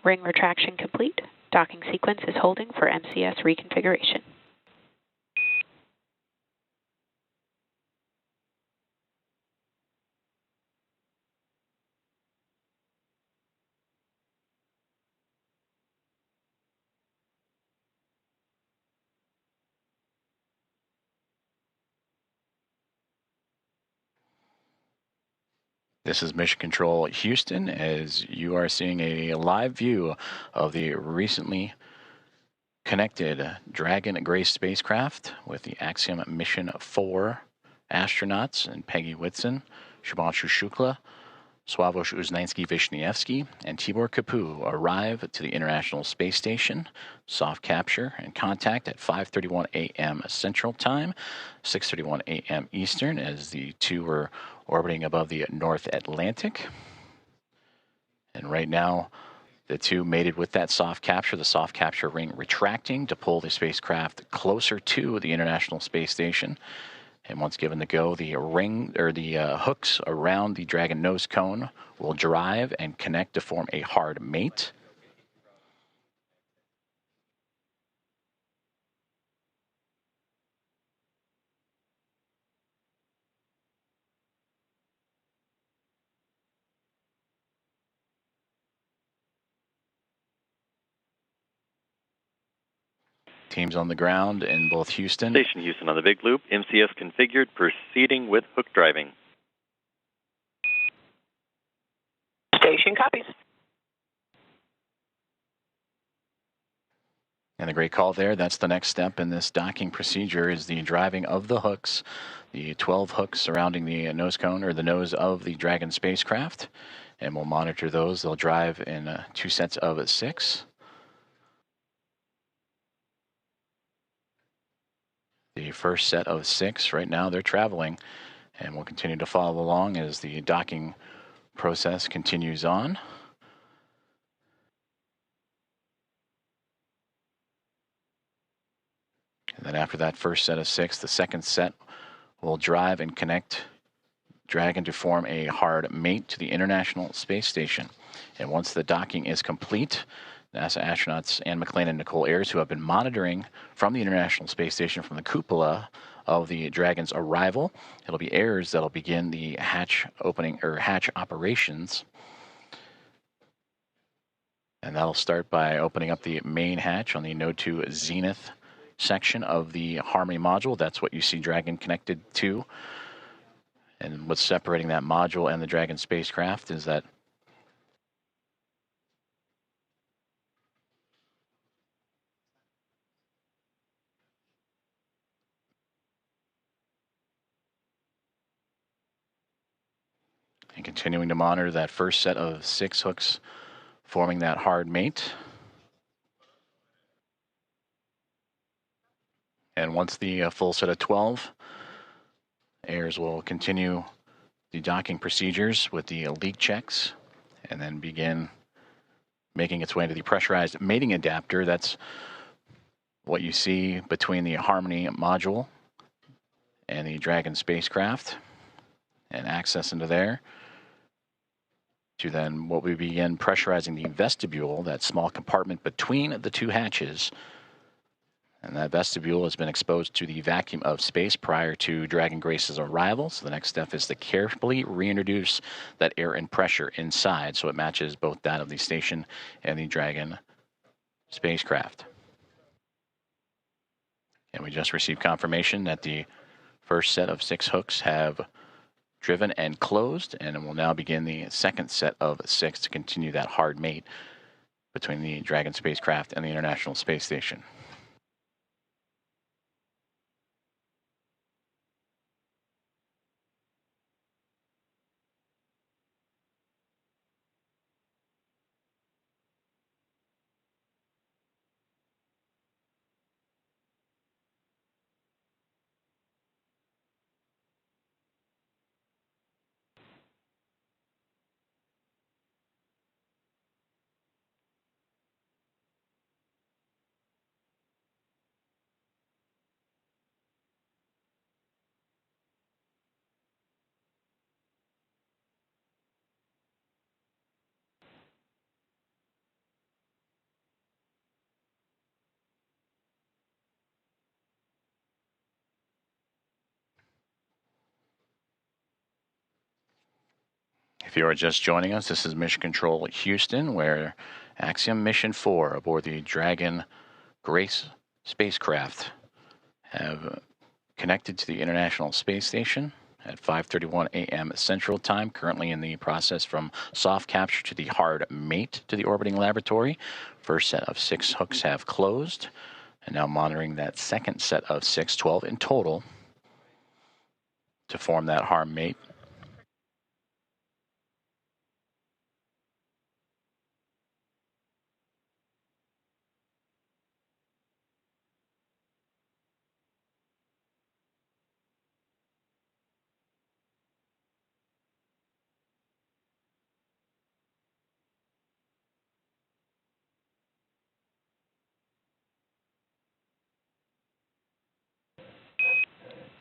Ring retraction complete. Docking sequence is holding for MCS reconfiguration. This is Mission Control Houston, as you are seeing a live view of the recently connected Dragon Grace spacecraft with the Axiom Mission 4 astronauts and Peggy Whitson, Shubhanshu Shukla, Sławosz Uznański-Wiśniewski, and Tibor Kapu arrive to the International Space Station, soft capture and contact at 5:31 a.m. Central Time, 6:31 a.m. Eastern, as the two were orbiting above the North Atlantic. And right now, the two mated with that soft capture, the soft capture ring retracting to pull the spacecraft closer to the International Space Station. And once given the go, the ring or the hooks around the Dragon nose cone will drive and connect to form a hard mate. Teams on the ground in both Houston. Station Houston on the big loop. MCS configured, proceeding with hook driving. Station copies. And the great call there, that's the next step in this docking procedure, is the driving of the hooks, the 12 hooks surrounding the nose cone or the nose of the Dragon spacecraft. And we'll monitor those. They'll drive in 2 sets of 6. The first set of 6, right now they're traveling, and we'll continue to follow along as the docking process continues on. And then after that first set of 6, the second set will drive and connect Dragon to form a hard mate to the International Space Station. And once the docking is complete, NASA astronauts Anne McLean and Nicole Ayers, who have been monitoring from the International Space Station from the cupola of the Dragon's arrival, it'll be Ayers that'll begin the hatch opening or hatch operations. And that'll start by opening up the main hatch on the Node 2 Zenith section of the Harmony module. That's what you see Dragon connected to. And what's separating that module and the Dragon spacecraft is that and continuing to monitor that first set of 6 hooks forming that hard mate. And once the full set of 12, Ayers will continue the docking procedures with the leak checks and then begin making its way into the pressurized mating adapter. That's what you see between the Harmony module and the Dragon spacecraft, and access into there to then what we begin pressurizing the vestibule, that small compartment between the 2 hatches. And that vestibule has been exposed to the vacuum of space prior to Dragon Grace's arrival. So the next step is to carefully reintroduce that air and pressure inside so it matches both that of the station and the Dragon spacecraft. And we just received confirmation that the first set of 6 hooks have driven and closed, and we'll now begin the second set of 6 to continue that hard mate between the Dragon spacecraft and the International Space Station. If you are just joining us, this is Mission Control Houston, where Axiom Mission 4 aboard the Dragon Grace spacecraft have connected to the International Space Station at 5:31 a.m. Central Time, currently in the process from soft capture to the hard mate to the orbiting laboratory. First set of 6 hooks have closed, and now monitoring that second set of 6, 12 in total, to form that hard mate.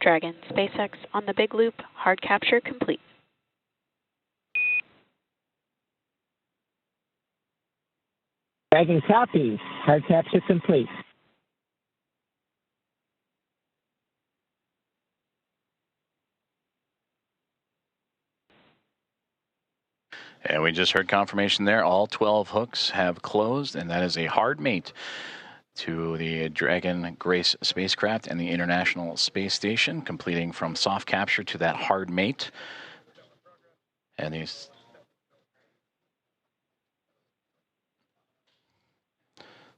Dragon SpaceX on the big loop, hard capture complete. Dragon copies. Hard capture complete. And we just heard confirmation there. All 12 hooks have closed, and that is a hard mate to the Dragon Grace spacecraft and the International Space Station, completing from soft capture to that hard mate. And these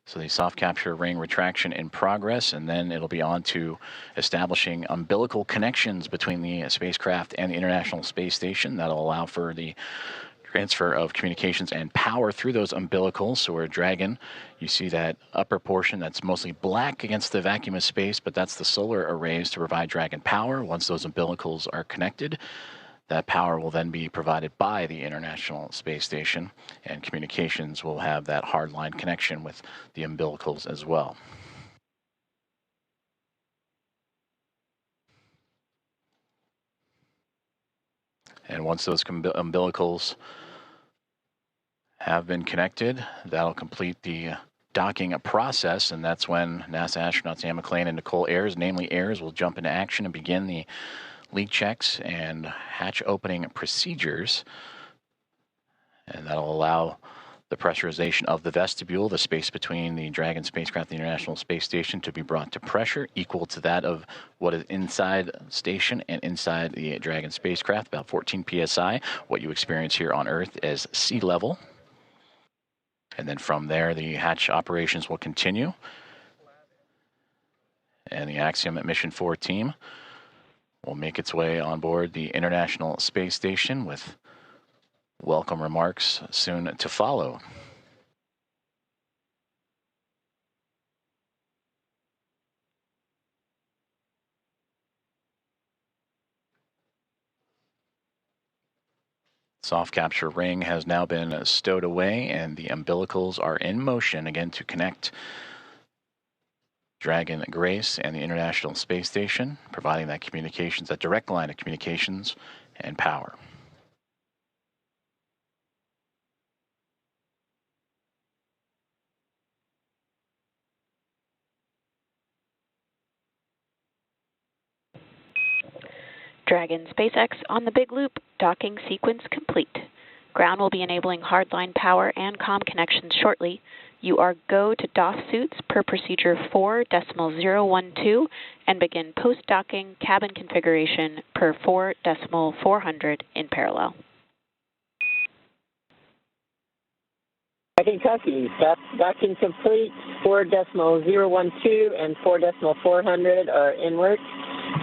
So the soft capture ring retraction in progress, and then it'll be on to establishing umbilical connections between the spacecraft and the International Space Station. That'll allow for the transfer of communications and power through those umbilicals. So where Dragon, you see that upper portion that's mostly black against the vacuum of space, but that's the solar arrays to provide Dragon power. Once those umbilicals are connected, that power will then be provided by the International Space Station, and communications will have that hardline connection with the umbilicals as well. And once those umbilicals have been connected, that'll complete the docking process, and that's when NASA astronauts Anne McClain and Nicole Ayers, namely Ayers, will jump into action and begin the leak checks and hatch opening procedures. And that'll allow the pressurization of the vestibule, the space between the Dragon spacecraft and the International Space Station, to be brought to pressure equal to that of what is inside station and inside the Dragon spacecraft, about 14 psi, what you experience here on Earth as sea level. And then from there, the hatch operations will continue. And the Axiom Mission 4 team will make its way on board the International Space Station with welcome remarks soon to follow. Soft capture ring has now been stowed away, and the umbilicals are in motion again to connect Dragon Grace and the International Space Station, providing that communications, that direct line of communications and power. Dragon SpaceX on the big loop, docking sequence complete. Ground will be enabling hardline power and comm connections shortly. You are go to DOF suits per procedure 4.012 and begin post-docking cabin configuration per 4.400 in parallel. Dragon copies. Docking complete. 4.012 and 4.400 are in work.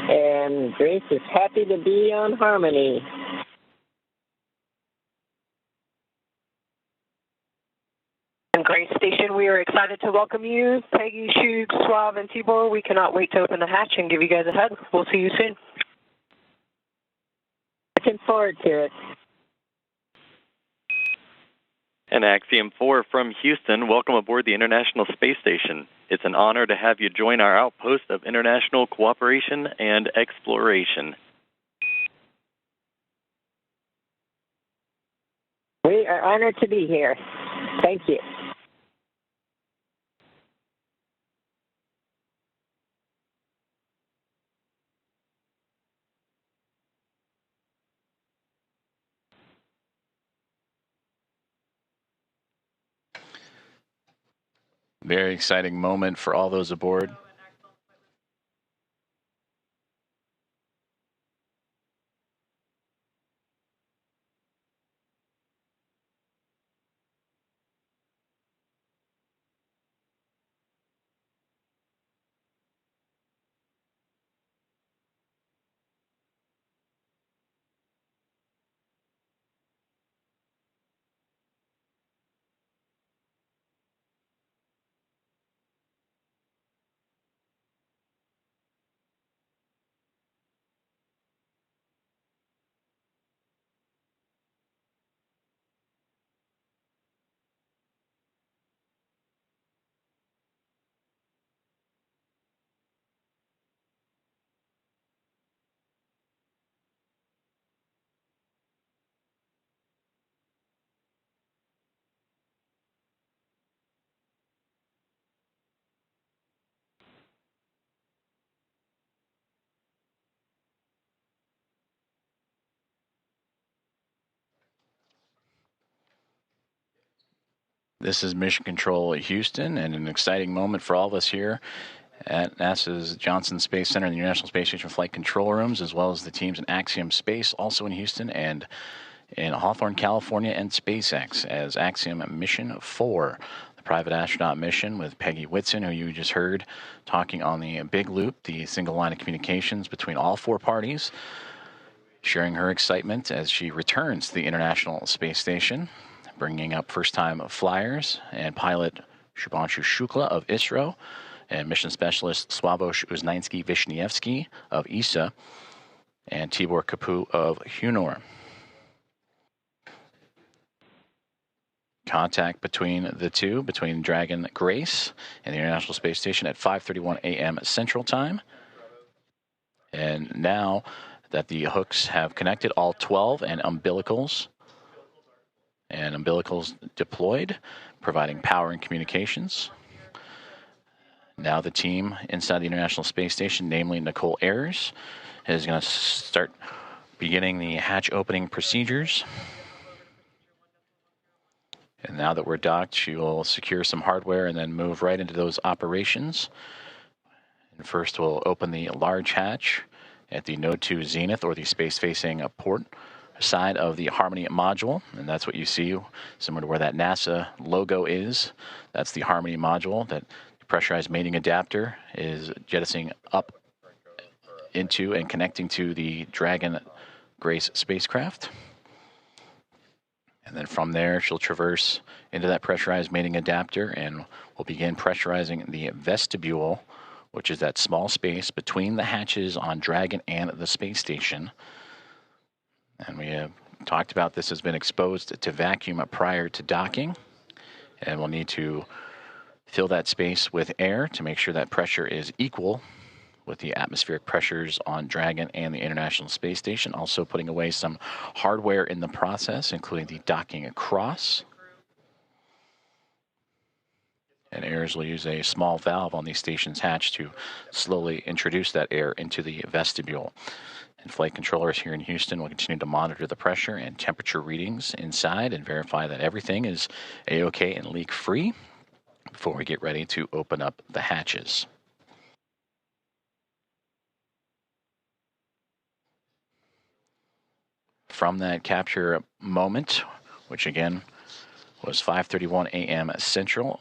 And Grace is happy to be on Harmony. And Grace Station, we are excited to welcome you, Peggy, Shug, Sław, and Tibor. We cannot wait to open the hatch and give you guys a hug. We'll see you soon. Looking forward to it. And Axiom-4 from Houston, welcome aboard the International Space Station. It's an honor to have you join our outpost of international cooperation and exploration. We are honored to be here. Thank you. Very exciting moment for all those aboard. This is Mission Control at Houston, and an exciting moment for all of us here at NASA's Johnson Space Center and the International Space Station Flight Control Rooms, as well as the teams in Axiom Space, also in Houston, and in Hawthorne, California, and SpaceX as Axiom Mission 4, the private astronaut mission with Peggy Whitson, who you just heard talking on the big loop, the single line of communications between all four parties, sharing her excitement as she returns to the International Space Station, bringing up first-time flyers and pilot Shubhanshu Shukla of ISRO and mission specialist Sławosz Uznański-Wiśniewski of ESA and Tibor Kapu of Hawthorne. Contact between the two, between Dragon Grace and the International Space Station at 5:31 a.m. Central Time. And now that the hooks have connected, all 12 and umbilicals deployed, providing power and communications. Now the team inside the International Space Station, namely Nicole Ayers, is going to start beginning the hatch opening procedures. And now that we're docked, she will secure some hardware and then move right into those operations. And first we'll open the large hatch at the Node 2 Zenith, or the space-facing port side of the Harmony module, and that's what you see, similar to where that NASA logo is. That's the Harmony module that the pressurized mating adapter is jettisoning up into and connecting to the Dragon Grace spacecraft. And then from there, she'll traverse into that pressurized mating adapter, and we'll begin pressurizing the vestibule, which is that small space between the hatches on Dragon and the space station. And we have talked about this has been exposed to vacuum prior to docking, and we'll need to fill that space with air to make sure that pressure is equal with the atmospheric pressures on Dragon and the International Space Station. Also putting away some hardware in the process, including the docking across. And Ayers will use a small valve on the station's hatch to slowly introduce that air into the vestibule. And flight controllers here in Houston will continue to monitor the pressure and temperature readings inside and verify that everything is A-OK and leak-free before we get ready to open up the hatches. From that capture moment, which again was 5:31 a.m. Central,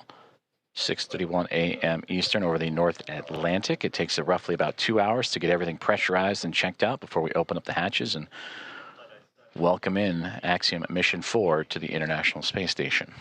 6:31 a.m. Eastern over the North Atlantic. It takes roughly about 2 hours to get everything pressurized and checked out before we open up the hatches and welcome in Axiom Mission 4 to the International Space Station.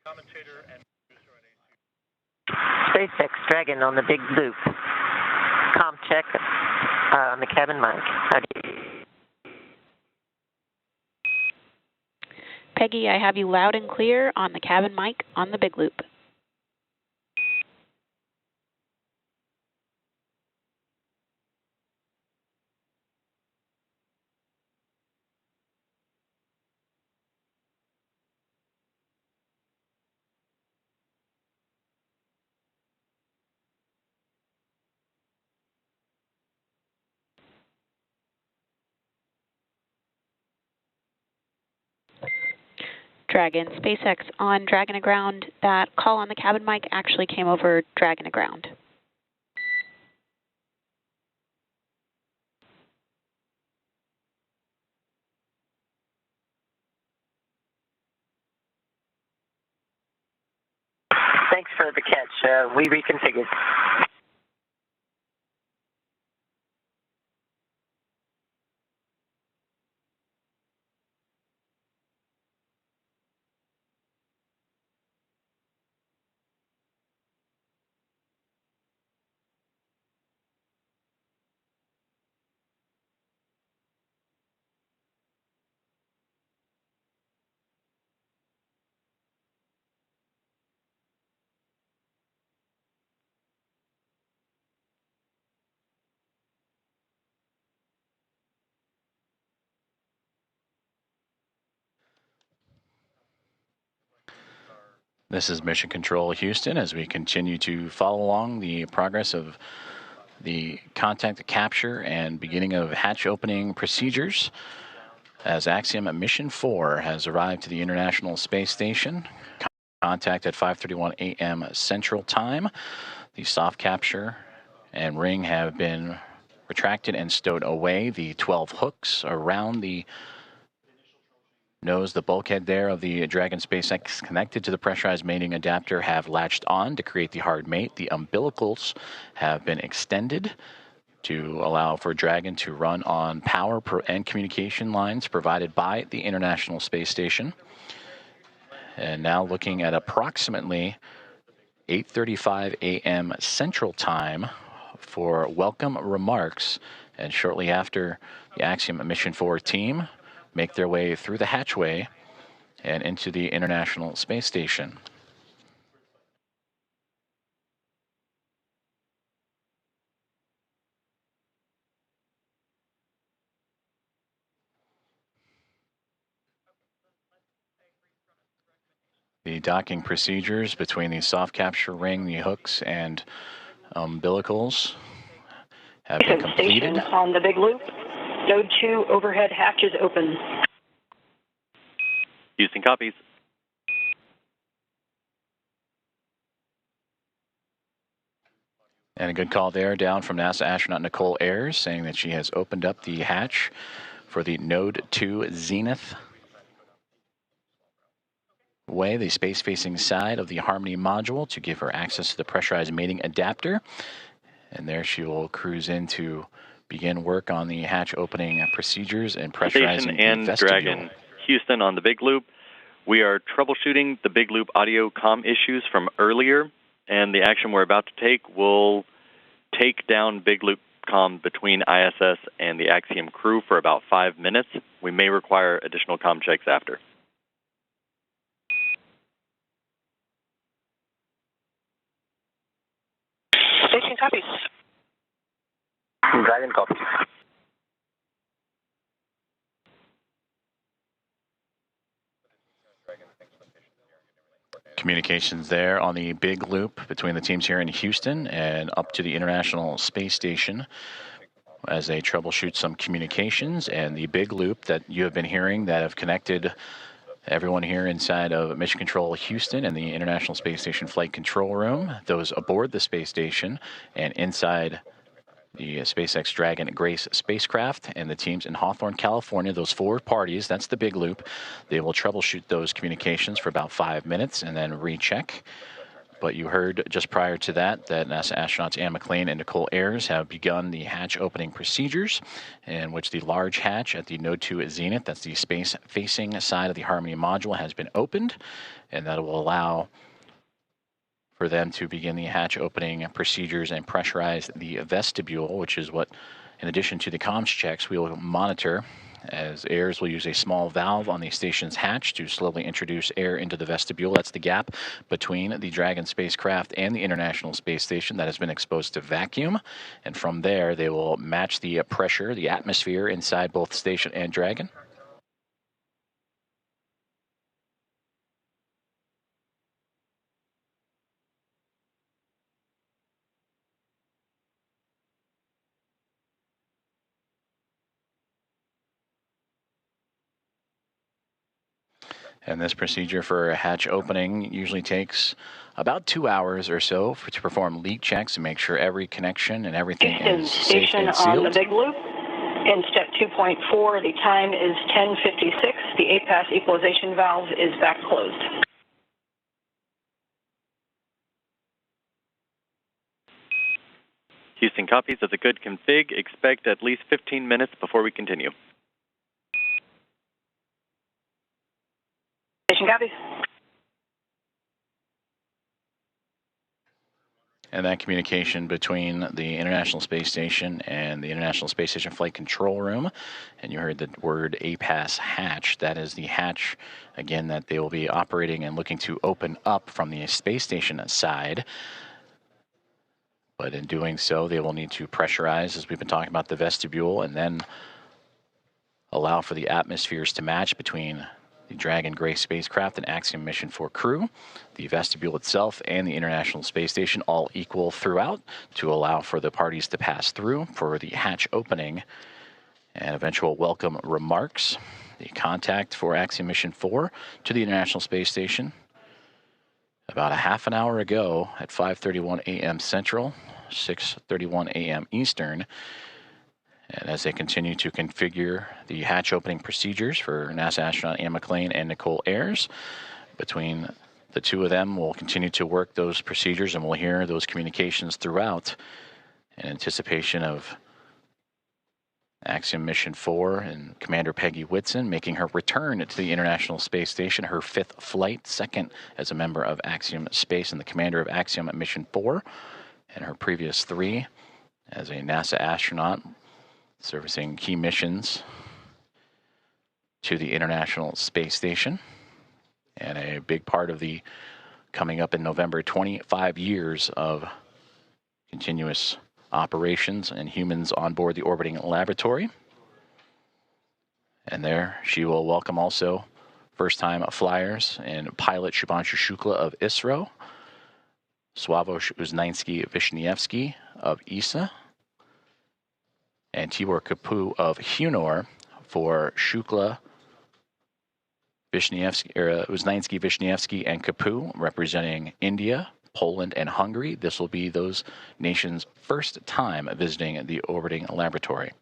Commentator and producer SpaceX Dragon on the big loop. Com check on the cabin mic. Peggy, I have you loud and clear on the cabin mic on the big loop. Dragon, SpaceX on Dragon Aground. That call on the cabin mic actually came over Dragon Aground. Thanks for the catch. We reconfigured. This is Mission Control Houston as we continue to follow along the progress of the contact capture and beginning of hatch opening procedures as Axiom Mission 4 has arrived to the International Space Station. Contact at 5:31 a.m. Central Time. The soft capture and ring have been retracted and stowed away. The 12 hooks around the nose, the bulkhead there of the Dragon SpaceX connected to the pressurized mating adapter have latched on to create the hard mate. The umbilicals have been extended to allow for Dragon to run on power and communication lines provided by the International Space Station. And now looking at approximately 8:35 a.m. Central Time for welcome remarks. And shortly after, the Axiom Mission 4 team make their way through the hatchway and into the International Space Station. The docking procedures between the soft capture ring, the hooks, and umbilicals have been completed. Station on the big loop. Node 2 overhead hatch is open. Houston copies. And a good call there down from NASA astronaut Nicole Ayers saying that she has opened up the hatch for the Node 2 Zenith way, the space-facing side of the Harmony module, to give her access to the pressurized mating adapter. And there she will cruise in to begin work on the hatch opening procedures and pressurizing Station and the vestibule. Dragon Houston on the big loop. We are troubleshooting the big loop audio comm issues from earlier, and the action we're about to take will take down big loop comm between ISS and the Axiom crew for about 5 minutes. We may require additional comm checks after. Station copies. Dragon copies. Communications there on the big loop between the teams here in Houston and up to the International Space Station as they troubleshoot some communications. And the big loop that you have been hearing that have connected everyone here inside of Mission Control Houston and the International Space Station Flight Control Room, those aboard the space station and inside the SpaceX Dragon Grace spacecraft, and the teams in Hawthorne, California, those 4 parties, that's the big loop. They will troubleshoot those communications for about 5 minutes and then recheck. But you heard just prior to that NASA astronauts Anne McLean and Nicole Ayers have begun the hatch opening procedures, in which the large hatch at the Node 2 Zenith, that's the space-facing side of the Harmony module, has been opened, and that will allow for them to begin the hatch opening procedures and pressurize the vestibule, which is what, in addition to the comms checks, we will monitor, as Ayers will use a small valve on the station's hatch to slowly introduce air into the vestibule. That's the gap between the Dragon spacecraft and the International Space Station that has been exposed to vacuum. And from there, they will match the pressure, the atmosphere inside both station and Dragon. And this procedure for a hatch opening usually takes about 2 hours or so to perform leak checks and make sure every connection and everything is safe and sealed. On the big loop. In step 2.4, the time is 10:56. The APAS equalization valve is back closed. Houston copies. That's a good config. Expect at least 15 minutes before we continue. Station copies. And that communication between the International Space Station and the International Space Station Flight Control Room, and you heard the word APAS hatch. That is the hatch, again, that they will be operating and looking to open up from the space station side. But in doing so, they will need to pressurize, as we've been talking about, the vestibule, and then allow for the atmospheres to match between the Dragon Grace spacecraft and Axiom Mission 4 crew, the vestibule itself, and the International Space Station all equal throughout to allow for the parties to pass through for the hatch opening and eventual welcome remarks. The contact for Axiom Mission 4 to the International Space Station about a half an hour ago at 5:31 a.m. Central, 6:31 a.m. Eastern. And as they continue to configure the hatch opening procedures for NASA astronaut Anne McClain and Nicole Ayers, between the two of them, we'll continue to work those procedures and we'll hear those communications throughout in anticipation of Axiom Mission 4 and Commander Peggy Whitson making her return to the International Space Station, her 5th flight, second as a member of Axiom Space and the commander of Axiom Mission 4, and her previous 3 as a NASA astronaut servicing key missions to the International Space Station. And a big part of the coming up in November, 25 years of continuous operations and humans on board the orbiting laboratory. And there she will welcome also first-time flyers and pilot Shubhanshu Shukla of ISRO, Sławosz Uznański-Wiśniewski of ESA, and Tibor Kapu of Hunor for Shukla, Uznański-Wiśniewski, and Kapu representing India, Poland, and Hungary. This will be those nations' first time visiting the orbiting laboratory.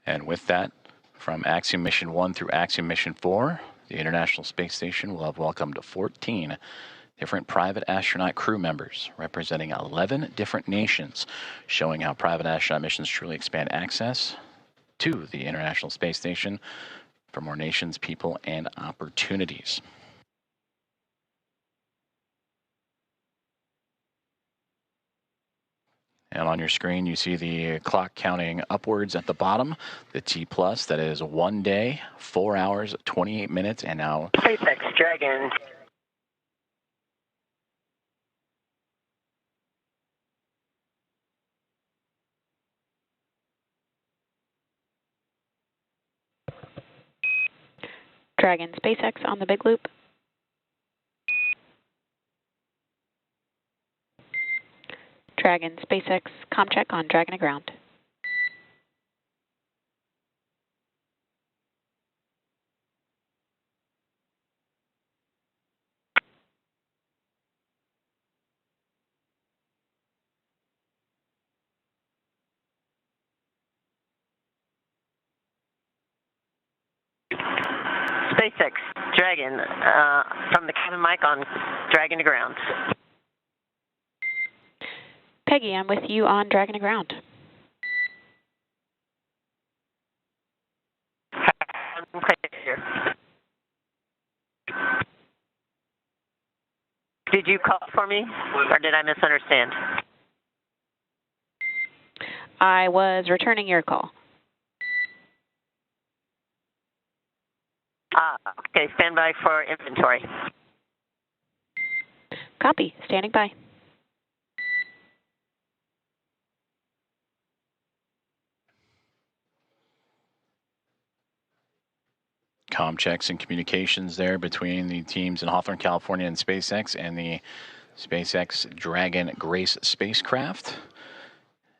And with that, from Axiom Mission 1 through Axiom Mission 4, the International Space Station will have welcomed 14 different private astronaut crew members representing 11 different nations, showing how private astronaut missions truly expand access to the International Space Station for more nations, people, and opportunities. And on your screen, you see the clock counting upwards at the bottom, the T+, that is 1 day, 4 hours, 28 minutes, and now SpaceX Dragon. Dragon SpaceX on the big loop. Dragon SpaceX ComCheck on Dragon ground. SpaceX Dragon from the cabin mic on Dragon to ground. Peggy, I'm with you on Dragon to ground. Did you call for me, or did I misunderstand? I was returning your call. Okay, stand by for inventory. Copy, standing by. comm checks and communications there between the teams in Hawthorne, California and SpaceX and the SpaceX Dragon Grace spacecraft.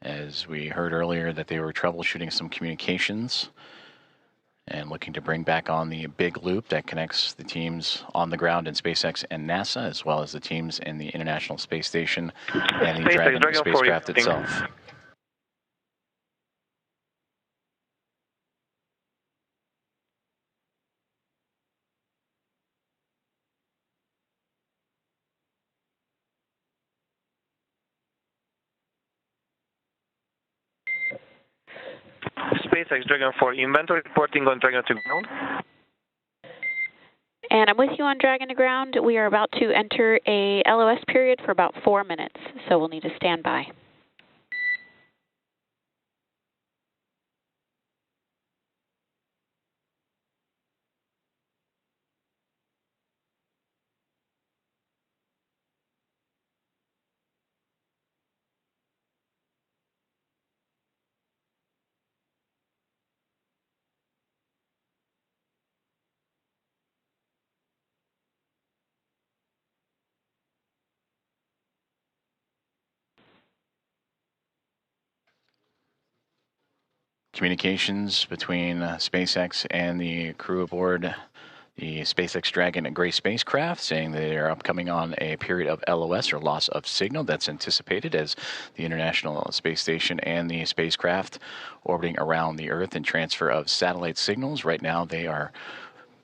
as we heard earlier that they were troubleshooting some communications and looking to bring back on the big loop that connects the teams on the ground in SpaceX and NASA, as well as the teams in the International Space Station and the Dragon spacecraft itself. SpaceX Dragon 4, inventory reporting on Dragon to ground. And I'm with you on Dragon to ground. We are about to enter a LOS period for about 4 minutes, so we'll need to stand by. Communications between SpaceX and the crew aboard the SpaceX Dragon Gray spacecraft, saying they are upcoming on a period of LOS, or loss of signal, that's anticipated as the International Space Station and the spacecraft orbiting around the Earth and transfer of satellite signals. Right now they are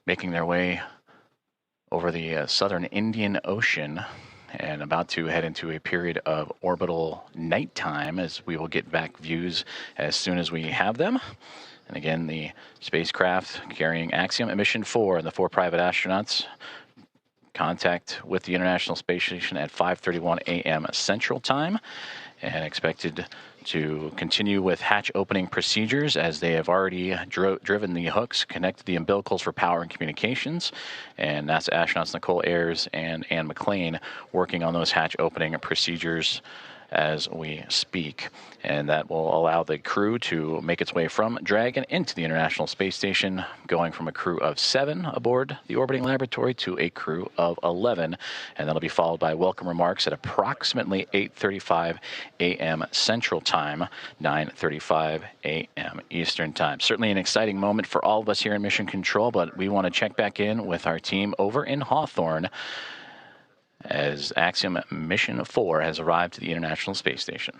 making their way over the southern Indian Ocean and about to head into a period of orbital nighttime, as we will get back views as soon as we have them. And again, the spacecraft carrying Axiom Mission 4 and the 4 private astronauts contact with the International Space Station at 5:31 a.m. Central Time, and expected to continue with hatch opening procedures as they have already driven the hooks, connected the umbilicals for power and communications, and NASA astronauts Nicole Ayers and Ann McLean working on those hatch opening procedures as we speak. And that will allow the crew to make its way from Dragon into the International Space Station, going from a crew of 7 aboard the orbiting laboratory to a crew of 11. And that'll be followed by welcome remarks at approximately 8:35 a.m. Central Time, 9:35 a.m. Eastern Time. Certainly an exciting moment for all of us here in Mission Control, but we want to check back in with our team over in Hawthorne as Axiom Mission 4 has arrived to the International Space Station.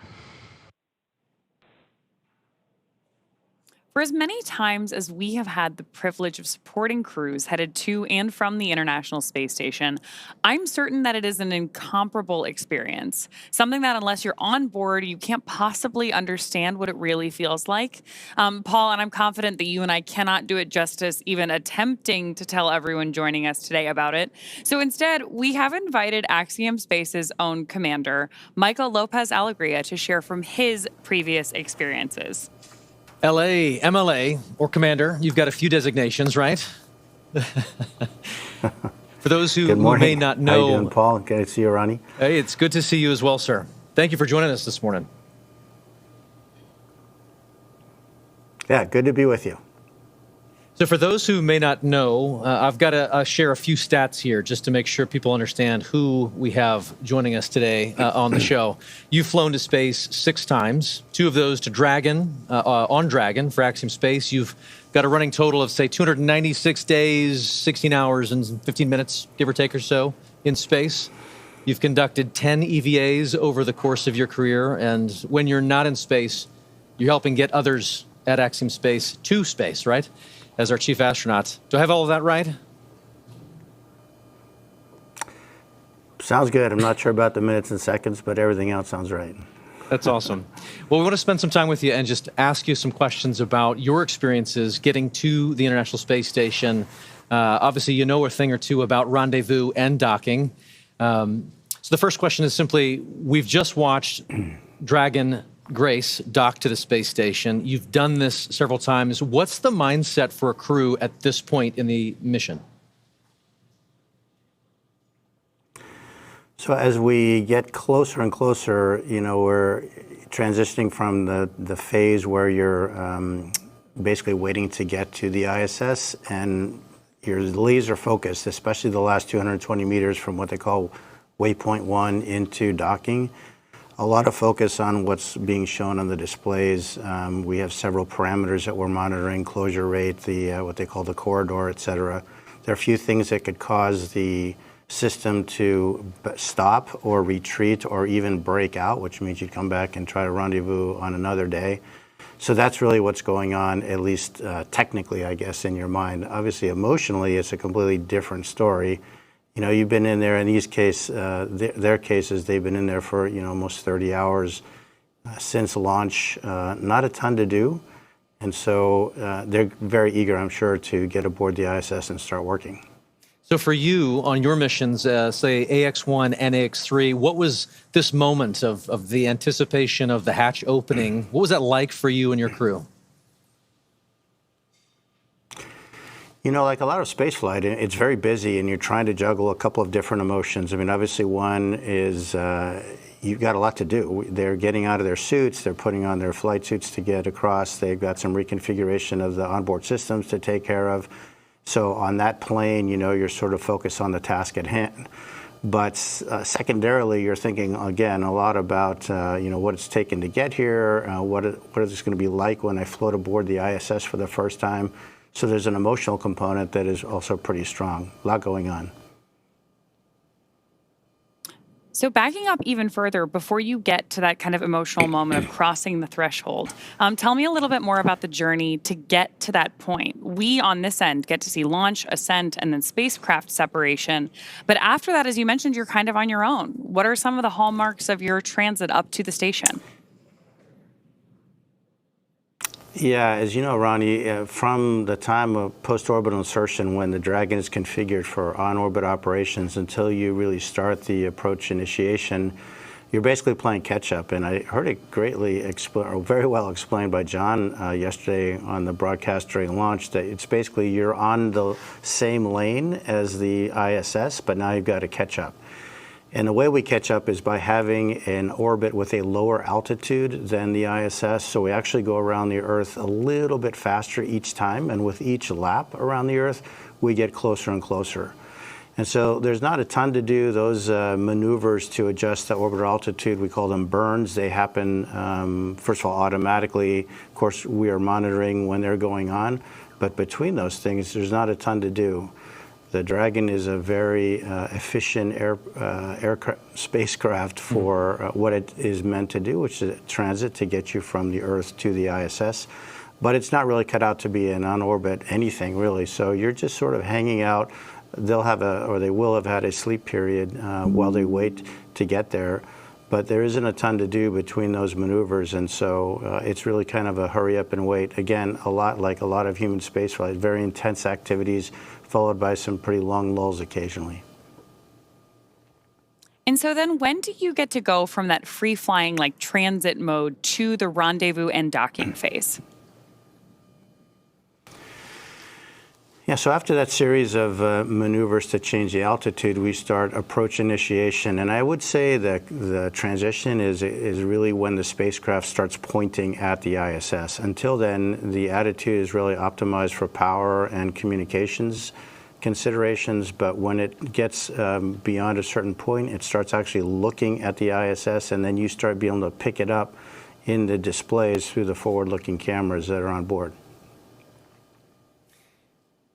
For as many times as we have had the privilege of supporting crews headed to and from the International Space Station, I'm certain that it is an incomparable experience. Something that unless you're on board, you can't possibly understand what it really feels like. Paul, and I'm confident that you and I cannot do it justice even attempting to tell everyone joining us today about it. So instead, we have invited Axiom Space's own commander, Michael Lopez Alegria, to share from his previous experiences. LA, MLA, or Commander, you've got a few designations, right? For those who may not know. How you doing, Paul? Good to see you, Ronnie. Hey, it's good to see you as well, sir. Thank you for joining us this morning. Yeah, good to be with you. So for those who may not know, I've got to share a few stats here just to make sure people understand who we have joining us today on the show. You've flown to space 6 times, 2 of those to Dragon, on Dragon for Axiom Space. You've got a running total of, say, 296 days, 16 hours, and 15 minutes, give or take or so, in space. You've conducted 10 EVAs over the course of your career, and when you're not in space, you're helping get others at Axiom Space to space, right? As our chief astronaut. Do I have all of that right? Sounds good. I'm not sure about the minutes and seconds, but everything else sounds right. That's awesome. Well, we want to spend some time with you and just ask you some questions about your experiences getting to the International Space Station. Obviously, you know a thing or two about Rendezvous and docking. So the first question is simply, we've just watched Dragon Grace dock to the space station. You've done this several times. What's the mindset for a crew at this point in the mission? So as we get closer and closer, you know, we're transitioning from the phase where you're basically waiting to get to the ISS, and you're laser focused, especially the last 220 meters from what they call waypoint 1 into docking. a lot of focus on what's being shown on the displays. We have several parameters that we're monitoring: closure rate, the what they call the corridor, et cetera. There are a few things that could cause the system to stop or retreat or even break out, which means you'd come back and try to rendezvous on another day. So that's really what's going on, at least technically, I guess, in your mind. Obviously, emotionally, it's a completely different story. You know, you've been in there. In these their cases, they've been in there for almost 30 hours since launch. Not a ton to do, and so they're very eager, I'm sure, to get aboard the ISS and start working. So for you, on your missions, say AX1 and AX3, what was this moment of the anticipation of the hatch opening? What was that like for you and your crew? You know, like a lot of spaceflight, it's very busy, and you're trying to juggle a couple of different emotions. I mean, obviously, one is you've got a lot to do. They're getting out of their suits. They're putting on their flight suits to get across. They've got some reconfiguration of the onboard systems to take care of. So on that plane, you're sort of focused on the task at hand. But secondarily, you're thinking, again, a lot about, what it's taken to get here, what is this going to be like when I float aboard the ISS for the first time. So there's an emotional component that is also pretty strong. A lot going on. So backing up even further, before you get to that kind of emotional moment of crossing the threshold, tell me a little bit more about the journey to get to that point. We, on this end, get to see launch, ascent, and then spacecraft separation. But after that, as you mentioned, you're kind of on your own. What are some of the hallmarks of your transit up to the station? Yeah, as you know, Ronnie, from the time of post-orbital insertion, when the Dragon is configured for on-orbit operations, until you really start the approach initiation, you're basically playing catch-up. And I heard it very well explained by John yesterday on the broadcast during launch, that it's basically you're on the same lane as the ISS, but now you've got to catch up. And the way we catch up is by having an orbit with a lower altitude than the ISS. So we actually go around the Earth a little bit faster each time. And with each lap around the Earth, we get closer and closer. And so there's not a ton to do. Those maneuvers to adjust the orbital altitude, we call them burns. They happen, first of all, automatically. Of course, we are monitoring when they're going on. But between those things, there's not a ton to do. The Dragon is a very efficient spacecraft for what it is meant to do, which is transit to get you from the Earth to the ISS. But it's not really cut out to be an on-orbit anything, really. So you're just sort of hanging out. They will have had a sleep period while they wait to get there. But there isn't a ton to do between those maneuvers, and so it's really kind of a hurry up and wait. Again, a lot like a lot of human spaceflight, very intense activities, followed by some pretty long lulls occasionally. And so then when do you get to go from that free-flying, like transit mode to the rendezvous and docking phase? Yeah, so after that series of maneuvers to change the altitude, we start approach initiation. And I would say that the transition is really when the spacecraft starts pointing at the ISS. Until then, the attitude is really optimized for power and communications considerations. But when it gets beyond a certain point, it starts actually looking at the ISS, and then you start being able to pick it up in the displays through the forward-looking cameras that are on board.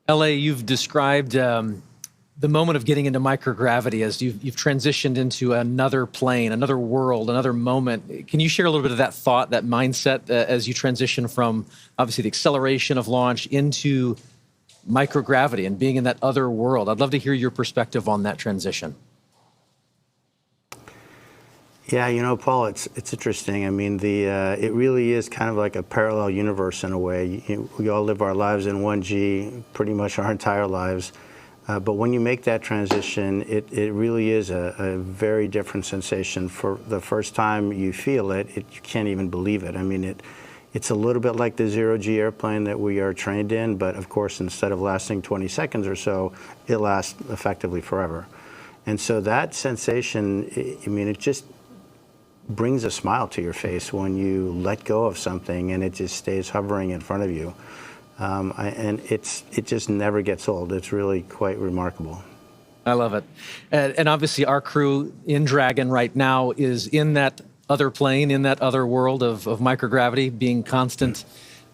LA, you've described the moment of getting into microgravity as you've transitioned into another plane, another world, another moment. Can you share a little bit of that thought, that mindset, as you transition from obviously the acceleration of launch into microgravity and being in that other world? I'd love to hear your perspective on that transition. Yeah, Paul, it's interesting. I mean, it really is kind of like a parallel universe in a way. We all live our lives in 1G pretty much our entire lives. But when you make that transition, it really is a very different sensation. For the first time you feel it, you can't even believe it. I mean, it's a little bit like the zero-G airplane that we are trained in, but of course, instead of lasting 20 seconds or so, it lasts effectively forever. And so that sensation, it just brings a smile to your face when you let go of something and it just stays hovering in front of you. And it just never gets old. It's really quite remarkable. I love it. And obviously our crew in Dragon right now is in that other plane in that other world of microgravity being constant.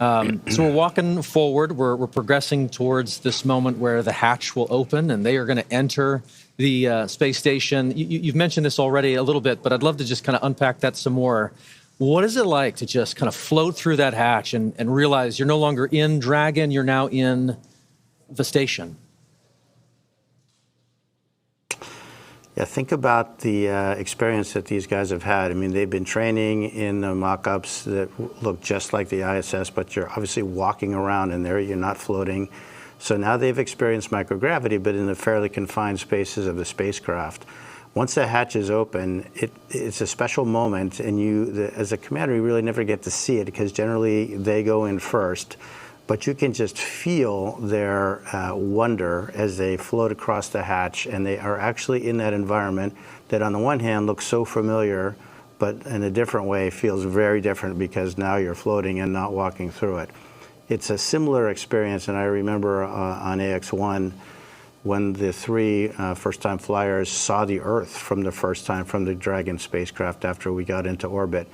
So we're walking forward. We're progressing towards this moment where the hatch will open and they are going to enter the space station. You've mentioned this already a little bit, but I'd love to just kind of unpack that some more. What is it like to just kind of float through that hatch and realize you're no longer in Dragon, you're now in the station? Yeah, think about the experience that these guys have had. I mean, they've been training in the mock-ups that look just like the ISS, but you're obviously walking around in there, you're not floating. So now they've experienced microgravity, but in the fairly confined spaces of the spacecraft. Once the hatch is open, it's a special moment, and as a commander, you really never get to see it because generally they go in first. But you can just feel their wonder as they float across the hatch, and they are actually in that environment that on the one hand looks so familiar, but in a different way feels very different because now you're floating and not walking through it. It's a similar experience, and I remember on AX-1 when the three first-time flyers saw the Earth from the first time from the Dragon spacecraft after we got into orbit.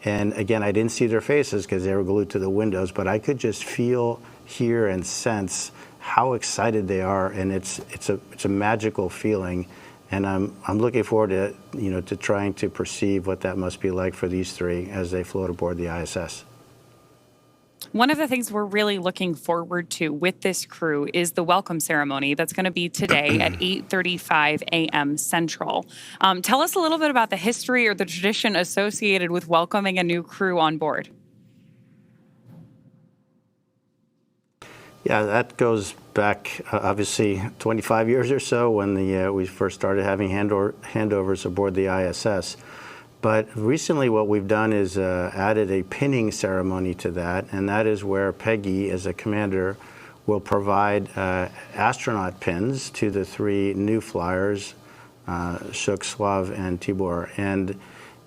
And again, I didn't see their faces because they were glued to the windows, but I could just feel, hear, and sense how excited they are, and it's a magical feeling. And I'm looking forward to to trying to perceive what that must be like for these three as they float aboard the ISS. One of the things we're really looking forward to with this crew is the welcome ceremony that's going to be today at 8:35 a.m. Central. Tell us a little bit about the history or the tradition associated with welcoming a new crew on board. Yeah, that goes back obviously 25 years or so when we first started having handovers aboard the ISS. But recently what we've done is added a pinning ceremony to that, and that is where Peggy, as a commander, will provide astronaut pins to the three new flyers, Shuk, Slav, and Tibor. And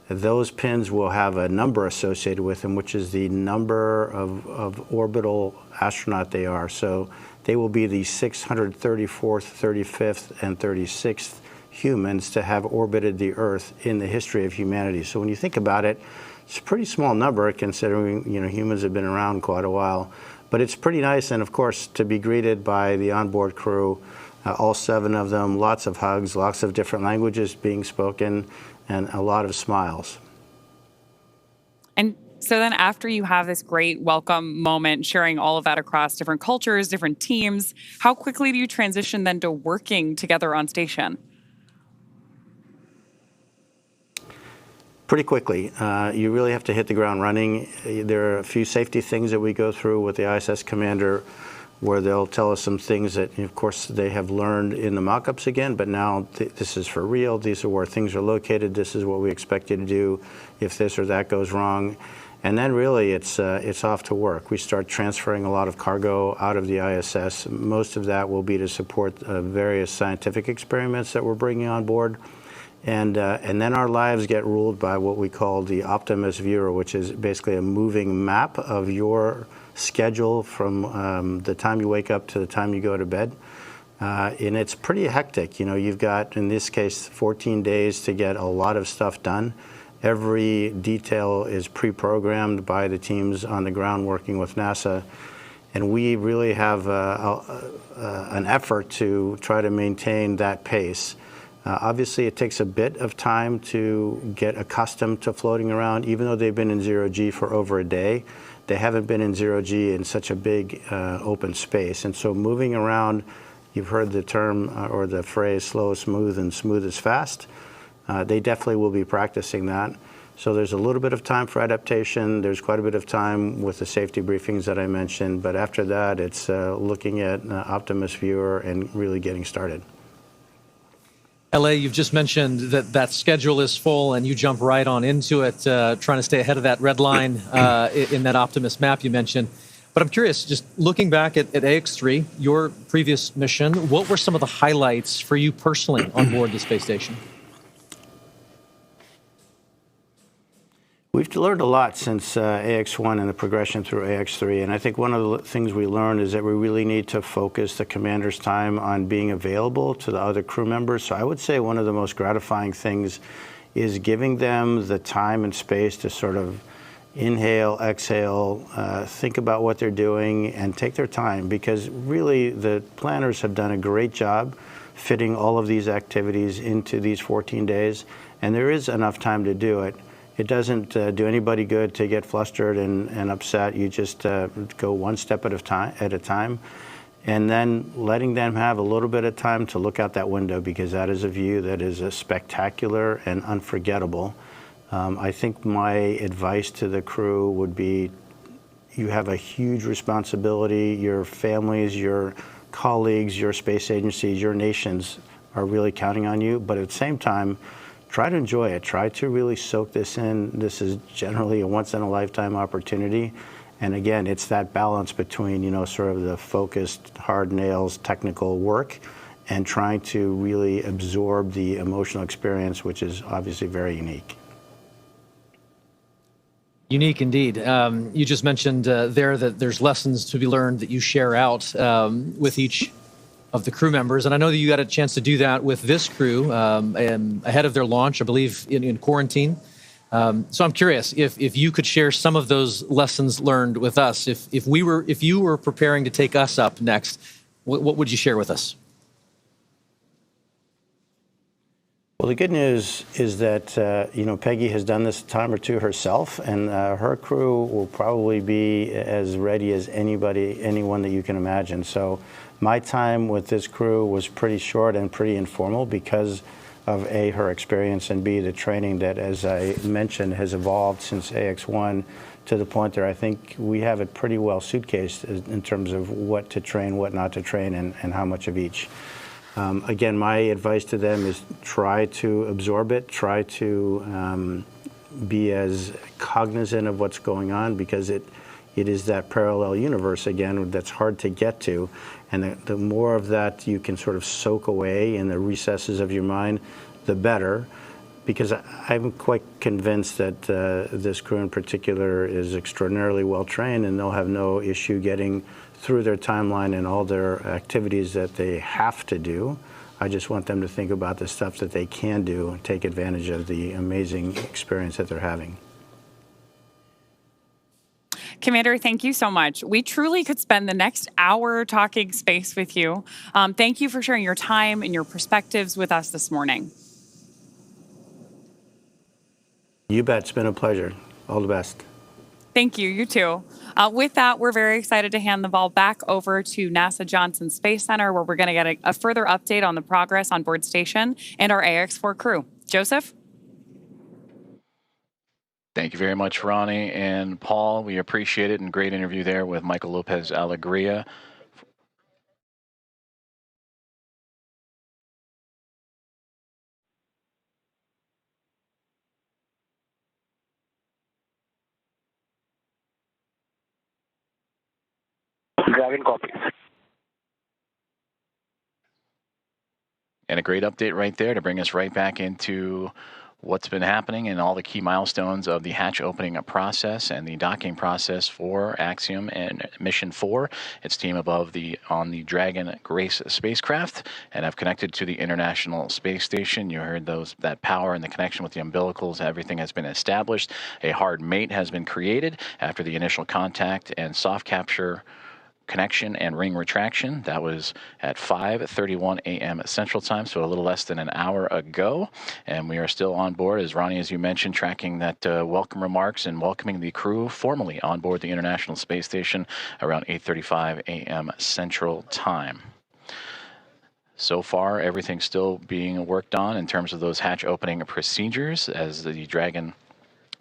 those pins will have a number associated with them, which is the number of orbital astronaut they are. So they will be the 634th, 35th, and 36th humans to have orbited the Earth in the history of humanity. So when you think about it, it's a pretty small number considering humans have been around quite a while. But it's pretty nice, and of course, to be greeted by the onboard crew, all 7 of them, lots of hugs, lots of different languages being spoken, and a lot of smiles. And so then after you have this great welcome moment, sharing all of that across different cultures, different teams, how quickly do you transition then to working together on station? Pretty quickly. You really have to hit the ground running. There are a few safety things that we go through with the ISS commander where they'll tell us some things that, of course, they have learned in the mock-ups again, but now this is for real. These are where things are located. This is what we expect you to do if this or that goes wrong. And then really it's off to work. We start transferring a lot of cargo out of the ISS. Most of that will be to support various scientific experiments that we're bringing on board. And then our lives get ruled by what we call the Optimus Viewer, which is basically a moving map of your schedule from the time you wake up to the time you go to bed. And it's pretty hectic. You've got, in this case, 14 days to get a lot of stuff done. Every detail is pre-programmed by the teams on the ground working with NASA. And we really have an effort to try to maintain that pace. Obviously, it takes a bit of time to get accustomed to floating around. Even though they've been in zero-G for over a day, they haven't been in zero-G in such a big open space. And so moving around, you've heard the term or the phrase slow is smooth and smooth is fast. They definitely will be practicing that. So there's a little bit of time for adaptation. There's quite a bit of time with the safety briefings that I mentioned. But after that, it's looking at Optimus Viewer and really getting started. LA, you've just mentioned that schedule is full and you jump right on into it, trying to stay ahead of that red line in that Optimus map you mentioned. But I'm curious, just looking back at AX-3, your previous mission, what were some of the highlights for you personally on board the space station? We've learned a lot since AX-1 and the progression through AX-3, and I think one of the things we learned is that we really need to focus the commander's time on being available to the other crew members. So I would say one of the most gratifying things is giving them the time and space to sort of inhale, exhale, think about what they're doing, and take their time, because really the planners have done a great job fitting all of these activities into these 14 days, and there is enough time to do it. It doesn't do anybody good to get flustered and upset. You just go one step at a time, and then letting them have a little bit of time to look out that window, because that is a view that is spectacular and unforgettable. I think my advice to the crew would be, you have a huge responsibility. Your families, your colleagues, your space agencies, your nations are really counting on you. But at the same time, try to enjoy it. Try to really soak this in. This is generally a once-in-a-lifetime opportunity. And again, it's that balance between, sort of the focused, hard nails, technical work, and trying to really absorb the emotional experience, which is obviously very unique. Unique indeed. You just mentioned there that there's lessons to be learned that you share out with each of the crew members. And I know that you got a chance to do that with this crew ahead of their launch, I believe, in quarantine. So I'm curious if you could share some of those lessons learned with us. If you were preparing to take us up next, what would you share with us? Well, the good news is that, Peggy has done this a time or two herself, and her crew will probably be as ready as anyone that you can imagine. So my time with this crew was pretty short and pretty informal because of A, her experience, and B, the training that, as I mentioned, has evolved since AX1 to the point that I think we have it pretty well suitcased in terms of what to train, what not to train, and how much of each. Again, my advice to them is try to absorb it, try to be as cognizant of what's going on, because it is that parallel universe, again, that's hard to get to. And the more of that you can sort of soak away in the recesses of your mind, the better. Because I'm quite convinced that this crew in particular is extraordinarily well trained, and they'll have no issue getting through their timeline and all their activities that they have to do. I just want them to think about the stuff that they can do and take advantage of the amazing experience that they're having. Commander, thank you so much. We truly could spend the next hour talking space with you. Thank you for sharing your time and your perspectives with us this morning. You bet. It's been a pleasure. All the best. Thank you. You too. With that, we're very excited to hand the ball back over to NASA Johnson Space Center, where we're going to get a further update on the progress on board station and our AX-4 crew. Joseph? Thank you very much, Ronnie and Paul. We appreciate it, and great interview there with Michael Lopez Alegria. Dragon copies. And a great update right there to bring us right back into what's been happening and all the key milestones of the hatch opening process and the docking process for Axiom and Mission 4, its team on the Dragon Grace spacecraft, and have connected to the International Space Station. You heard that power and the connection with the umbilicals. Everything has been established. A hard mate has been created after the initial contact and soft capture connection and ring retraction. That was at 5:31 a.m. Central Time, so a little less than an hour ago. And we are still on board, as Ronnie, as you mentioned, tracking that welcome remarks and welcoming the crew formally on board the International Space Station around 8:35 a.m. Central Time. So far, everything's still being worked on in terms of those hatch opening procedures as the Dragon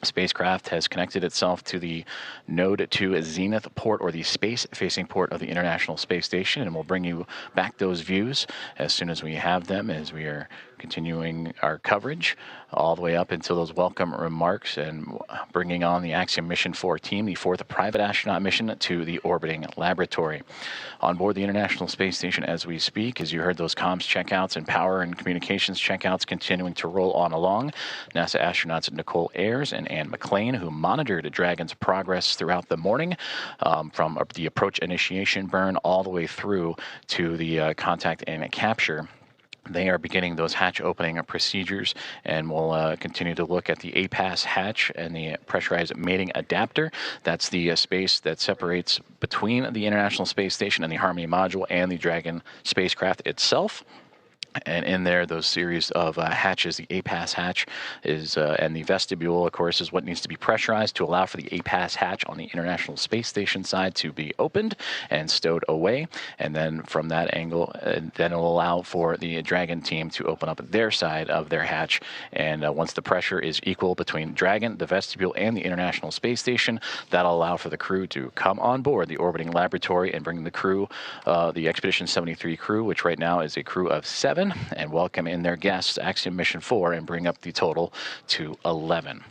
spacecraft has connected itself to the Node 2 Zenith port, or the space-facing port of the International Space Station, and we'll bring you back those views as soon as we have them, as we are continuing our coverage all the way up until those welcome remarks and bringing on the Axiom Mission 4 team, the fourth private astronaut mission to the orbiting laboratory. On board the International Space Station as we speak, as you heard, those comms checkouts and power and communications checkouts continuing to roll on along. NASA astronauts Nicole Ayers and Anne McLean, who monitored Dragon's progress throughout the morning, from the approach initiation burn all the way through to the contact and capture. They are beginning those hatch opening procedures, and we'll continue to look at the APAS hatch and the pressurized mating adapter. That's the space that separates between the International Space Station and the Harmony module and the Dragon spacecraft itself. And in there, those series of hatches, the APAS hatch is, and the vestibule, of course, is what needs to be pressurized to allow for the APAS hatch on the International Space Station side to be opened and stowed away. And then from that angle, then it'll allow for the Dragon team to open up their side of their hatch. And once the pressure is equal between Dragon, the vestibule, and the International Space Station, that'll allow for the crew to come on board the orbiting laboratory and bring the crew, the Expedition 73 crew, which right now is a crew of 7, and welcome in their guests, Axiom Mission 4, and bring up the total to 11.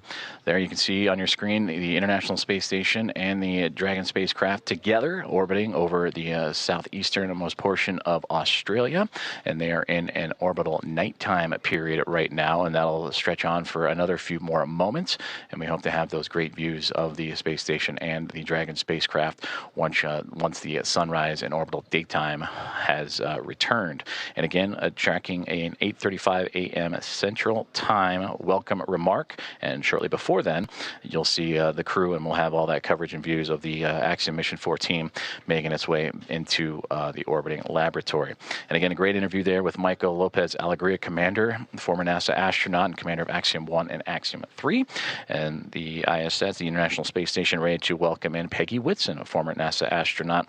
There you can see on your screen the International Space Station and the Dragon spacecraft together orbiting over the southeasternmost portion of Australia, and they are in an orbital nighttime period right now, and that'll stretch on for another few more moments, and we hope to have those great views of the space station and the Dragon spacecraft once the sunrise and orbital daytime has returned. And again, tracking an 8:35 a.m. Central Time welcome remark, and shortly before then, you'll see the crew, and we'll have all that coverage and views of the Axiom Mission 4 team making its way into the orbiting laboratory. And again, a great interview there with Michael Lopez Alegria, commander, former NASA astronaut and commander of Axiom-1 and Axiom-3, and the ISS, the International Space Station, ready to welcome in Peggy Whitson, a former NASA astronaut,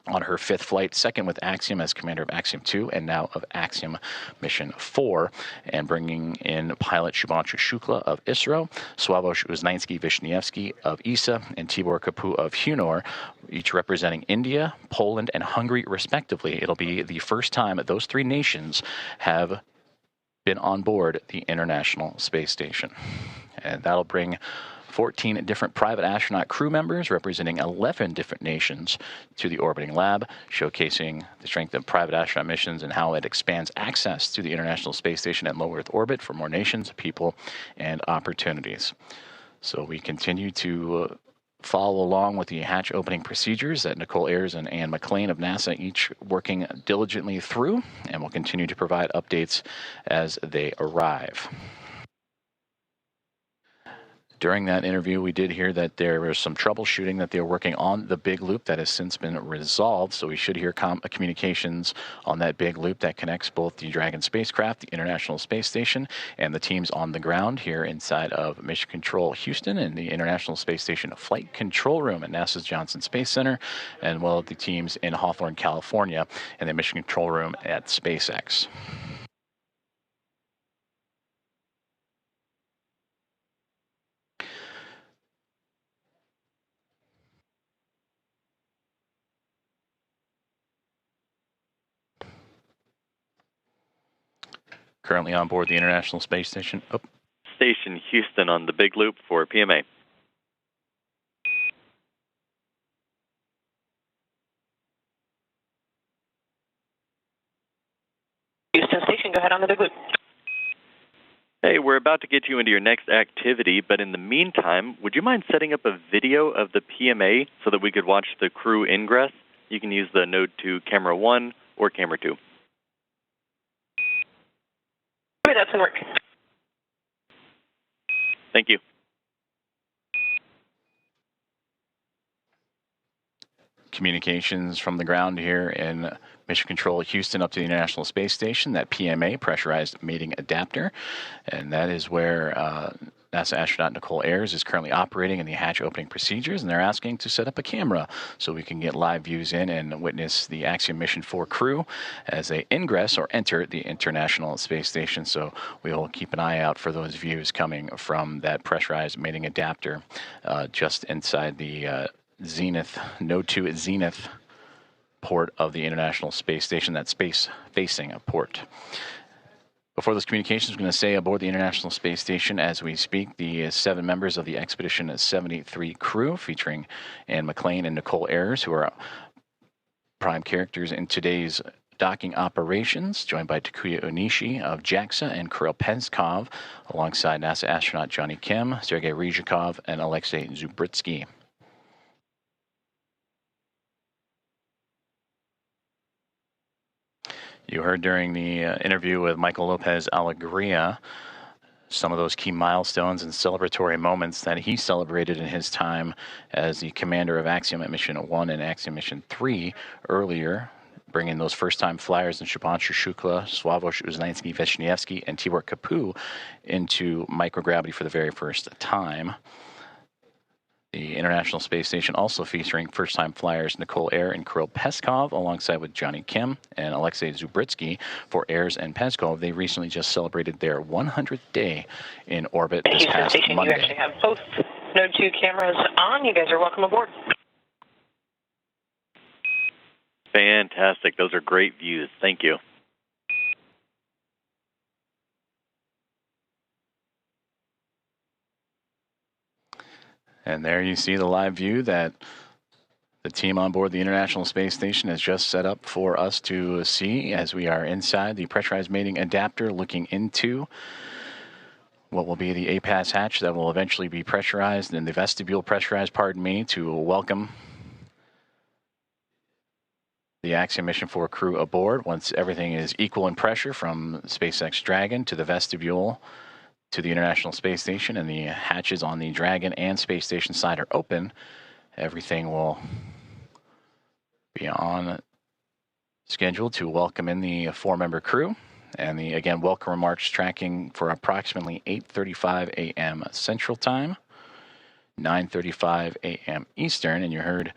on her 5th flight, second with Axiom as commander of Axiom-2 and now of Axiom Mission 4, and bringing in pilot Shubhanshu Shukla of ISRO, Sławosz Uznański-Wiśniewski of ESA, and Tibor Kapu of Hawthorne, each representing India, Poland, and Hungary respectively. It'll be the first time that those 3 nations have been on board the International Space Station. And that'll bring 14 different private astronaut crew members representing 11 different nations to the orbiting lab, showcasing the strength of private astronaut missions and how it expands access to the International Space Station and low Earth orbit for more nations, people, and opportunities. So we continue to follow along with the hatch opening procedures that Nicole Ayers and Anne McLean of NASA each working diligently through, and we'll continue to provide updates as they arrive. During that interview, we did hear that there was some troubleshooting that they were working on the big loop that has since been resolved. So we should hear communications on that big loop that connects both the Dragon spacecraft, the International Space Station, and the teams on the ground here inside of Mission Control Houston and the International Space Station Flight Control Room at NASA's Johnson Space Center, and well the teams in Hawthorne, California, and the Mission Control Room at SpaceX. Currently on board the International Space Station. Station Houston on the big loop for PMA. Houston Station, go ahead on the big loop. Hey, we're about to get you into your next activity, but in the meantime, would you mind setting up a video of the PMA so that we could watch the crew ingress? You can use the Node 2 Camera 1 or Camera 2. That doesn't work. Thank you. Communications from the ground here in Mission Control Houston up to the International Space Station, that PMA, pressurized mating adapter, and that is where NASA astronaut Nicole Ayers is currently operating in the hatch opening procedures, and they're asking to set up a camera so we can get live views in and witness the Axiom Mission 4 crew as they ingress or enter the International Space Station. So we will keep an eye out for those views coming from that pressurized mating adapter just inside the Zenith, Node 2 Zenith port of the International Space Station, that space-facing port. Before those communications, I'm going to say aboard the International Space Station as we speak, the 7 members of the Expedition 73 crew, featuring Anne McLean and Nicole Ayers, who are prime characters in today's docking operations, joined by Takuya Onishi of JAXA and Kirill Peskov, alongside NASA astronaut Johnny Kim, Sergei Ryzhikov, and Alexei Zubritsky. You heard during the interview with Michael Lopez Alegria some of those key milestones and celebratory moments that he celebrated in his time as the commander of Axiom Mission 1 and Axiom Mission 3 earlier, bringing those first-time flyers in Shubhanshu Shukla, Sławosz Uznański-Wiśniewski, and Tibor Kapu into microgravity for the very first time. The International Space Station also featuring first-time flyers Nicole Ayer and Kirill Peskov, alongside with Johnny Kim and Alexei Zubritsky for Ayers and Peskov. They recently just celebrated their 100th day in orbit this past Station, Monday. you actually have both Node 2 cameras on. You guys are welcome aboard. Fantastic. Those are great views. Thank you. And there you see the live view that the team on board the International Space Station has just set up for us to see as we are inside the pressurized mating adapter, looking into what will be the APAS hatch that will eventually be pressurized, and the vestibule pressurized, pardon me, to welcome the Axiom Mission 4 crew aboard once everything is equal in pressure from SpaceX Dragon to the vestibule to the International Space Station, and the hatches on the Dragon and Space Station side are open. Everything will be on schedule to welcome in the 4-member crew. And the, again, welcome remarks tracking for approximately 8:35 a.m. Central Time, 9:35 a.m. Eastern. And you heard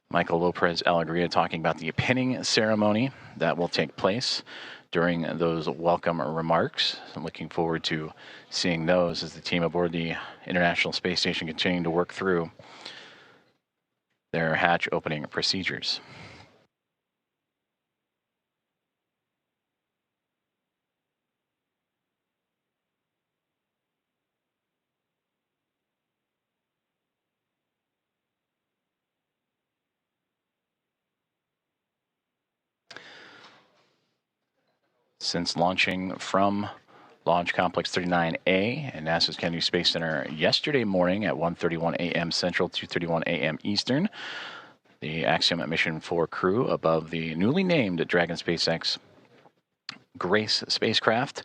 Michael Lopez Alegria talking about the pinning ceremony that will take place during those welcome remarks. I'm looking forward to seeing those as the team aboard the International Space Station continuing to work through their hatch opening procedures. Since launching from Launch Complex 39A and NASA's Kennedy Space Center yesterday morning at 1:31 a.m. Central, 2:31 a.m. Eastern, the Axiom Mission 4 crew above the newly named Dragon SpaceX Grace spacecraft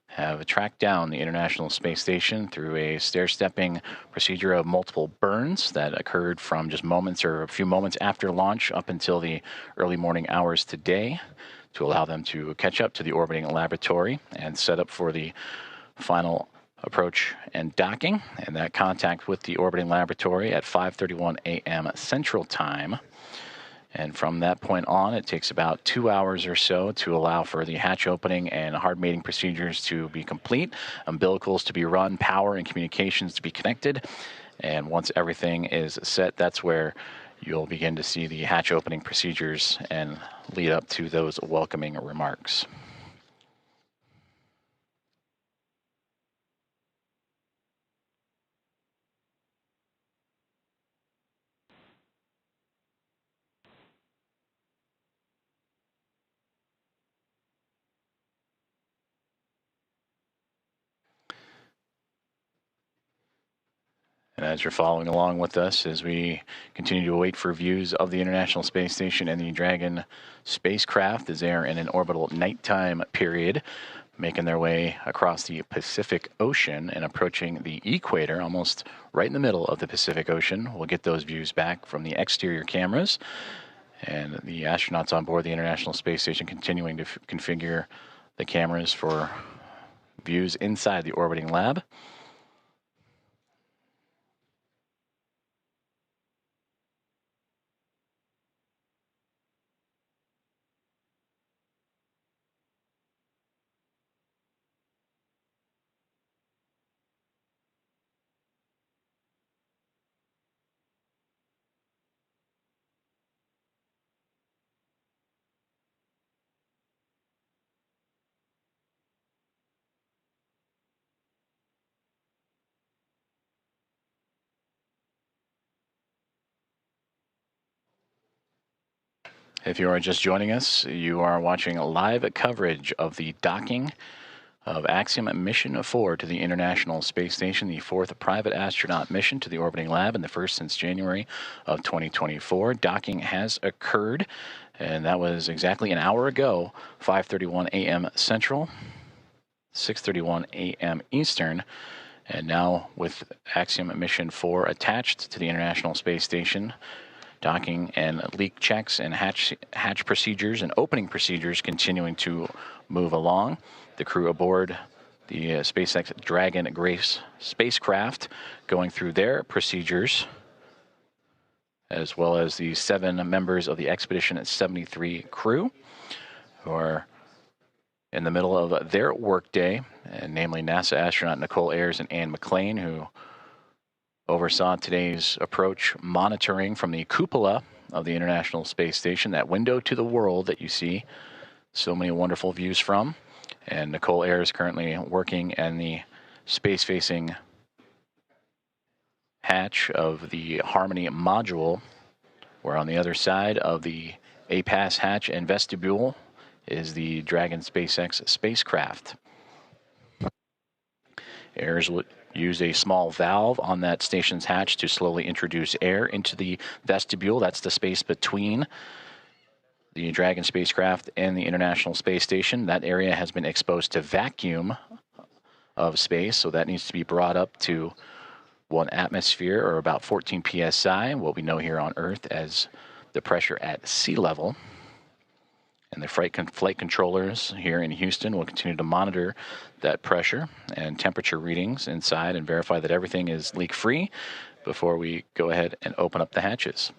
have tracked down the International Space Station through a stair-stepping procedure of multiple burns that occurred from just moments or a few moments after launch up until the early morning hours today, to allow them to catch up to the orbiting laboratory and set up for the final approach and docking, and that contact with the orbiting laboratory at 5:31 a.m. Central Time. And from that point on, it takes about 2 hours or so to allow for the hatch opening and hard mating procedures to be complete, umbilicals to be run, power and communications to be connected. And once everything is set, that's where you'll begin to see the hatch opening procedures and lead up to those welcoming remarks. And as you're following along with us, as we continue to wait for views of the International Space Station and the Dragon spacecraft as they are in an orbital nighttime period, making their way across the Pacific Ocean and approaching the equator, almost right in the middle of the Pacific Ocean. We'll get those views back from the exterior cameras. And the astronauts on board the International Space Station continuing to configure the cameras for views inside the orbiting lab. If you are just joining us, you are watching live coverage of the docking of Axiom Mission 4 to the International Space Station, the fourth private astronaut mission to the orbiting lab and the first since January of 2024. Docking has occurred, and that was exactly an hour ago, 5:31 a.m. Central, 6:31 a.m. Eastern. And now with Axiom Mission 4 attached to the International Space Station, docking and leak checks and hatch procedures and opening procedures continuing to move along. The crew aboard the SpaceX Dragon Grace spacecraft going through their procedures, as well as the 7 members of the Expedition 73 crew who are in the middle of their workday, and namely NASA astronaut Nicole Ayers and Anne McLean, who oversaw today's approach monitoring from the cupola of the International Space Station, that window to the world that you see so many wonderful views from. And Nicole Ayers currently working in the space-facing hatch of the Harmony module, where on the other side of the APAS hatch and vestibule is the Dragon SpaceX spacecraft. Ayers will use a small valve on that station's hatch to slowly introduce air into the vestibule. That's the space between the Dragon spacecraft and the International Space Station. That area has been exposed to vacuum of space, so that needs to be brought up to 1 atmosphere, or about 14 psi, what we know here on Earth as the pressure at sea level. And the flight controllers here in Houston will continue to monitor that pressure and temperature readings inside and verify that everything is leak-free before we go ahead and open up the hatches.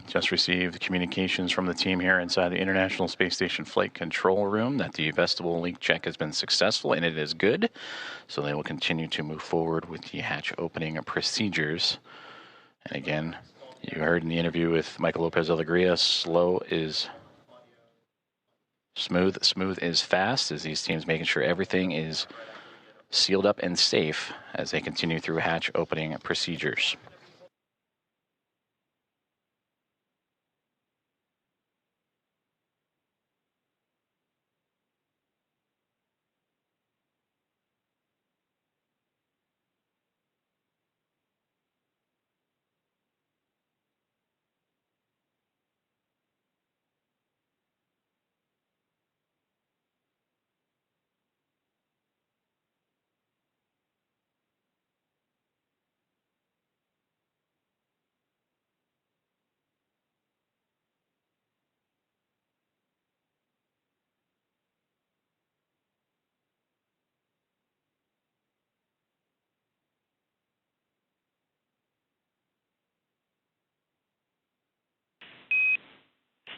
Just received communications from the team here inside the International Space Station Flight Control Room that the vestibule leak check has been successful, and it is good. So they will continue to move forward with the hatch opening procedures. And again, you heard in the interview with Michael Lopez Alegria, slow is smooth, smooth is fast, as these teams making sure everything is sealed up and safe as they continue through hatch opening procedures.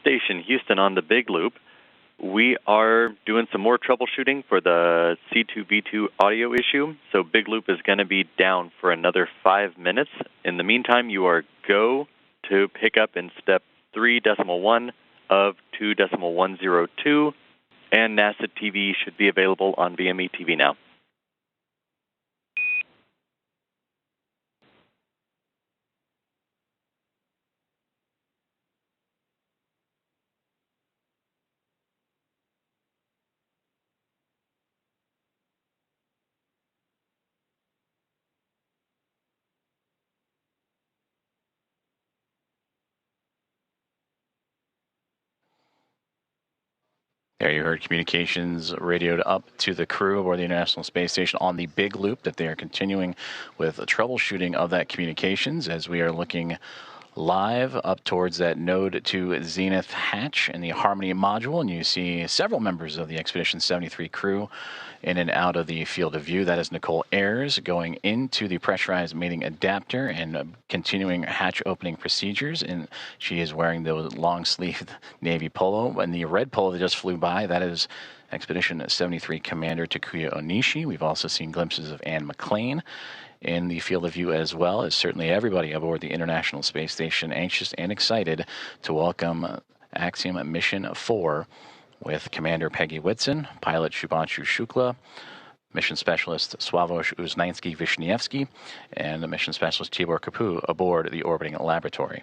Station Houston on the Big Loop. We are doing some more troubleshooting for the C2V2 audio issue, so Big Loop is going to be down for another 5 minutes. In the meantime, you are go to pick up in step 3.1 of 2.102, and NASA TV should be available on VME TV now. There you heard communications radioed up to the crew aboard the International Space Station on the Big Loop that they are continuing with troubleshooting of that communications as we are looking live up towards that node to zenith hatch in the Harmony module, and you see several members of the Expedition 73 crew in and out of the field of view. That is Nicole Ayers going into the pressurized mating adapter and continuing hatch opening procedures, and she is wearing the long-sleeved navy polo. And the red polo that just flew by, that is Expedition 73 Commander Takuya Onishi. We've also seen glimpses of Anne McLean in the field of view as well as certainly everybody aboard the International Space Station anxious and excited to welcome Axiom Mission 4 with Commander Peggy Whitson, pilot Shubhanshu Shukla, mission specialist Sławosz Uznański-Wiśniewski, and the mission specialist Tibor Kapu aboard the orbiting laboratory.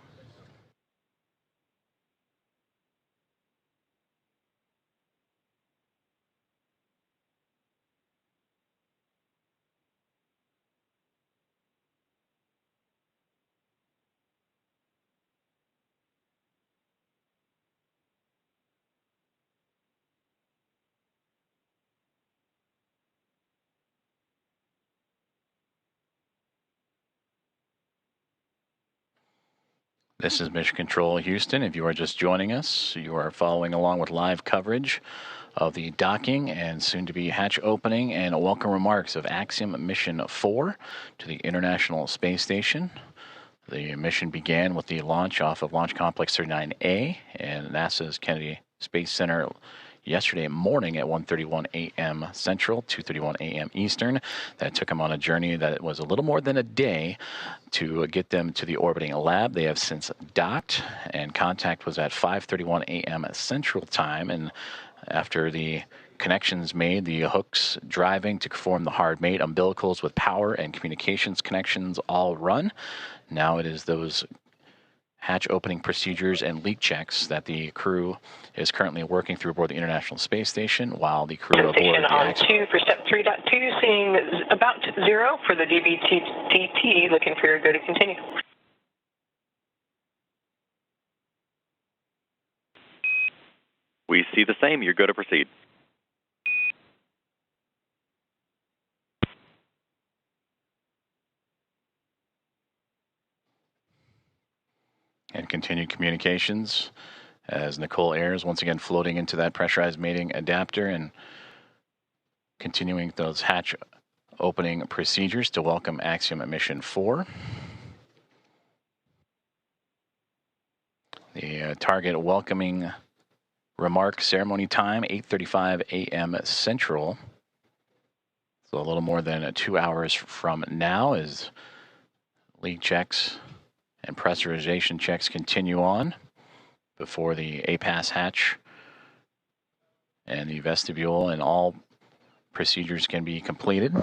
This is Mission Control Houston. If you are just joining us, you are following along with live coverage of the docking and soon-to-be hatch opening and welcome remarks of Axiom Mission 4 to the International Space Station. The mission began with the launch off of Launch Complex 39A and NASA's Kennedy Space Center yesterday morning at 1:31 a.m. Central, 2:31 a.m. Eastern. That took them on a journey that was a little more than a day to get them to the orbiting lab. They have since docked, and contact was at 5:31 a.m. Central Time. And after the connections made, the hooks driving to form the hard mate, umbilicals with power and communications connections all run. Now it is those hatch opening procedures and leak checks that the crew is currently working through aboard the International Space Station, while the crew aboard Station the on 2 for step 3.2, seeing about 0 for the DBTT, looking for your go to continue. We see the same. You're good to proceed. And continued communications as Nicole Ayers once again floating into that pressurized mating adapter and continuing those hatch opening procedures to welcome Axiom Mission 4. The target welcoming remark ceremony time, 8:35 a.m. Central. So a little more than 2 hours from now as leak checks and pressurization checks continue on before the APAS hatch and the vestibule and all procedures can be completed.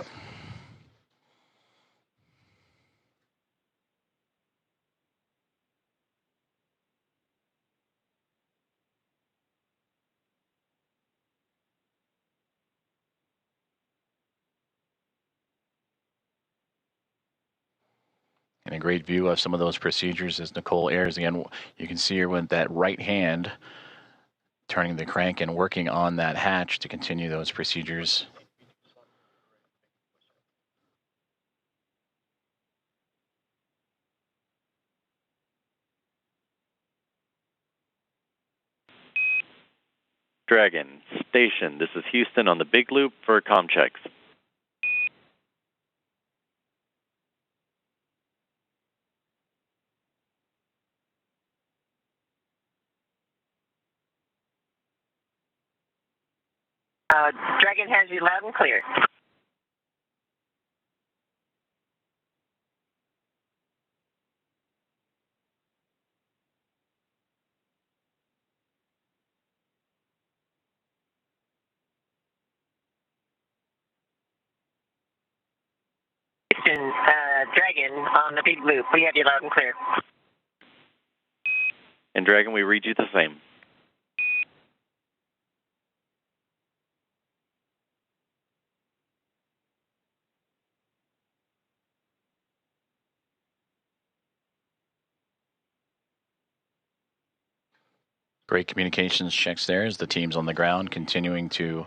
And a great view of some of those procedures as Nicole Ayers. Again, you can see her with that right hand turning the crank and working on that hatch to continue those procedures. Dragon Station, this is Houston on the Big Loop for comm checks. Dragon has you loud and clear. Dragon on the Big Loop, we have you loud and clear. And Dragon, we read you the same. Great communications checks there as the teams on the ground continuing to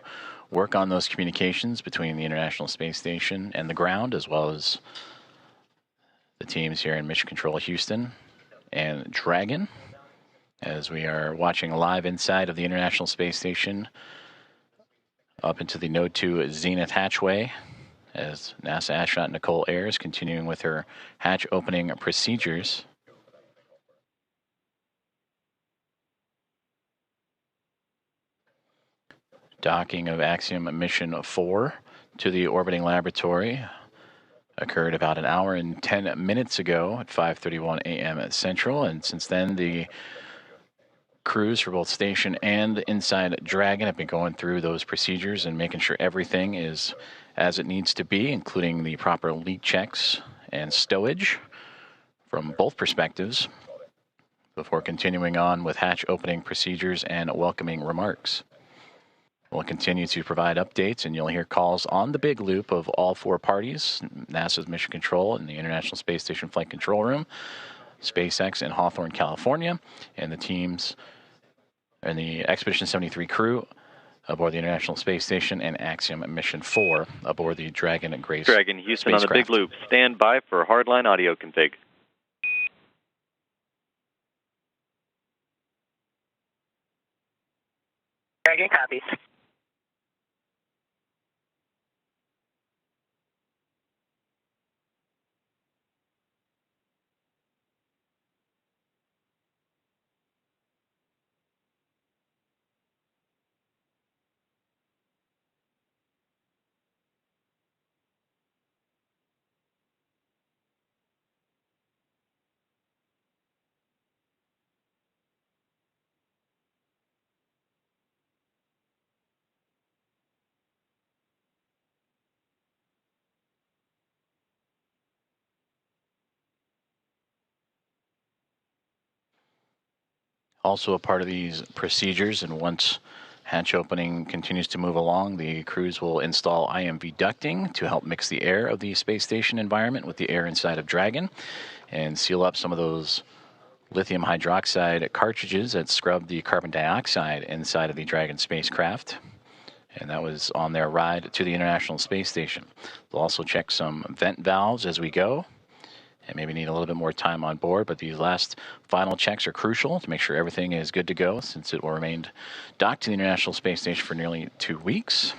work on those communications between the International Space Station and the ground, as well as the teams here in Mission Control Houston and Dragon, as we are watching live inside of the International Space Station up into the Node 2 Zenith hatchway as NASA astronaut Nicole Ayers continuing with her hatch opening procedures. Docking of Axiom Mission 4 to the orbiting laboratory occurred about an hour and 10 minutes ago at 5:31 a.m. Central, and since then the crews for both station and inside Dragon have been going through those procedures and making sure everything is as it needs to be, including the proper leak checks and stowage from both perspectives, before continuing on with hatch opening procedures and welcoming remarks. We'll continue to provide updates, and you'll hear calls on the big loop of all four parties: NASA's Mission Control and the International Space Station Flight Control Room, SpaceX in Hawthorne, California, and the teams and the Expedition 73 crew aboard the International Space Station, and Axiom Mission 4 aboard the Dragon Grace Dragon Houston spacecraft. on the big loop. Stand by for hardline audio config. Dragon copies. Also a part of these procedures, and once hatch opening continues to move along, the crews will install IMV ducting to help mix the air of the space station environment with the air inside of Dragon and seal up some of those lithium hydroxide cartridges that scrub the carbon dioxide inside of the Dragon spacecraft. And that was on their ride to the International Space Station. They'll also check some vent valves as we go, and maybe need a little bit more time on board, but these last final checks are crucial to make sure everything is good to go, since it will remain docked to the International Space Station for nearly 2 weeks.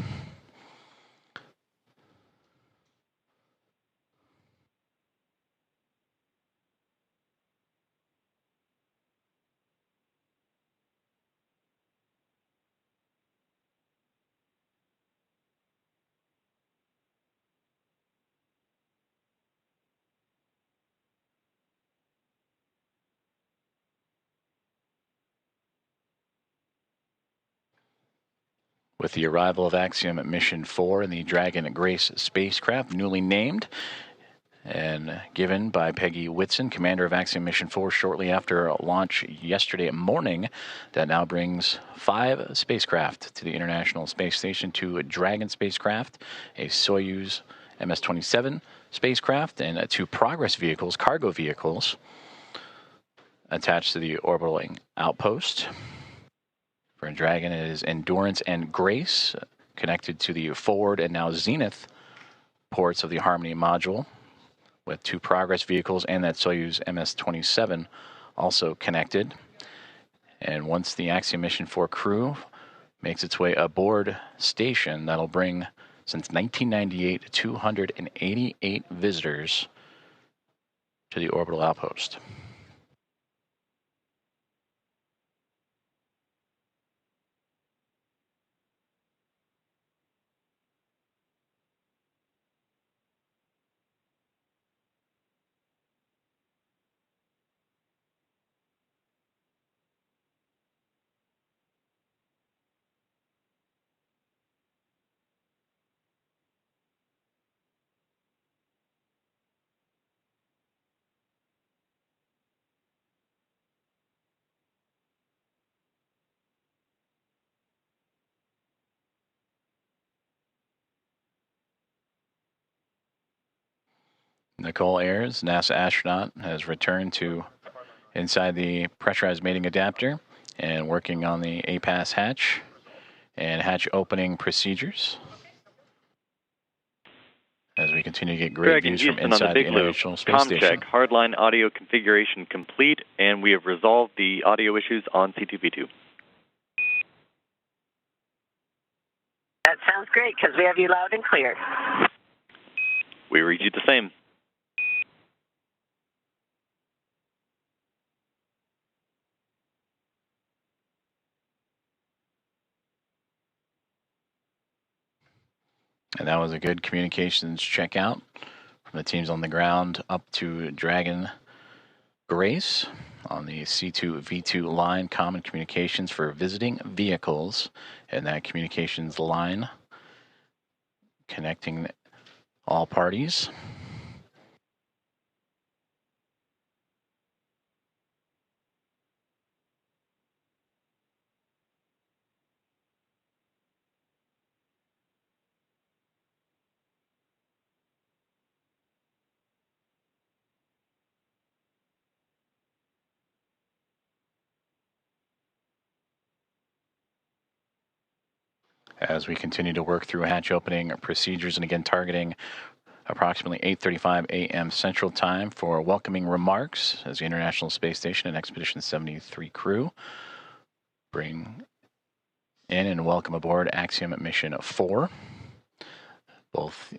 With the arrival of Axiom Mission 4 and the Dragon Grace spacecraft, newly named and given by Peggy Whitson, commander of Axiom Mission 4, shortly after launch yesterday morning, that now brings 5 spacecraft to the International Space Station: 2 Dragon spacecraft, a Soyuz MS-27 spacecraft, and 2 Progress vehicles, cargo vehicles, attached to the orbiting outpost. For Dragon, it is Endurance and Grace, connected to the forward and now zenith ports of the Harmony module, with 2 Progress vehicles and that Soyuz MS-27 also connected. And once the Axiom Mission 4 crew makes its way aboard station, that'll bring, since 1998, 288 visitors to the orbital outpost. Nicole Ayers, NASA astronaut, has returned to inside the pressurized mating adapter and working on the APAS hatch and hatch opening procedures, as we continue to get great Dragon views from Houston inside on the big International loop. Space Com Station. check. Hardline audio configuration complete, and we have resolved the audio issues on C2P2. That sounds great, because we have you loud and clear. We read you the same. And that was a good communications checkout from the teams on the ground up to Dragon Grace on the C2V2 line, common communications for visiting vehicles, and that communications line connecting all parties. As we continue to work through hatch opening procedures, and again targeting approximately 8:35 a.m. Central Time for welcoming remarks as the International Space Station and Expedition 73 crew bring in and welcome aboard Axiom Mission 4. Both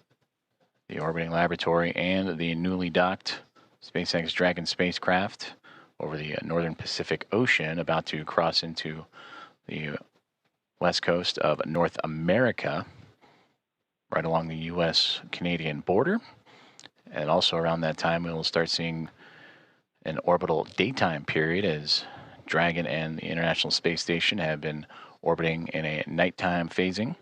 the orbiting laboratory and the newly docked SpaceX Dragon spacecraft over the northern Pacific Ocean, about to cross into the west coast of North America, right along the U.S.-Canadian border. And also around that time, we will start seeing an orbital daytime period as Dragon and the International Space Station have been orbiting in a nighttime phasing.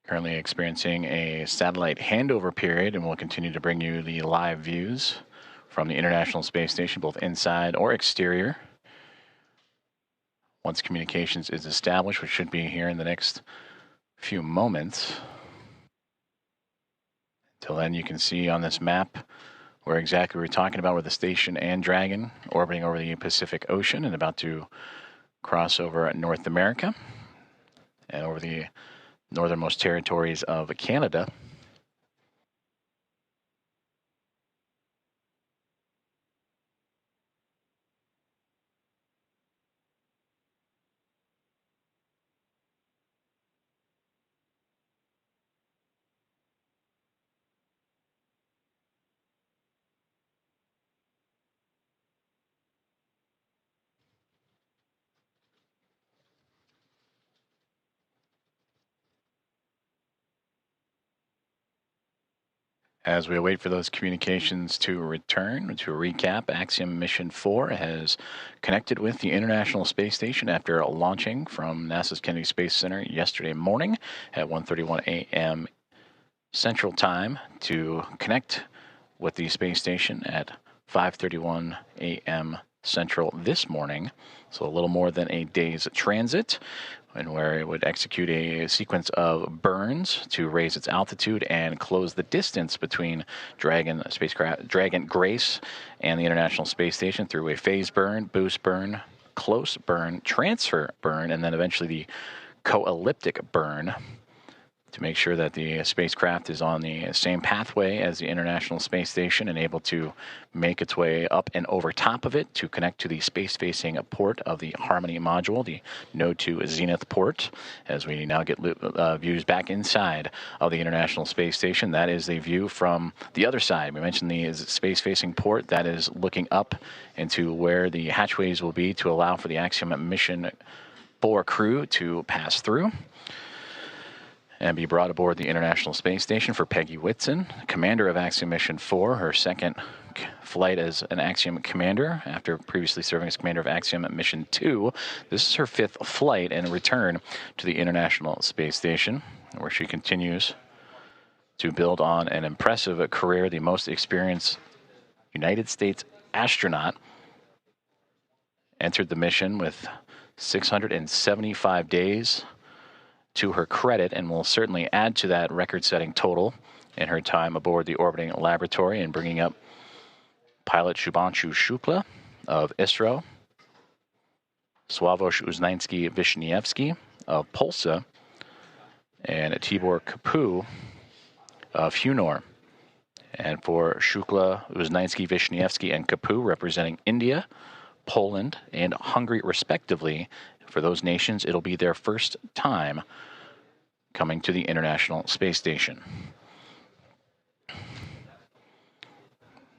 Currently experiencing a satellite handover period, and we'll continue to bring you the live views from the International Space Station, both inside or exterior. Once communications is established, which should be here in the next few moments. Until then, you can see on this map where exactly we're talking about, where the station and Dragon orbiting over the Pacific Ocean and about to cross over North America and over the northernmost territories of Canada. As we wait for those communications to return, to recap, Axiom Mission 4 has connected with the International Space Station after launching from NASA's Kennedy Space Center yesterday morning at 1:31 a.m. Central Time to connect with the space station at 5:31 a.m. Central this morning. So a little more than a day's transit, and where it would execute a sequence of burns to raise its altitude and close the distance between Dragon Grace and the International Space Station through a phase burn, boost burn, close burn, transfer burn, and then eventually the co-elliptic burn, to make sure that the spacecraft is on the same pathway as the International Space Station and able to make its way up and over top of it to connect to the space-facing port of the Harmony module, the Node 2 Zenith port. As we now get views back inside of the International Space Station, that is a view from the other side. We mentioned the space-facing port. That is looking up into where the hatchways will be to allow for the Axiom Mission 4 crew to pass through and be brought aboard the International Space Station. For Peggy Whitson, commander of Axiom Mission 4, her second flight as an Axiom commander after previously serving as commander of Axiom Mission 2. This is her fifth flight and return to the International Space Station, where she continues to build on an impressive career, the most experienced United States astronaut entered the mission with 675 days to her credit, and will certainly add to that record-setting total in her time aboard the orbiting laboratory, and bringing up pilot Shubhanshu Shukla of ISRO, Sławosz Uznański-Wiśniewski of Polsa, and Tibor Kapu of Hunor. And for Shukla, Uznański-Wiśniewski, and Kapu, representing India, Poland, and Hungary, respectively, for those nations, it'll be their first time coming to the International Space Station.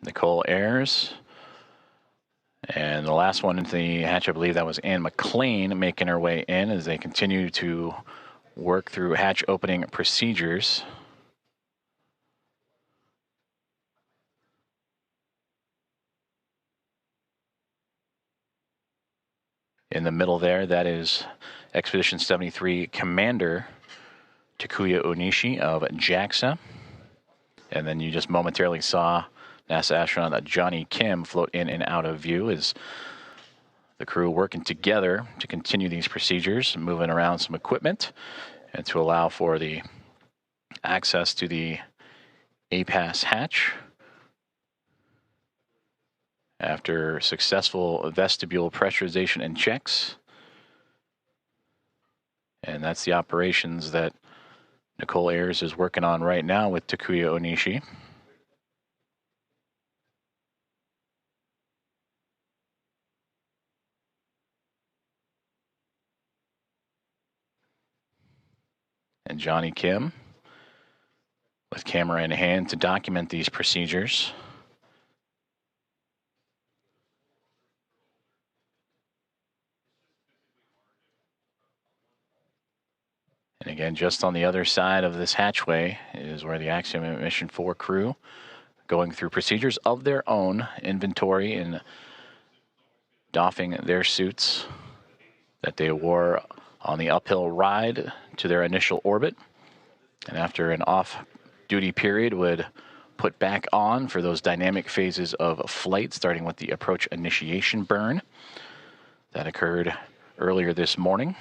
Nicole Ayers. And the last one into the hatch, I believe that was Anne McLean making her way in as they continue to work through hatch opening procedures. In the middle there, that is Expedition 73 Commander Takuya Onishi of JAXA. And then you just momentarily saw NASA astronaut Johnny Kim float in and out of view as the crew working together to continue these procedures, moving around some equipment, and to allow for the access to the APAS hatch. After successful vestibule pressurization and checks. And that's the operations that Nicole Ayers is working on right now with Takuya Onishi. And Johnny Kim with camera in hand to document these procedures. And again, just on the other side of this hatchway is where the Axiom Mission 4 crew going through procedures of their own, inventory and doffing their suits that they wore on the uphill ride to their initial orbit. And after an off-duty period would put back on for those dynamic phases of flight, starting with the approach initiation burn that occurred earlier this morning.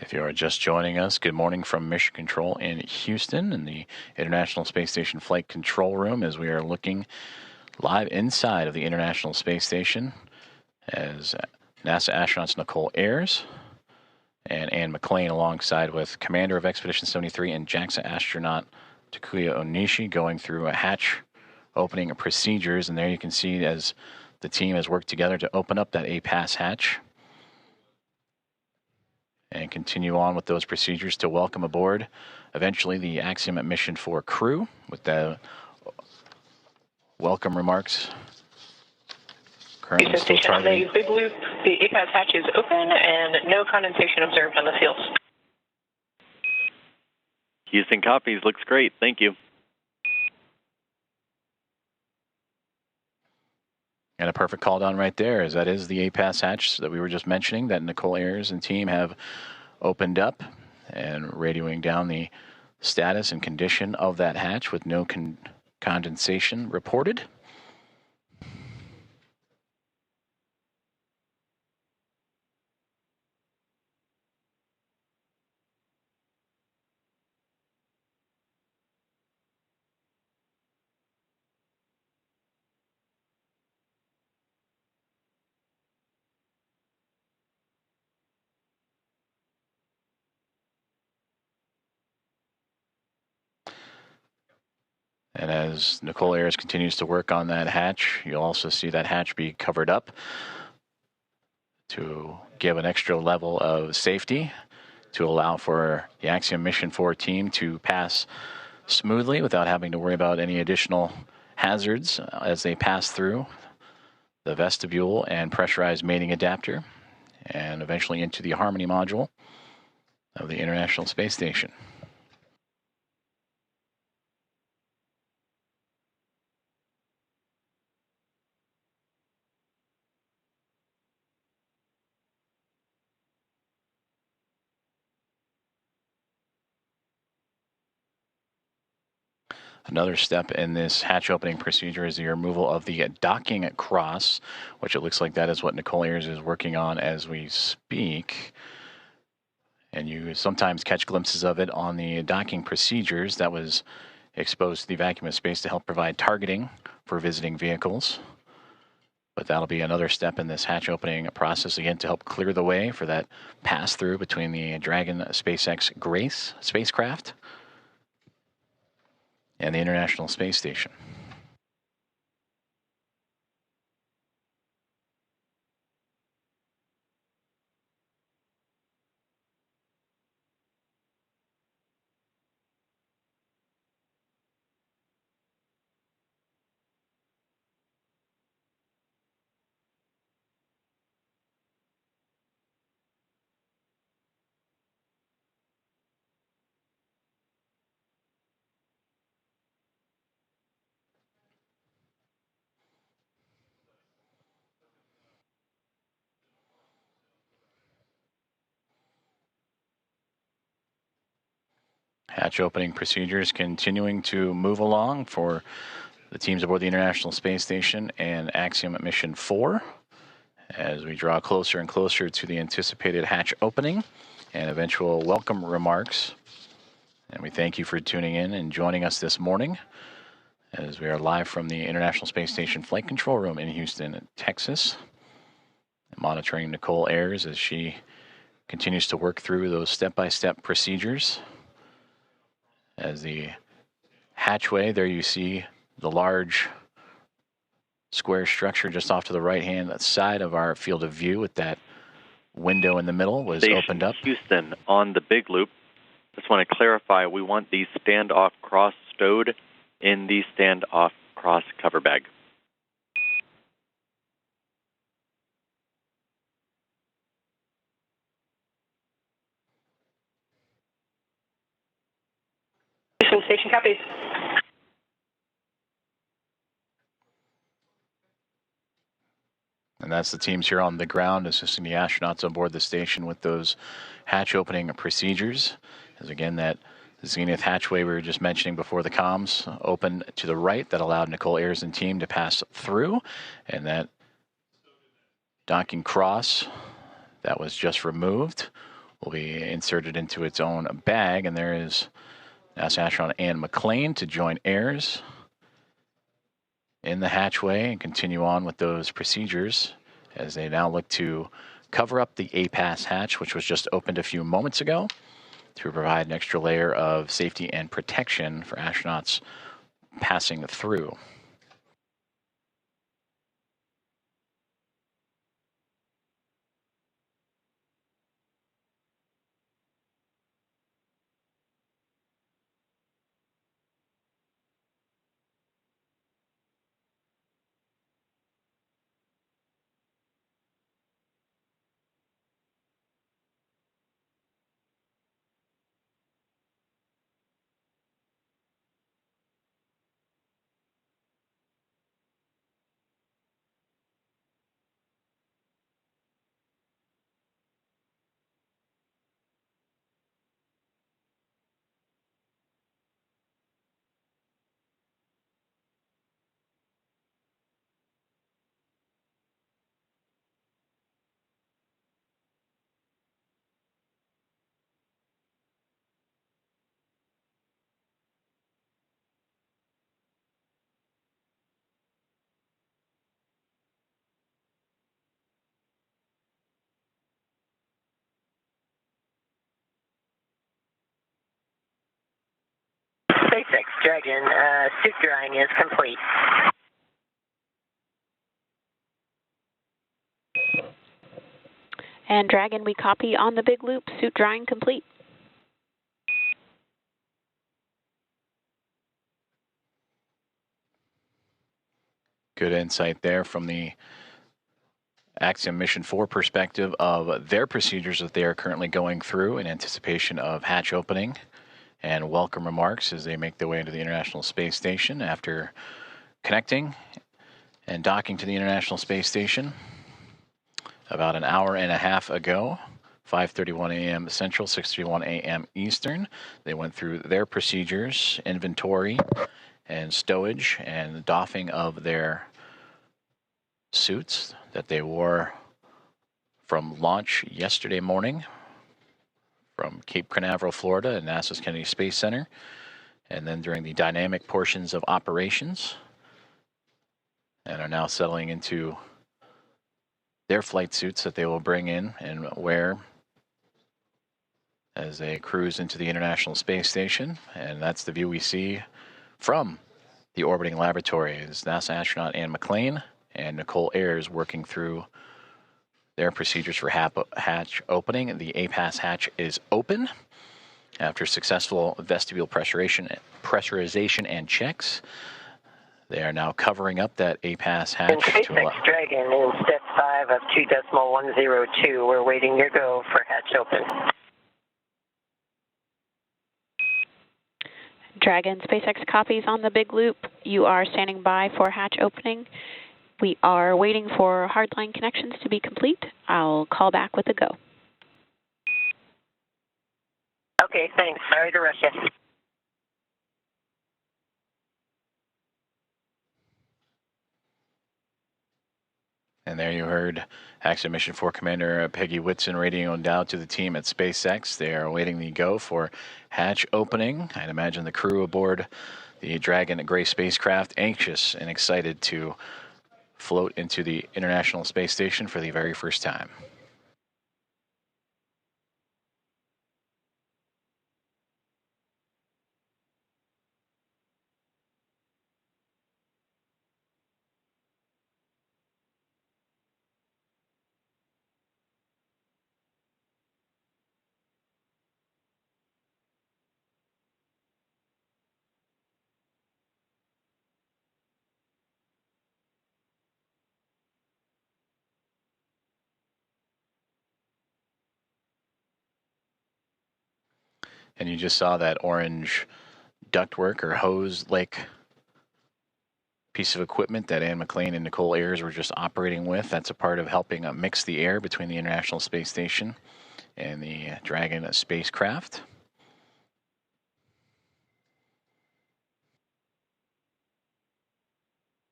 If you are just joining us, good morning from Mission Control in Houston in the International Space Station Flight Control Room, as we are looking live inside of the International Space Station as NASA astronauts Nicole Ayers and Anne McLean, alongside with Commander of Expedition 73 and JAXA astronaut Takuya Onishi, going through a hatch opening procedures. And there you can see as the team has worked together to open up that APAS hatch and continue on with those procedures to welcome aboard eventually the Axiom Mission 4 crew with the welcome remarks. Houston Station, on the big loop, the APAS hatch is open and no condensation observed on the fields. Houston copies. Looks great. Thank you. And a perfect call down right there, as that is the APAS hatch that we were just mentioning that Nicole Ayers and team have opened up, and radioing down the status and condition of that hatch with no condensation reported. And as Nicole Ayers continues to work on that hatch, you'll also see that hatch be covered up to give an extra level of safety to allow for the Axiom Mission 4 team to pass smoothly without having to worry about any additional hazards as they pass through the vestibule and pressurized mating adapter and eventually into the Harmony module of the International Space Station. Another step in this hatch opening procedure is the removal of the docking cross, which it looks like that is what Nicole Ayers is working on as we speak. And you sometimes catch glimpses of it on the docking procedures that was exposed to the vacuum of space to help provide targeting for visiting vehicles. But that'll be another step in this hatch opening process, again, to help clear the way for that pass-through between the Dragon SpaceX Grace spacecraft and the International Space Station. Hatch opening procedures continuing to move along for the teams aboard the International Space Station and Axiom Mission 4 as we draw closer and closer to the anticipated hatch opening and eventual welcome remarks. And we thank you for tuning in and joining us this morning as we are live from the International Space Station Flight Control Room in Houston, Texas, monitoring Nicole Ayers as she continues to work through those step-by-step procedures. As the hatchway, there you see the large square structure just off to the right-hand side of our field of view with that window in the middle was Station opened up. Houston on the big loop. Just want to clarify, we want the standoff cross stowed in the standoff cross cover bag. Houston Station copies. And that's the teams here on the ground assisting the astronauts on board the station with those hatch opening procedures. As again, that zenith hatchway we were just mentioning before the comms opened to the right that allowed Nicole Ayers and team to pass through. And that docking cross that was just removed will be inserted into its own bag. And there is NASA astronaut Ann McLean to join Ayers in the hatchway and continue on with those procedures as they now look to cover up the APAS hatch, which was just opened a few moments ago, to provide an extra layer of safety and protection for astronauts passing through. SpaceX Dragon, suit drying is complete. And Dragon, we copy on the big loop, suit drying complete. Good insight there from the Axiom Mission 4 perspective of their procedures that they are currently going through in anticipation of hatch opening, and welcome remarks as they make their way into the International Space Station after connecting and docking to the International Space Station about an hour and a half ago, 5:31 a.m. Central, 6:31 a.m. Eastern. They went through their procedures, inventory, and stowage, and doffing of their suits that they wore from launch yesterday morning from Cape Canaveral, Florida, at NASA's Kennedy Space Center, and then during the dynamic portions of operations, and are now settling into their flight suits that they will bring in and wear as they cruise into the International Space Station. And that's the view we see from the orbiting laboratory. Is NASA astronaut Anne McClain and Nicole Ayers working through their procedures for hatch opening. The APAS hatch is open after successful vestibule pressurization and checks. They are now covering up that APAS hatch. And SpaceX Dragon in step 5 of 2.102. We're waiting your go for hatch open. Dragon, SpaceX copies on the big loop. You are standing by for hatch opening. We are waiting for hardline connections to be complete. I'll call back with a go. Okay, thanks. Sorry to rush you. And there you heard Axiom Mission 4 Commander Peggy Whitson radioing down to the team at SpaceX. They are awaiting the go for hatch opening. I'd imagine the crew aboard the Dragon Gray spacecraft anxious and excited to float into the International Space Station for the very first time. And you just saw that orange ductwork or hose-like piece of equipment that Anne McClain and Nicole Ayers were just operating with. That's a part of helping mix the air between the International Space Station and the Dragon spacecraft.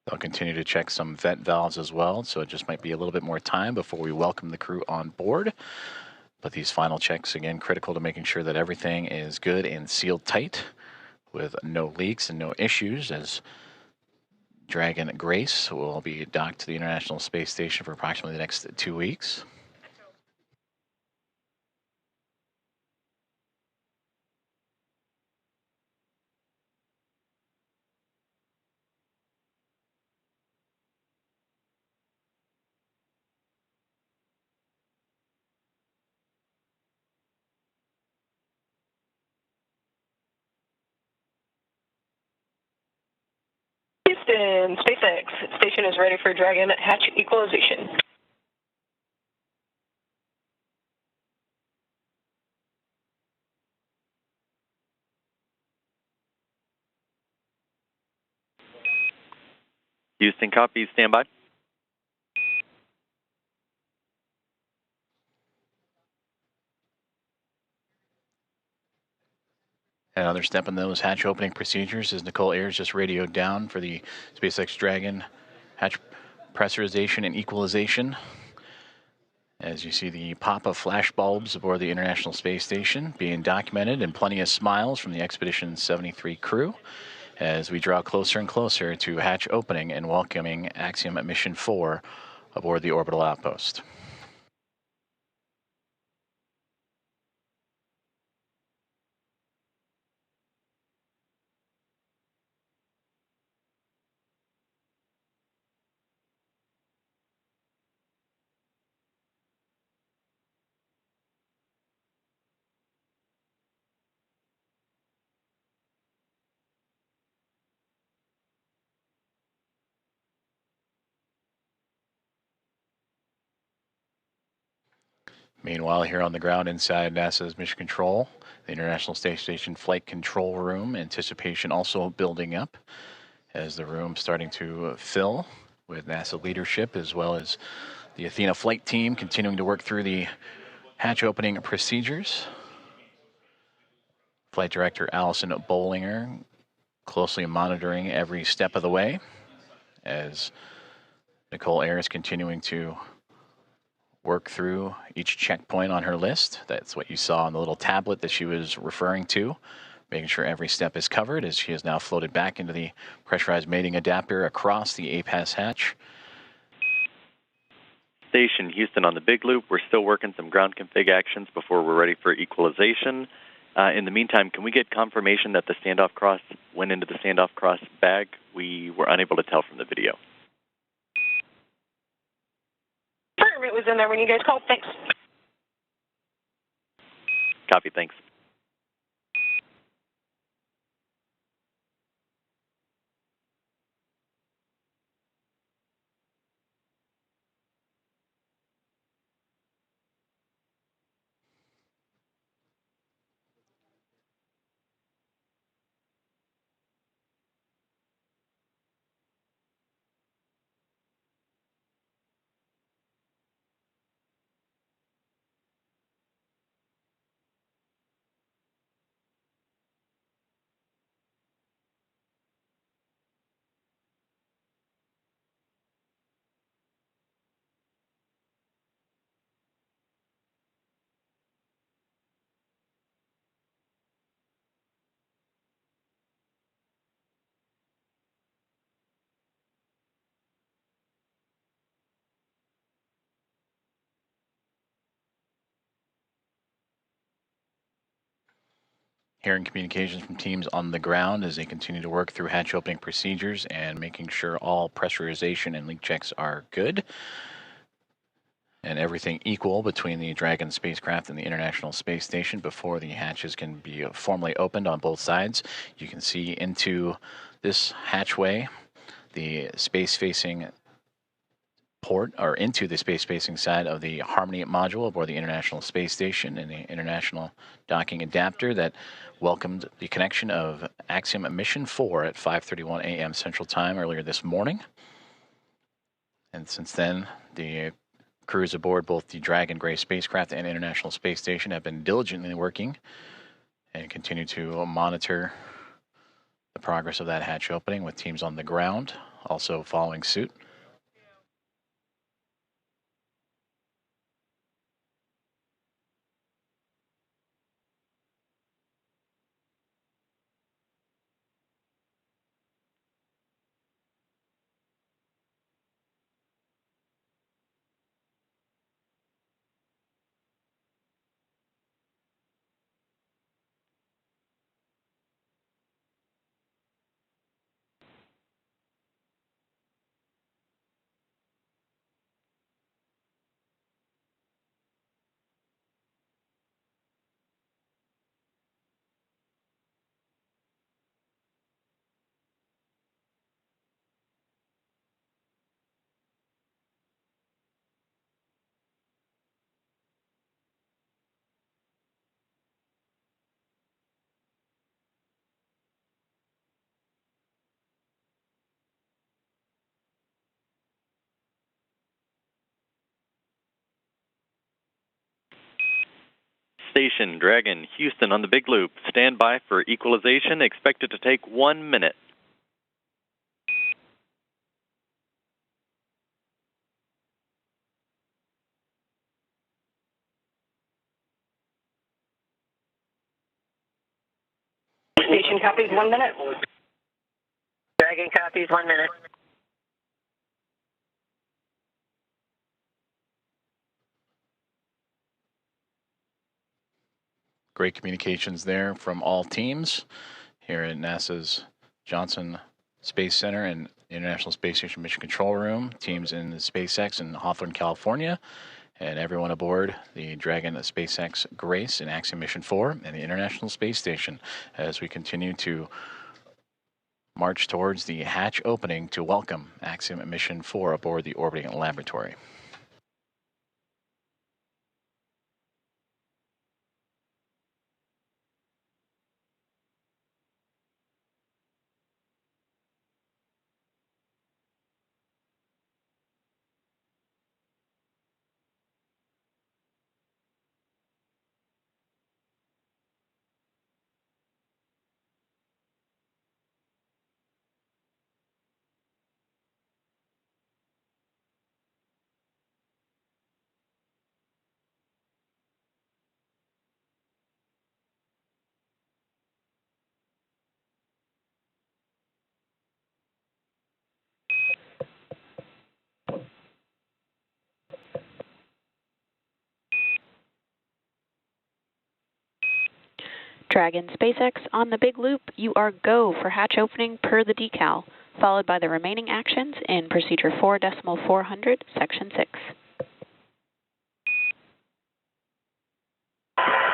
They'll continue to check some vent valves as well, so it just might be a little bit more time before we welcome the crew on board. But these final checks, again, critical to making sure that everything is good and sealed tight with no leaks and no issues, as Dragon Grace will be docked to the International Space Station for approximately the next 2 weeks. Houston, SpaceX station is ready for Dragon hatch equalization. Houston, copy. Stand by. Another step in those hatch opening procedures is Nicole Ayers just radioed down for the SpaceX Dragon hatch pressurization and equalization. As you see the pop of flash bulbs aboard the International Space Station being documented, and plenty of smiles from the Expedition 73 crew as we draw closer and closer to hatch opening and welcoming Axiom Mission 4 aboard the orbital outpost. Meanwhile, here on the ground inside NASA's Mission Control, the International Space Station Flight Control Room, anticipation also building up as the room's starting to fill with NASA leadership, as well as the Athena flight team continuing to work through the hatch opening procedures. Flight Director Allison Bollinger closely monitoring every step of the way as Nicole Ayers is continuing to work through each checkpoint on her list. That's what you saw on the little tablet that she was referring to, making sure every step is covered as she has now floated back into the pressurized mating adapter across the APAS hatch. Station Houston on the big loop. We're still working some ground config actions before we're ready for equalization. In the meantime, can we get confirmation that the standoff cross went into the standoff cross bag? We were unable to tell from the video. It was in there when you guys called. Thanks. Copy, thanks. Hearing communications from teams on the ground as they continue to work through hatch opening procedures and making sure all pressurization and leak checks are good and everything equal between the Dragon spacecraft and the International Space Station before the hatches can be formally opened on both sides. You can see into this hatchway the space-facing port, or into the space-facing side of the Harmony module aboard the International Space Station and the International Docking Adapter that welcomed the connection of Axiom Mission 4 at 5:31 a.m. Central Time earlier this morning. And since then, the crews aboard both the Dragon Gray spacecraft and International Space Station have been diligently working and continue to monitor the progress of that hatch opening, with teams on the ground also following suit. Station Dragon Houston on the big loop. Stand by for equalization. Expected to take 1 minute. Station copies 1 minute. Dragon copies 1 minute. Great communications there from all teams here at NASA's Johnson Space Center and International Space Station Mission Control Room, teams in the SpaceX in Hawthorne, California, and everyone aboard the Dragon SpaceX Grace and Axiom Mission 4 and the International Space Station as we continue to march towards the hatch opening to welcome Axiom Mission 4 aboard the orbiting laboratory. Dragon SpaceX on the big loop, you are go for hatch opening per the decal, followed by the remaining actions in Procedure 4.400, Section 6.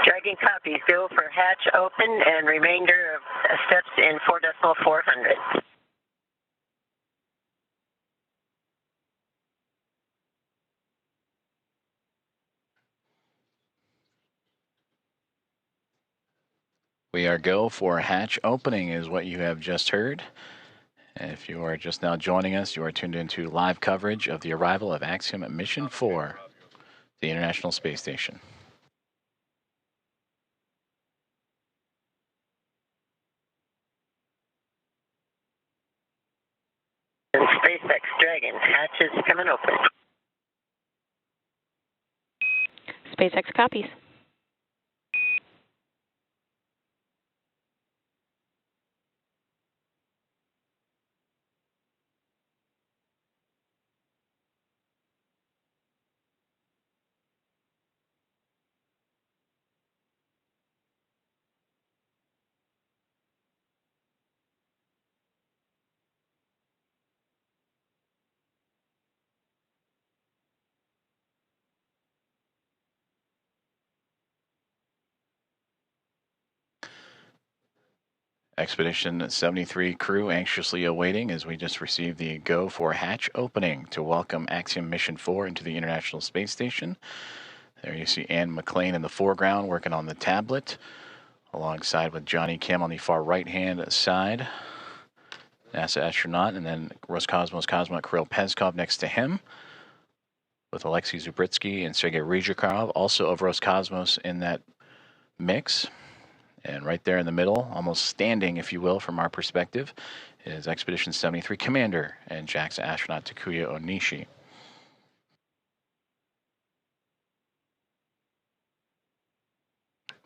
Dragon copies. Go for hatch open and remainder of steps in 4.400. We are go for hatch opening is what you have just heard. And if you are just now joining us, you are tuned into live coverage of the arrival of Axiom Mission 4, the International Space Station. And SpaceX Dragon, hatch is coming open. SpaceX copies. Expedition 73 crew anxiously awaiting as we just received the go for hatch opening to welcome Axiom Mission 4 into the International Space Station. There you see Ann McLean in the foreground working on the tablet, alongside with Johnny Kim on the far right-hand side, NASA astronaut, and then Roscosmos cosmonaut Kirill Peskov next to him, with Alexei Zubritsky and Sergei Ryzhikov, also of Roscosmos, in that mix. And right there in the middle, almost standing, if you will, from our perspective, is Expedition 73 Commander and JAXA astronaut Takuya Onishi.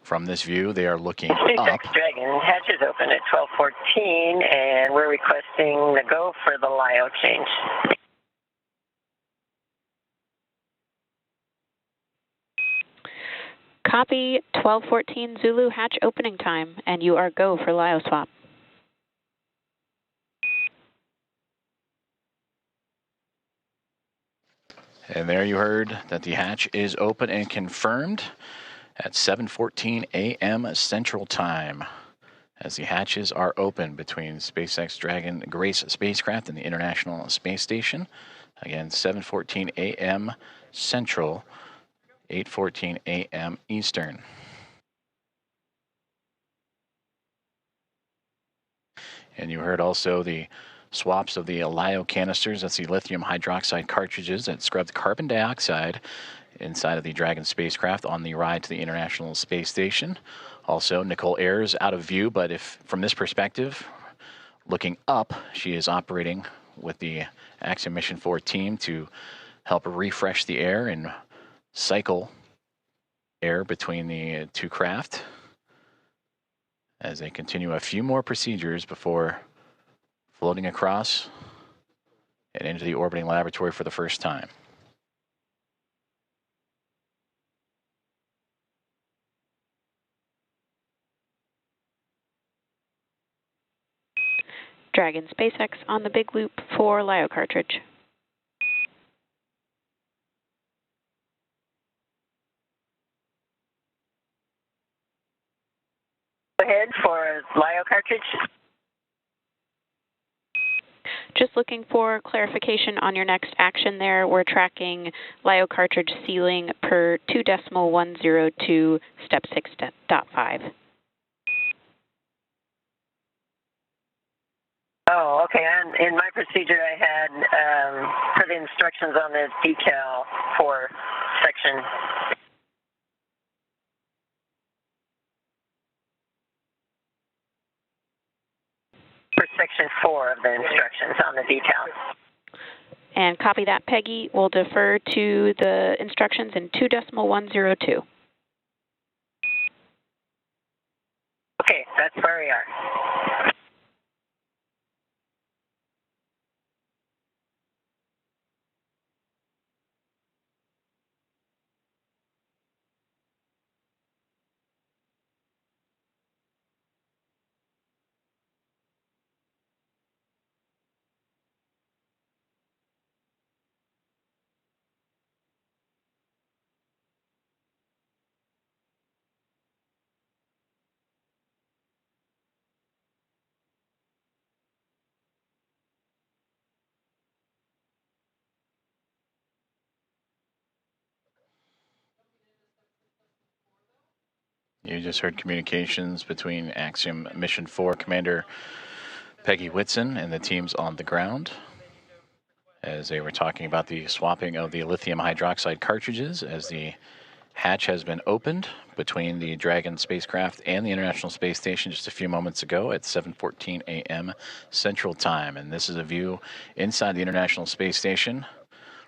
From this view, they are looking up. SpaceX Dragon, hatch is open at 12:14, and we're requesting the go for the LIO change. Copy 12:14 Zulu hatch opening time, and you are go for LIO swap. And there you heard that the hatch is open and confirmed at 7:14 a.m. Central Time, as the hatches are open between SpaceX Dragon Grace spacecraft and the International Space Station. Again, 7:14 a.m. Central, 8:14 a.m. Eastern. And you heard also the swaps of the LIO canisters. That's the lithium hydroxide cartridges that scrubbed carbon dioxide inside of the Dragon spacecraft on the ride to the International Space Station. Also, Nicole Ayers out of view, but if from this perspective, looking up, she is operating with the Axiom Mission 4 team to help refresh the air and cycle air between the two craft as they continue a few more procedures before floating across and into the orbiting laboratory for the first time. Dragon SpaceX on the big loop for LIO cartridge. Go ahead for LIO cartridge. Just looking for clarification on your next action there. We're tracking LIO cartridge sealing per 2.102 step 6.5. Oh, okay. In my procedure, I had for the instructions on the decal for section. For section 4 of the instructions on the decal. And copy that, Peggy. We'll defer to the instructions in 2.102. Okay, that's where we are. You just heard communications between Axiom Mission 4 Commander Peggy Whitson and the teams on the ground as they were talking about the swapping of the lithium hydroxide cartridges as the hatch has been opened between the Dragon spacecraft and the International Space Station just a few moments ago at 7:14 a.m. Central Time. And this is a view inside the International Space Station,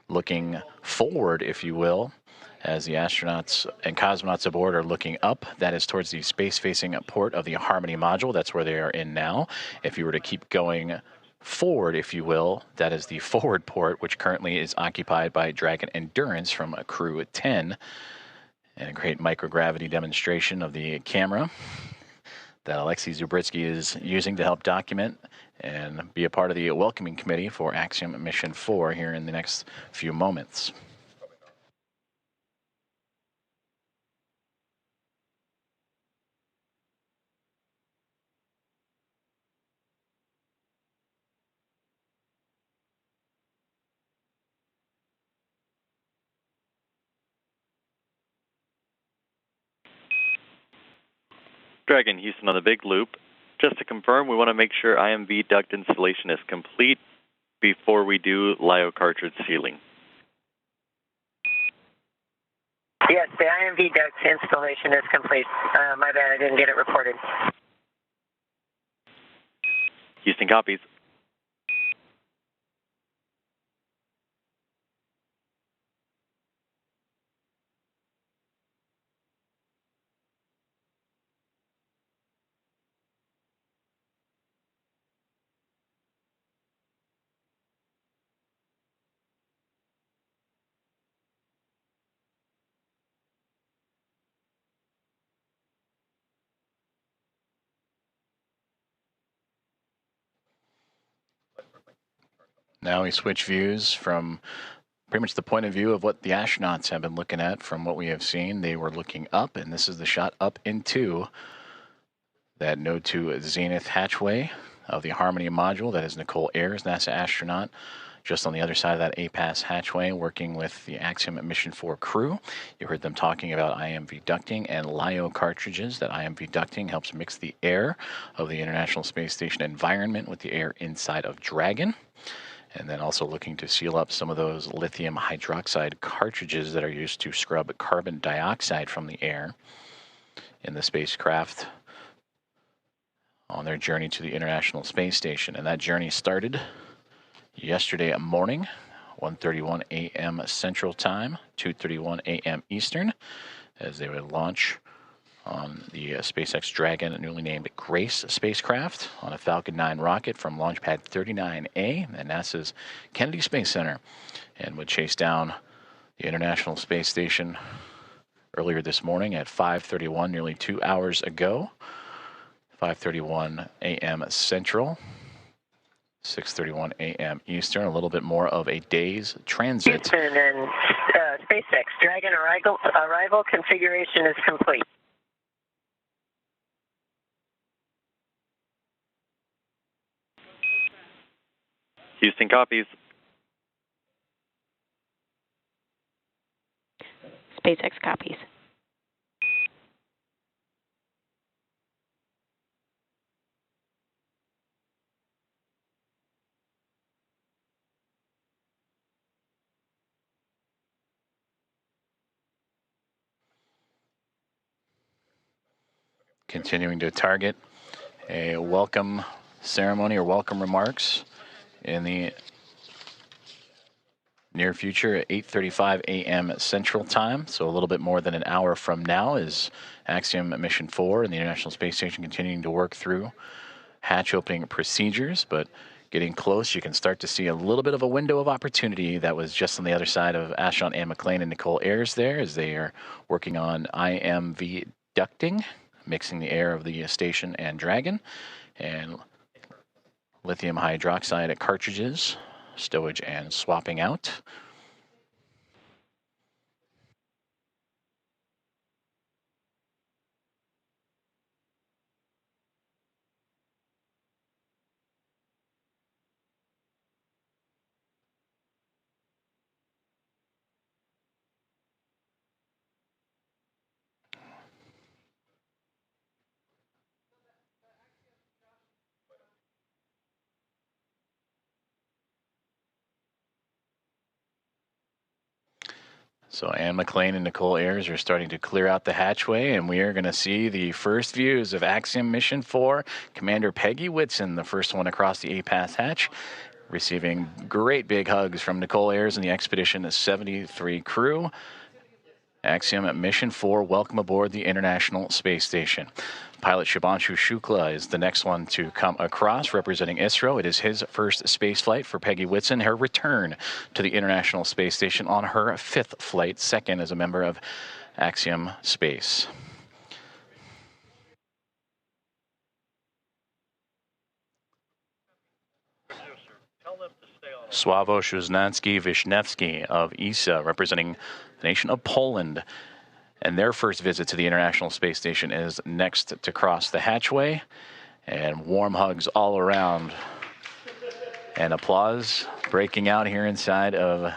looking forward, if you will, as the astronauts and cosmonauts aboard are looking up. That is towards the space-facing port of the Harmony module. That's where they are in now. If you were to keep going forward, if you will, that is the forward port, which currently is occupied by Dragon Endurance from Crew 10. And a great microgravity demonstration of the camera that Alexei Zubritsky is using to help document and be a part of the welcoming committee for Axiom Mission 4 here in the next few moments. Dragon Houston on the big loop. Just to confirm, we want to make sure IMV duct installation is complete before we do LiO cartridge sealing. Yes, the IMV duct installation is complete. My bad, I didn't get it reported. Houston copies. Now we switch views from pretty much the point of view of what the astronauts have been looking at from what we have seen. They were looking up, and this is the shot up into that node to zenith hatchway of the Harmony module. That is Nicole Ayers, NASA astronaut, just on the other side of that APAS hatchway, working with the Axiom Mission 4 crew. You heard them talking about IMV ducting and LiO cartridges. That IMV ducting helps mix the air of the International Space Station environment with the air inside of Dragon. And then also looking to seal up some of those lithium hydroxide cartridges that are used to scrub carbon dioxide from the air in the spacecraft on their journey to the International Space Station. And that journey started yesterday morning, 1:31 a.m. Central Time, 2:31 a.m. Eastern, as they would launch on the SpaceX Dragon, newly named Grace spacecraft, on a Falcon 9 rocket from Launch Pad 39A at NASA's Kennedy Space Center, and would chase down the International Space Station earlier this morning at 5:31, nearly 2 hours ago, 5:31 a.m. Central, 6:31 a.m. Eastern, a little bit more of a day's transit. Houston and SpaceX Dragon arrival configuration is complete. Houston copies. SpaceX copies. Continuing to target a welcome ceremony or welcome remarks in the near future at 8:35 a.m. Central Time. So a little bit more than an hour from now is Axiom Mission 4 and the International Space Station continuing to work through hatch opening procedures, but getting close, you can start to see a little bit of a window of opportunity that was just on the other side of astronaut Anne McLean and Nicole Ayers there, as they are working on IMV ducting, mixing the air of the station and Dragon, and lithium hydroxide cartridges, stowage and swapping out. So Anne McLean and Nicole Ayers are starting to clear out the hatchway, and we are going to see the first views of Axiom Mission 4. Commander Peggy Whitson, the first one across the A-pass hatch, receiving great big hugs from Nicole Ayers and the Expedition 73 crew. Axiom Mission 4, welcome aboard the International Space Station. Pilot Shubhanshu Shukla is the next one to come across, representing ISRO. It is his first space flight for Peggy Whitson, her return to the International Space Station on her 5th flight, second as a member of Axiom Space. Sławosz Uznański-Wiśniewski of ESA, representing the nation of Poland. And their first visit to the International Space Station is next to cross the hatchway. And warm hugs all around. And applause breaking out here inside of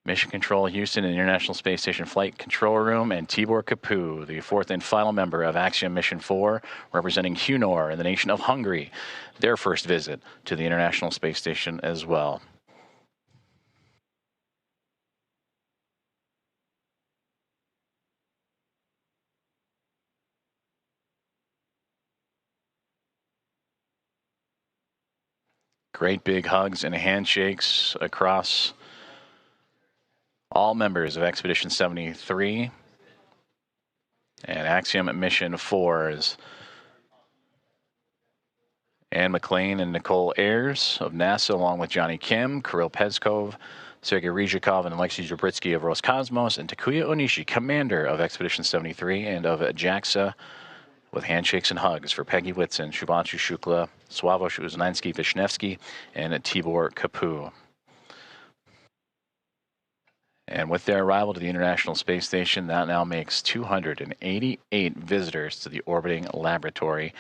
Mission Control Houston and International Space Station Flight Control Room. And Tibor Kapu, the fourth and final member of Axiom Mission 4, representing Hunor and the nation of Hungary. Their first visit to the International Space Station as well. Great big hugs and handshakes across all members of Expedition 73 and Axiom Mission 4 is Anne McLean and Nicole Ayers of NASA, along with Johnny Kim, Kirill Peskov, Sergei Ryzhikov, and Alexei Zabritsky of Roscosmos, and Takuya Onishi, commander of Expedition 73 and of JAXA, with handshakes and hugs for Peggy Whitson, Shubhanshu Shukla, Sławosz Uznański-Wiśniewski, and Tibor Kapu. And with their arrival to the International Space Station, that now makes 288 visitors to the orbiting laboratory.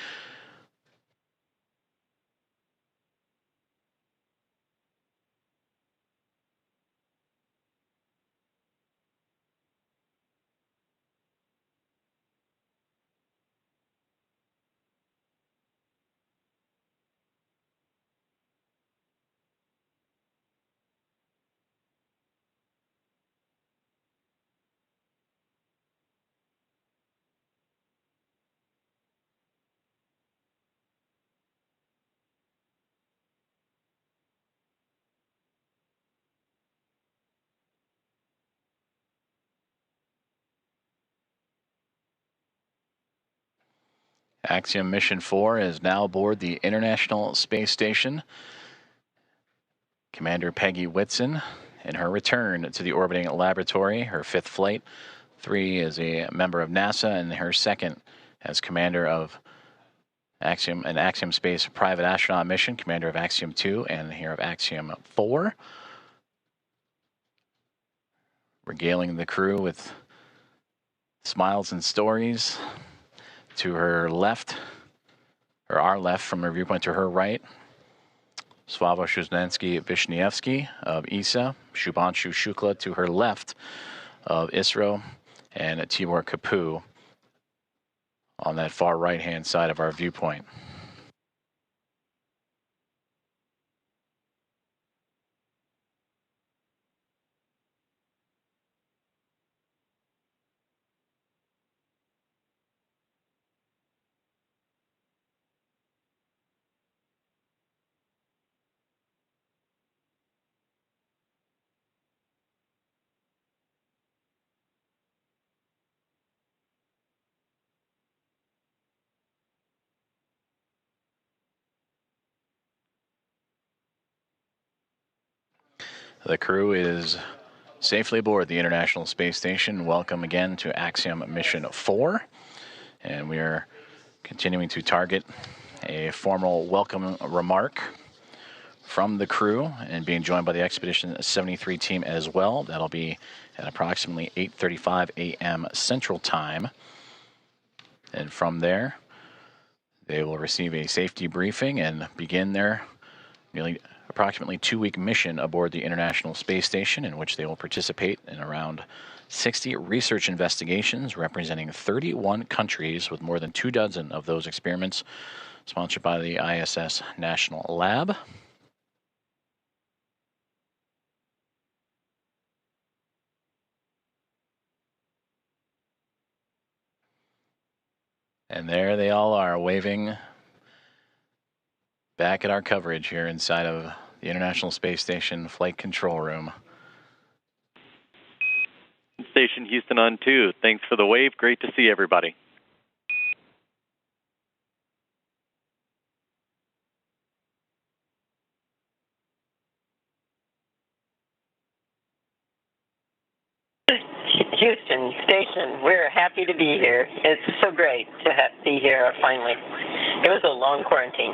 Axiom Mission 4 is now aboard the International Space Station. Commander Peggy Whitson, in her return to the orbiting laboratory, her 5th flight. 3 is a member of NASA, and her 2nd as commander of Axiom Space private astronaut mission, commander of Axiom 2 and here of Axiom 4. Regaling the crew with smiles and stories. To her left, or our left from her viewpoint, to her right, Sławosz Uznański-Wiśniewski of ESA, Shubhanshu Shukla to her left of ISRO, and Tibor Kapu on that far right-hand side of our viewpoint. The crew is safely aboard the International Space Station. Welcome again to Axiom Mission 4. And we are continuing to target a formal welcome remark from the crew and being joined by the Expedition 73 team as well. That'll be at approximately 8:35 a.m. Central Time. And from there, they will receive a safety briefing and begin their nearly approximately 2-week mission aboard the International Space Station, in which they will participate in around 60 research investigations representing 31 countries, with more than 24 of those experiments sponsored by the ISS National Lab. And there they all are, waving back at our coverage here inside of the International Space Station Flight Control Room. Station Houston on 2. Thanks for the wave. Great to see everybody. Houston Station, we're happy to be here. It's so great to be here finally. It was a long quarantine.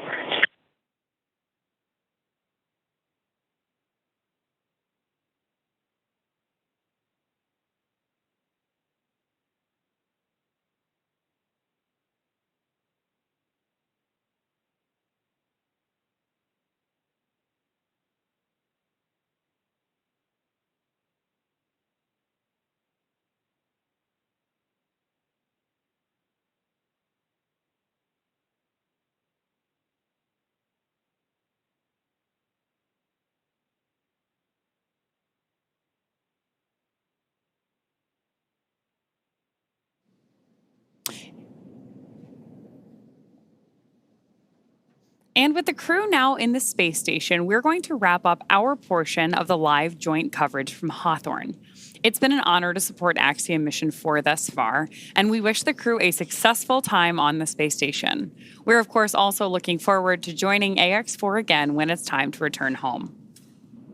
And with the crew now in the space station, we're going to wrap up our portion of the live joint coverage from Hawthorne. It's been an honor to support Axiom Mission 4 thus far, and we wish the crew a successful time on the space station. We're, of course, also looking forward to joining AX4 again when it's time to return home.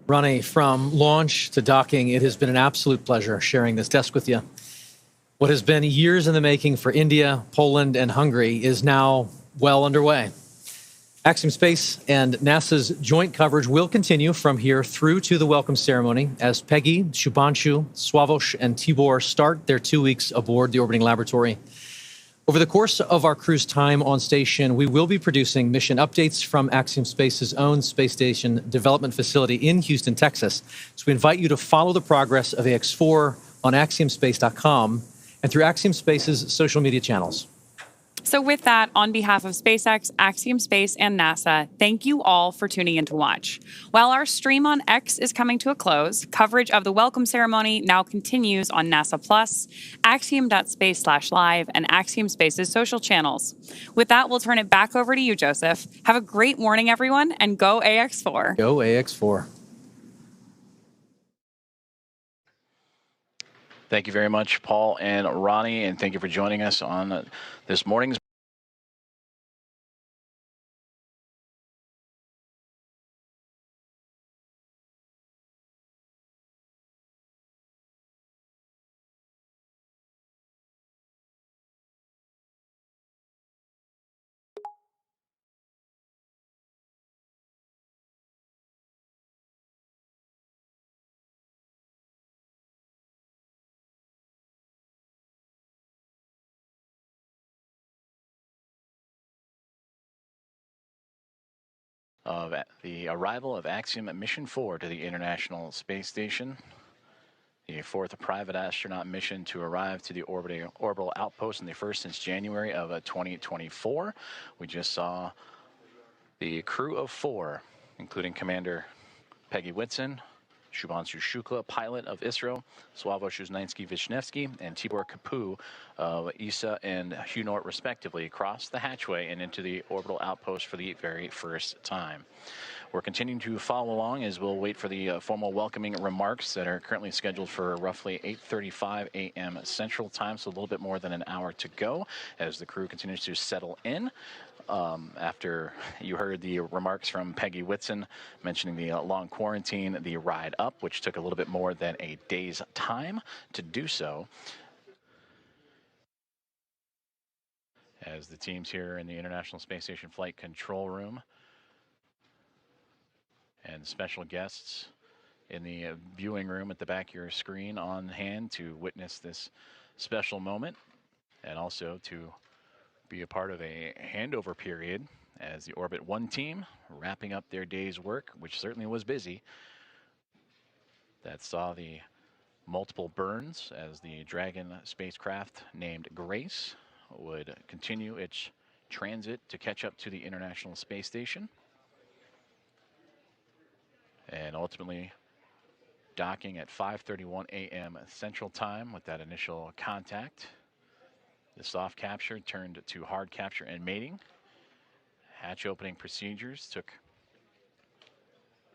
Ronnie, from launch to docking, it has been an absolute pleasure sharing this desk with you. What has been years in the making for India, Poland, and Hungary is now well underway. Axiom Space and NASA's joint coverage will continue from here through to the welcome ceremony as Peggy, Shubhanshu, Sławosz, and Tibor start their 2 weeks aboard the orbiting laboratory. Over the course of our crew's time on station, we will be producing mission updates from Axiom Space's own space station development facility in Houston, Texas. So we invite you to follow the progress of AX4 on axiomspace.com and through Axiom Space's social media channels. So with that, on behalf of SpaceX, Axiom Space, and NASA, thank you all for tuning in to watch. While our stream on X is coming to a close, coverage of the welcome ceremony now continues on NASA Plus, axiom.space/live, and Axiom Space's social channels. With that, we'll turn it back over to you, Joseph. Have a great morning, everyone, and go AX4. Go AX4. Thank you very much, Paul and Ronnie, and thank you for joining us on this morning's of the arrival of Axiom Mission 4 to the International Space Station, the fourth private astronaut mission to arrive to the orbital outpost, and the first since January of 2024. We just saw the crew of 4, including Commander Peggy Whitson, Shubhanshu Shukla, pilot of ISRO, Sławosz Uznański-Wiśniewski, and Tibor Kapu of ESA and HUNORT, respectively, crossed the hatchway and into the orbital outpost for the very first time. We're continuing to follow along as we'll wait for the formal welcoming remarks that are currently scheduled for roughly 8:35 a.m. Central Time, so a little bit more than an hour to go as the crew continues to settle in. After you heard the remarks from Peggy Whitson mentioning the long quarantine, the ride up, which took a little bit more than a day's time to do so, as the teams here in the International Space Station Flight Control Room and special guests in the viewing room at the back of your screen on hand to witness this special moment and also to be a part of a handover period as the Orbit 1 team wrapping up their day's work, which certainly was busy. That saw the multiple burns as the Dragon spacecraft named Grace would continue its transit to catch up to the International Space Station, and ultimately docking at 5:31 a.m. Central Time with that initial contact The soft capture turned to hard capture and mating. Hatch opening procedures took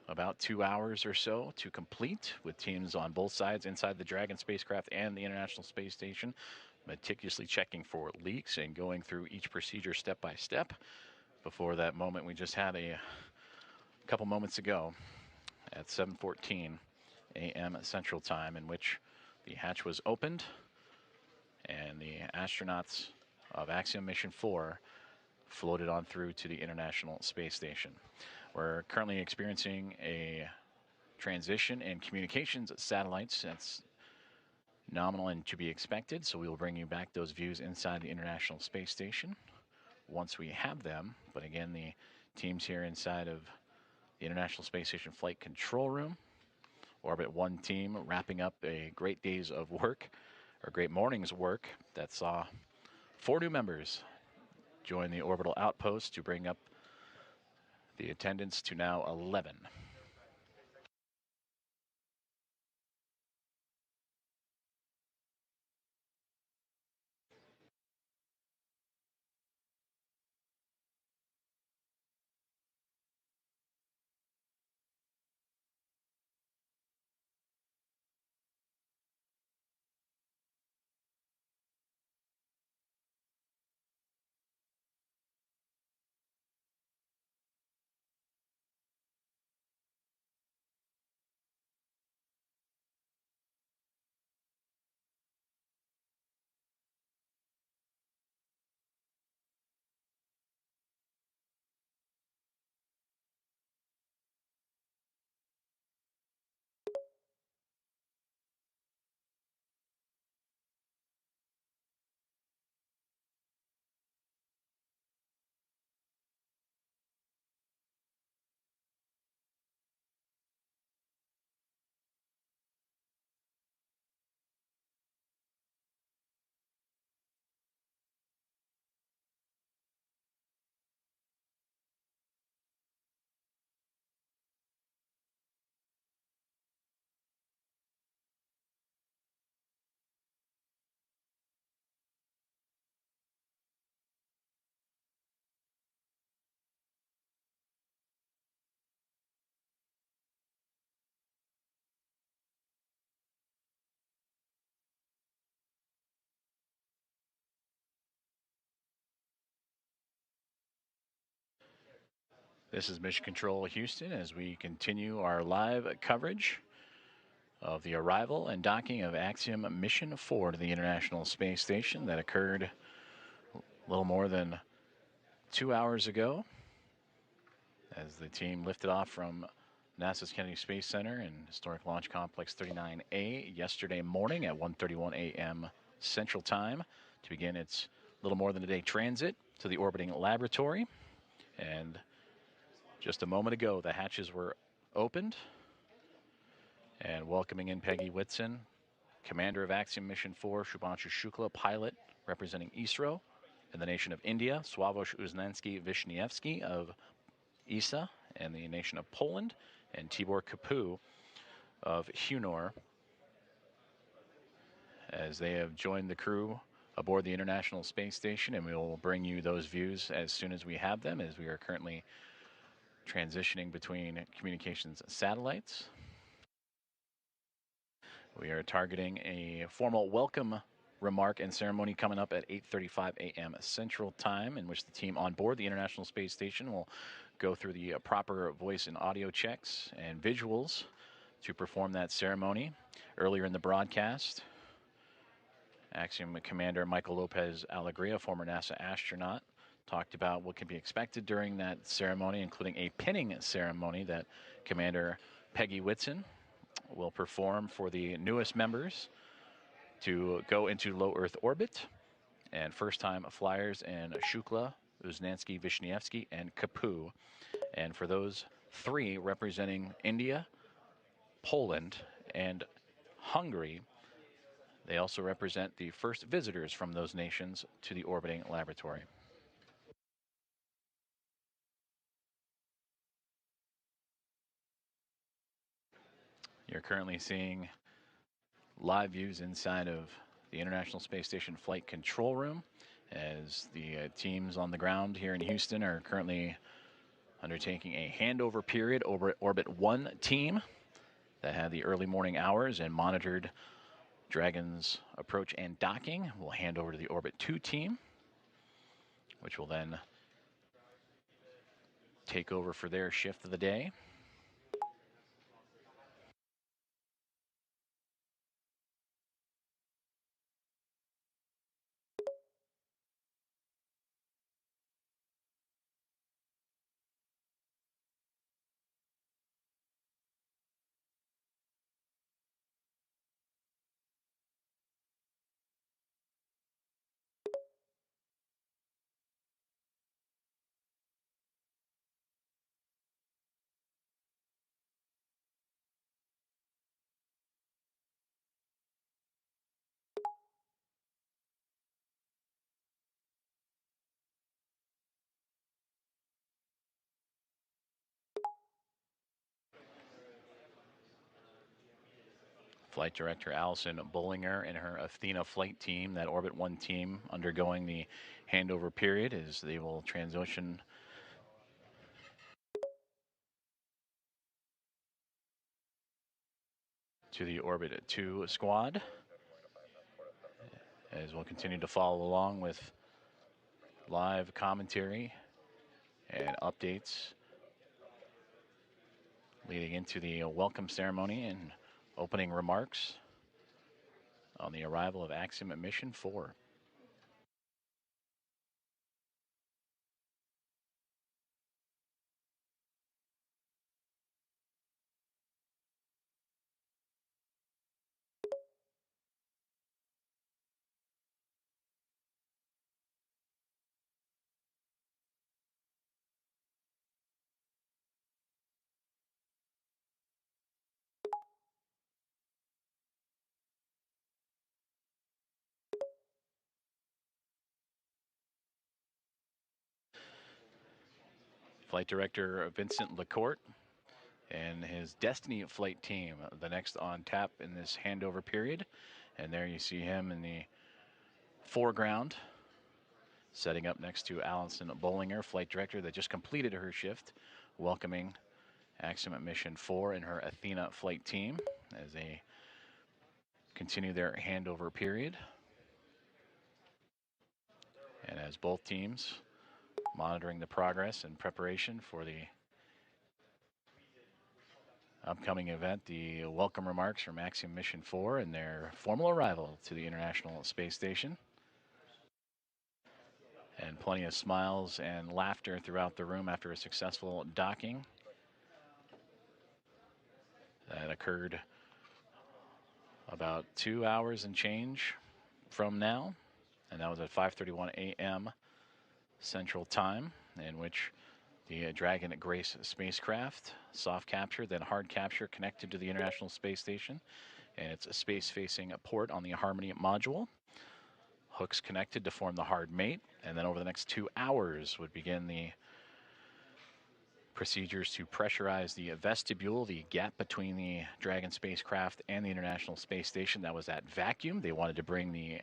about 2 hours or so to complete, with teams on both sides inside the Dragon spacecraft and the International Space Station meticulously checking for leaks and going through each procedure step by step before that moment we just had a couple moments ago at 7:14 a.m. Central Time, in which the hatch was opened and the astronauts of Axiom Mission 4 floated on through to the International Space Station. We're currently experiencing a transition in communications satellites. That's nominal and to be expected, so we will bring you back those views inside the International Space Station once we have them. But again, the teams here inside of the International Space Station Flight Control Room, Orbit 1 team wrapping up a great day's of work, or great morning's work, that saw 4 new members join the orbital outpost to bring up the attendance to now 11. This is Mission Control Houston as we continue our live coverage of the arrival and docking of Axiom Mission 4 to the International Space Station that occurred a little more than 2 hours ago as the team lifted off from NASA's Kennedy Space Center and Historic Launch Complex 39A yesterday morning at 1:31 a.m. Central Time to begin its little more than a day transit to the orbiting laboratory. And just a moment ago, the hatches were opened, and welcoming in Peggy Whitson, Commander of Axiom Mission 4, Shubhanshu Shukla, pilot representing ISRO, and the nation of India, Sławosz Uznański-Wiśniewski of ESA, and the nation of Poland, and Tibor Kapu of Hunor, as they have joined the crew aboard the International Space Station, and we will bring you those views as soon as we have them, as we are currently transitioning between communications satellites. We are targeting a formal welcome remark and ceremony coming up at 8:35 a.m. Central Time, in which the team on board the International Space Station will go through the proper voice and audio checks and visuals to perform that ceremony. Earlier in the broadcast, Axiom Commander Michael Lopez Alegria, former NASA astronaut, talked about what can be expected during that ceremony, including a pinning ceremony that Commander Peggy Whitson will perform for the newest members to go into low Earth orbit, and first-time flyers in Shukla, Uznański-Wiśniewski, and Kapu. And for those 3 representing India, Poland, and Hungary, they also represent the first visitors from those nations to the orbiting laboratory. You're currently seeing live views inside of the International Space Station Flight Control Room, as the teams on the ground here in Houston are currently undertaking a handover period. Orbit 1 team that had the early morning hours and monitored Dragon's approach and docking will hand over to the Orbit 2 team, which will then take over for their shift of the day. Flight Director Allison Bollinger and her Athena flight team, that Orbit 1 team, undergoing the handover period as they will transition to the Orbit 2 squad, as we'll continue to follow along with live commentary and updates leading into the welcome ceremony and opening remarks on the arrival of Axiom Mission 4. Flight Director Vincent Lacourt and his Destiny flight team, the next on tap in this handover period. And there you see him in the foreground, setting up next to Allison Bollinger, Flight Director that just completed her shift, welcoming Axiom Mission 4 and her Athena flight team as they continue their handover period. And as both teams monitoring the progress and preparation for the upcoming event, the welcome remarks from Axiom Mission 4 and their formal arrival to the International Space Station. And plenty of smiles and laughter throughout the room after a successful docking that occurred about 2 hours and change from now. And that was at 5:31 a.m. Central Time, in which the Dragon Grace spacecraft, soft capture, then hard capture, connected to the International Space Station and its space-facing port on the Harmony module. Hooks connected to form the hard mate, and then over the next 2 hours would begin the procedures to pressurize the vestibule, the gap between the Dragon spacecraft and the International Space Station. That was at vacuum. They wanted to bring the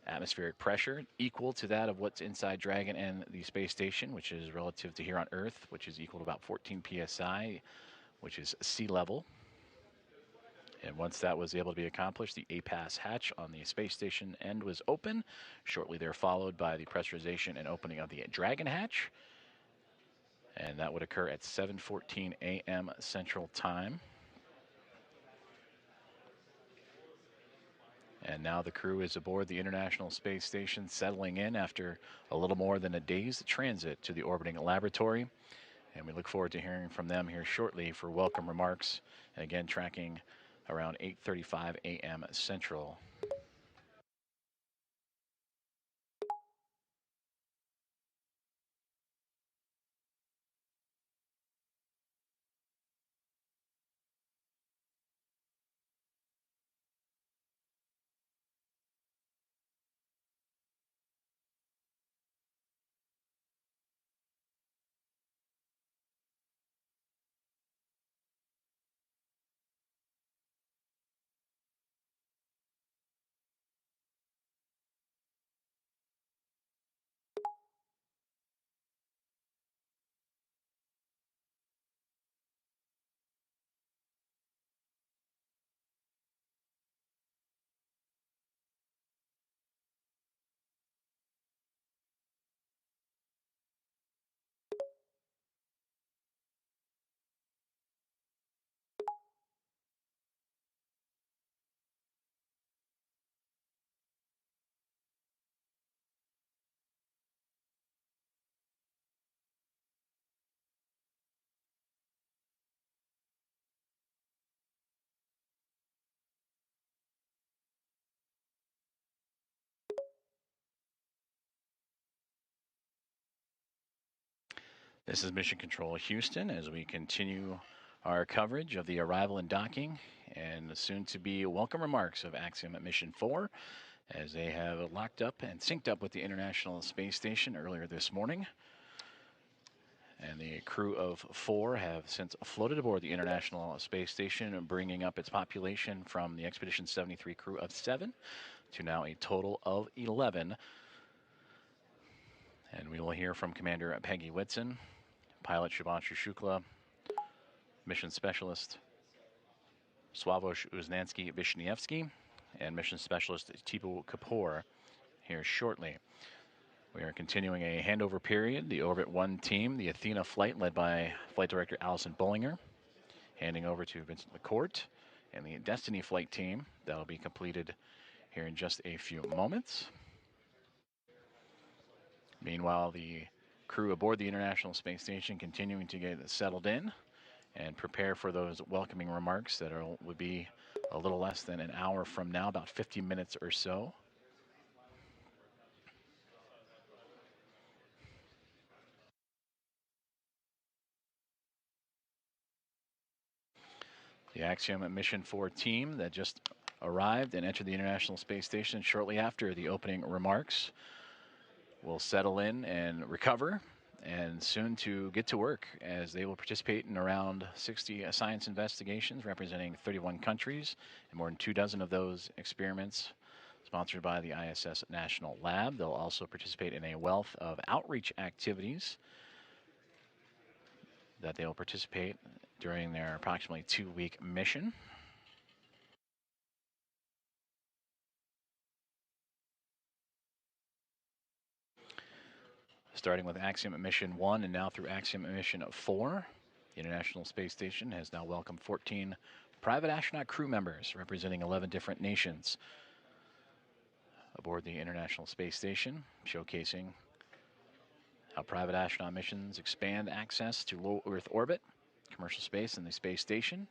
atmospheric pressure equal to that of what's inside Dragon and the space station, which is relative to here on Earth, which is equal to about 14 psi, which is sea level. And once that was able to be accomplished, the APAS hatch on the space station end was open, shortly there followed by the pressurization and opening of the Dragon hatch. And that would occur at 7:14 a.m. Central Time. And now the crew is aboard the International Space Station, settling in after a little more than a day's transit to the orbiting laboratory. And we look forward to hearing from them here shortly for welcome remarks. And again, tracking around 8:35 a.m. Central. This is Mission Control Houston as we continue our coverage of the arrival and docking and the soon-to-be welcome remarks of Axiom Mission 4 as they have locked up and synced up with the International Space Station earlier this morning. And the crew of 4 have since floated aboard the International Space Station, bringing up its population from the Expedition 73 crew of 7 to now a total of 11. And we will hear from Commander Peggy Whitson, pilot Shubhanshu Shukla, mission specialist Sławosz Uznański-Wiśniewski, and mission specialist Tibor Kapu here shortly. We are continuing a handover period. The Orbit 1 team, the Athena flight led by Flight Director Allison Bullinger, handing over to Vincent McCourt, and the Destiny flight team. That'll be completed here in just a few moments. Meanwhile, the crew aboard the International Space Station continuing to get settled in and prepare for those welcoming remarks that would be a little less than an hour from now, about 50 minutes or so. The Axiom Mission 4 team that just arrived and entered the International Space Station shortly after the opening remarks will settle in and recover, and soon to get to work as they will participate in around 60 science investigations representing 31 countries, and more than 24 of those experiments sponsored by the ISS National Lab. They'll also participate in a wealth of outreach activities that they will participate during their approximately 2-week mission. Starting with Axiom Mission 1 and now through Axiom Mission 4, the International Space Station has now welcomed 14 private astronaut crew members representing 11 different nations aboard the International Space Station, showcasing how private astronaut missions expand access to low Earth orbit, commercial space, and the space station,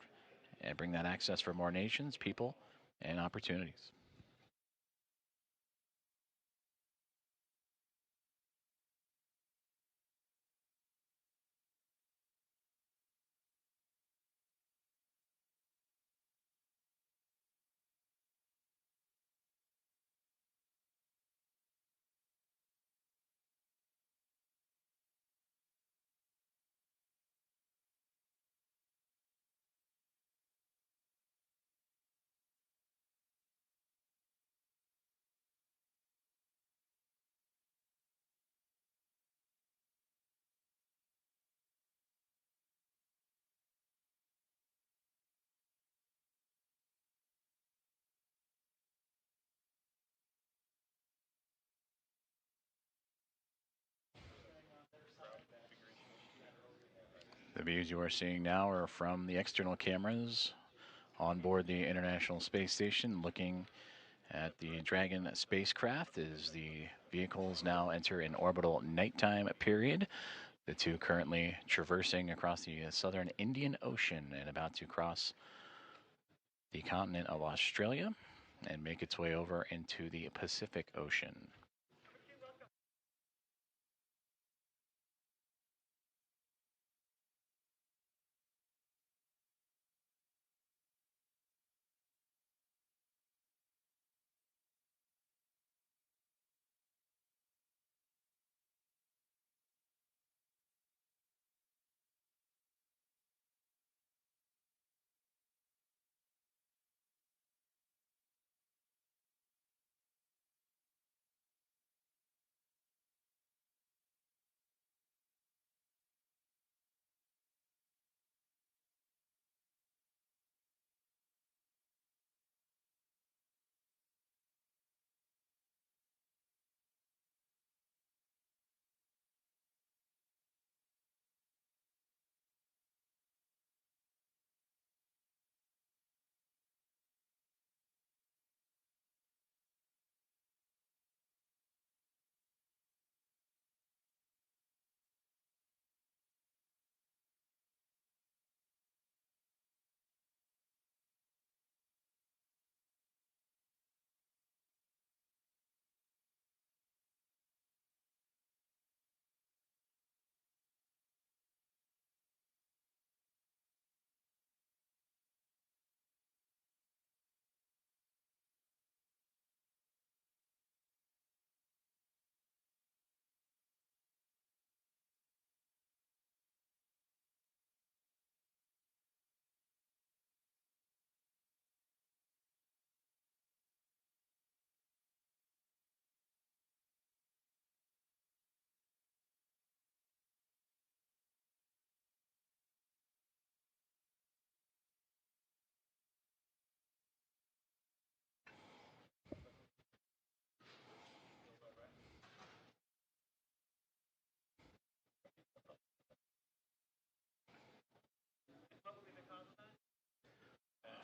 and bring that access for more nations, people, and opportunities. The views you are seeing now are from the external cameras on board the International Space Station, looking at the Dragon spacecraft as the vehicles now enter an orbital nighttime period. The two currently traversing across the southern Indian Ocean and about to cross the continent of Australia and make its way over into the Pacific Ocean.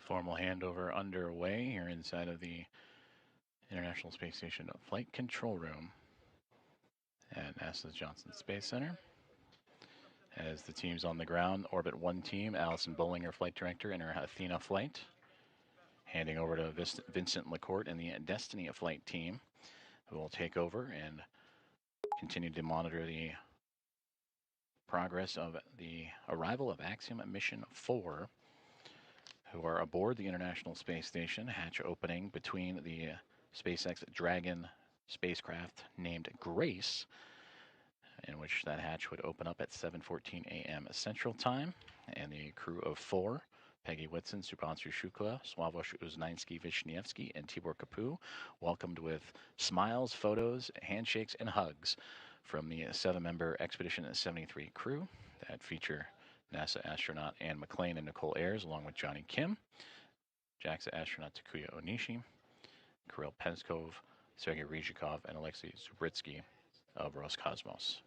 Formal handover underway here inside of the International Space Station Flight Control Room at NASA's Johnson Space Center. As the teams on the ground, Orbit 1 team, Allison Bollinger, Flight Director, in her Athena flight. Handing over to Vincent LaCourte and the Destiny flight team, who will take over and continue to monitor the progress of the arrival of Axiom Mission 4, who are aboard the International Space Station, hatch opening between the SpaceX Dragon spacecraft named Grace, in which that hatch would open up at 7:14 a.m. Central Time, and the crew of 4, Peggy Whitson, Shubhanshu Shukla, Sławosz Uznański-Wiśniewski, and Tibor Kapu, welcomed with smiles, photos, handshakes, and hugs from the 7-member Expedition 73 crew that feature NASA astronaut Anne McClain and Nicole Ayers, along with Johnny Kim, JAXA astronaut Takuya Onishi, Kirill Peskov, Sergei Ryzhikov, and Alexei Zubritsky of Roscosmos.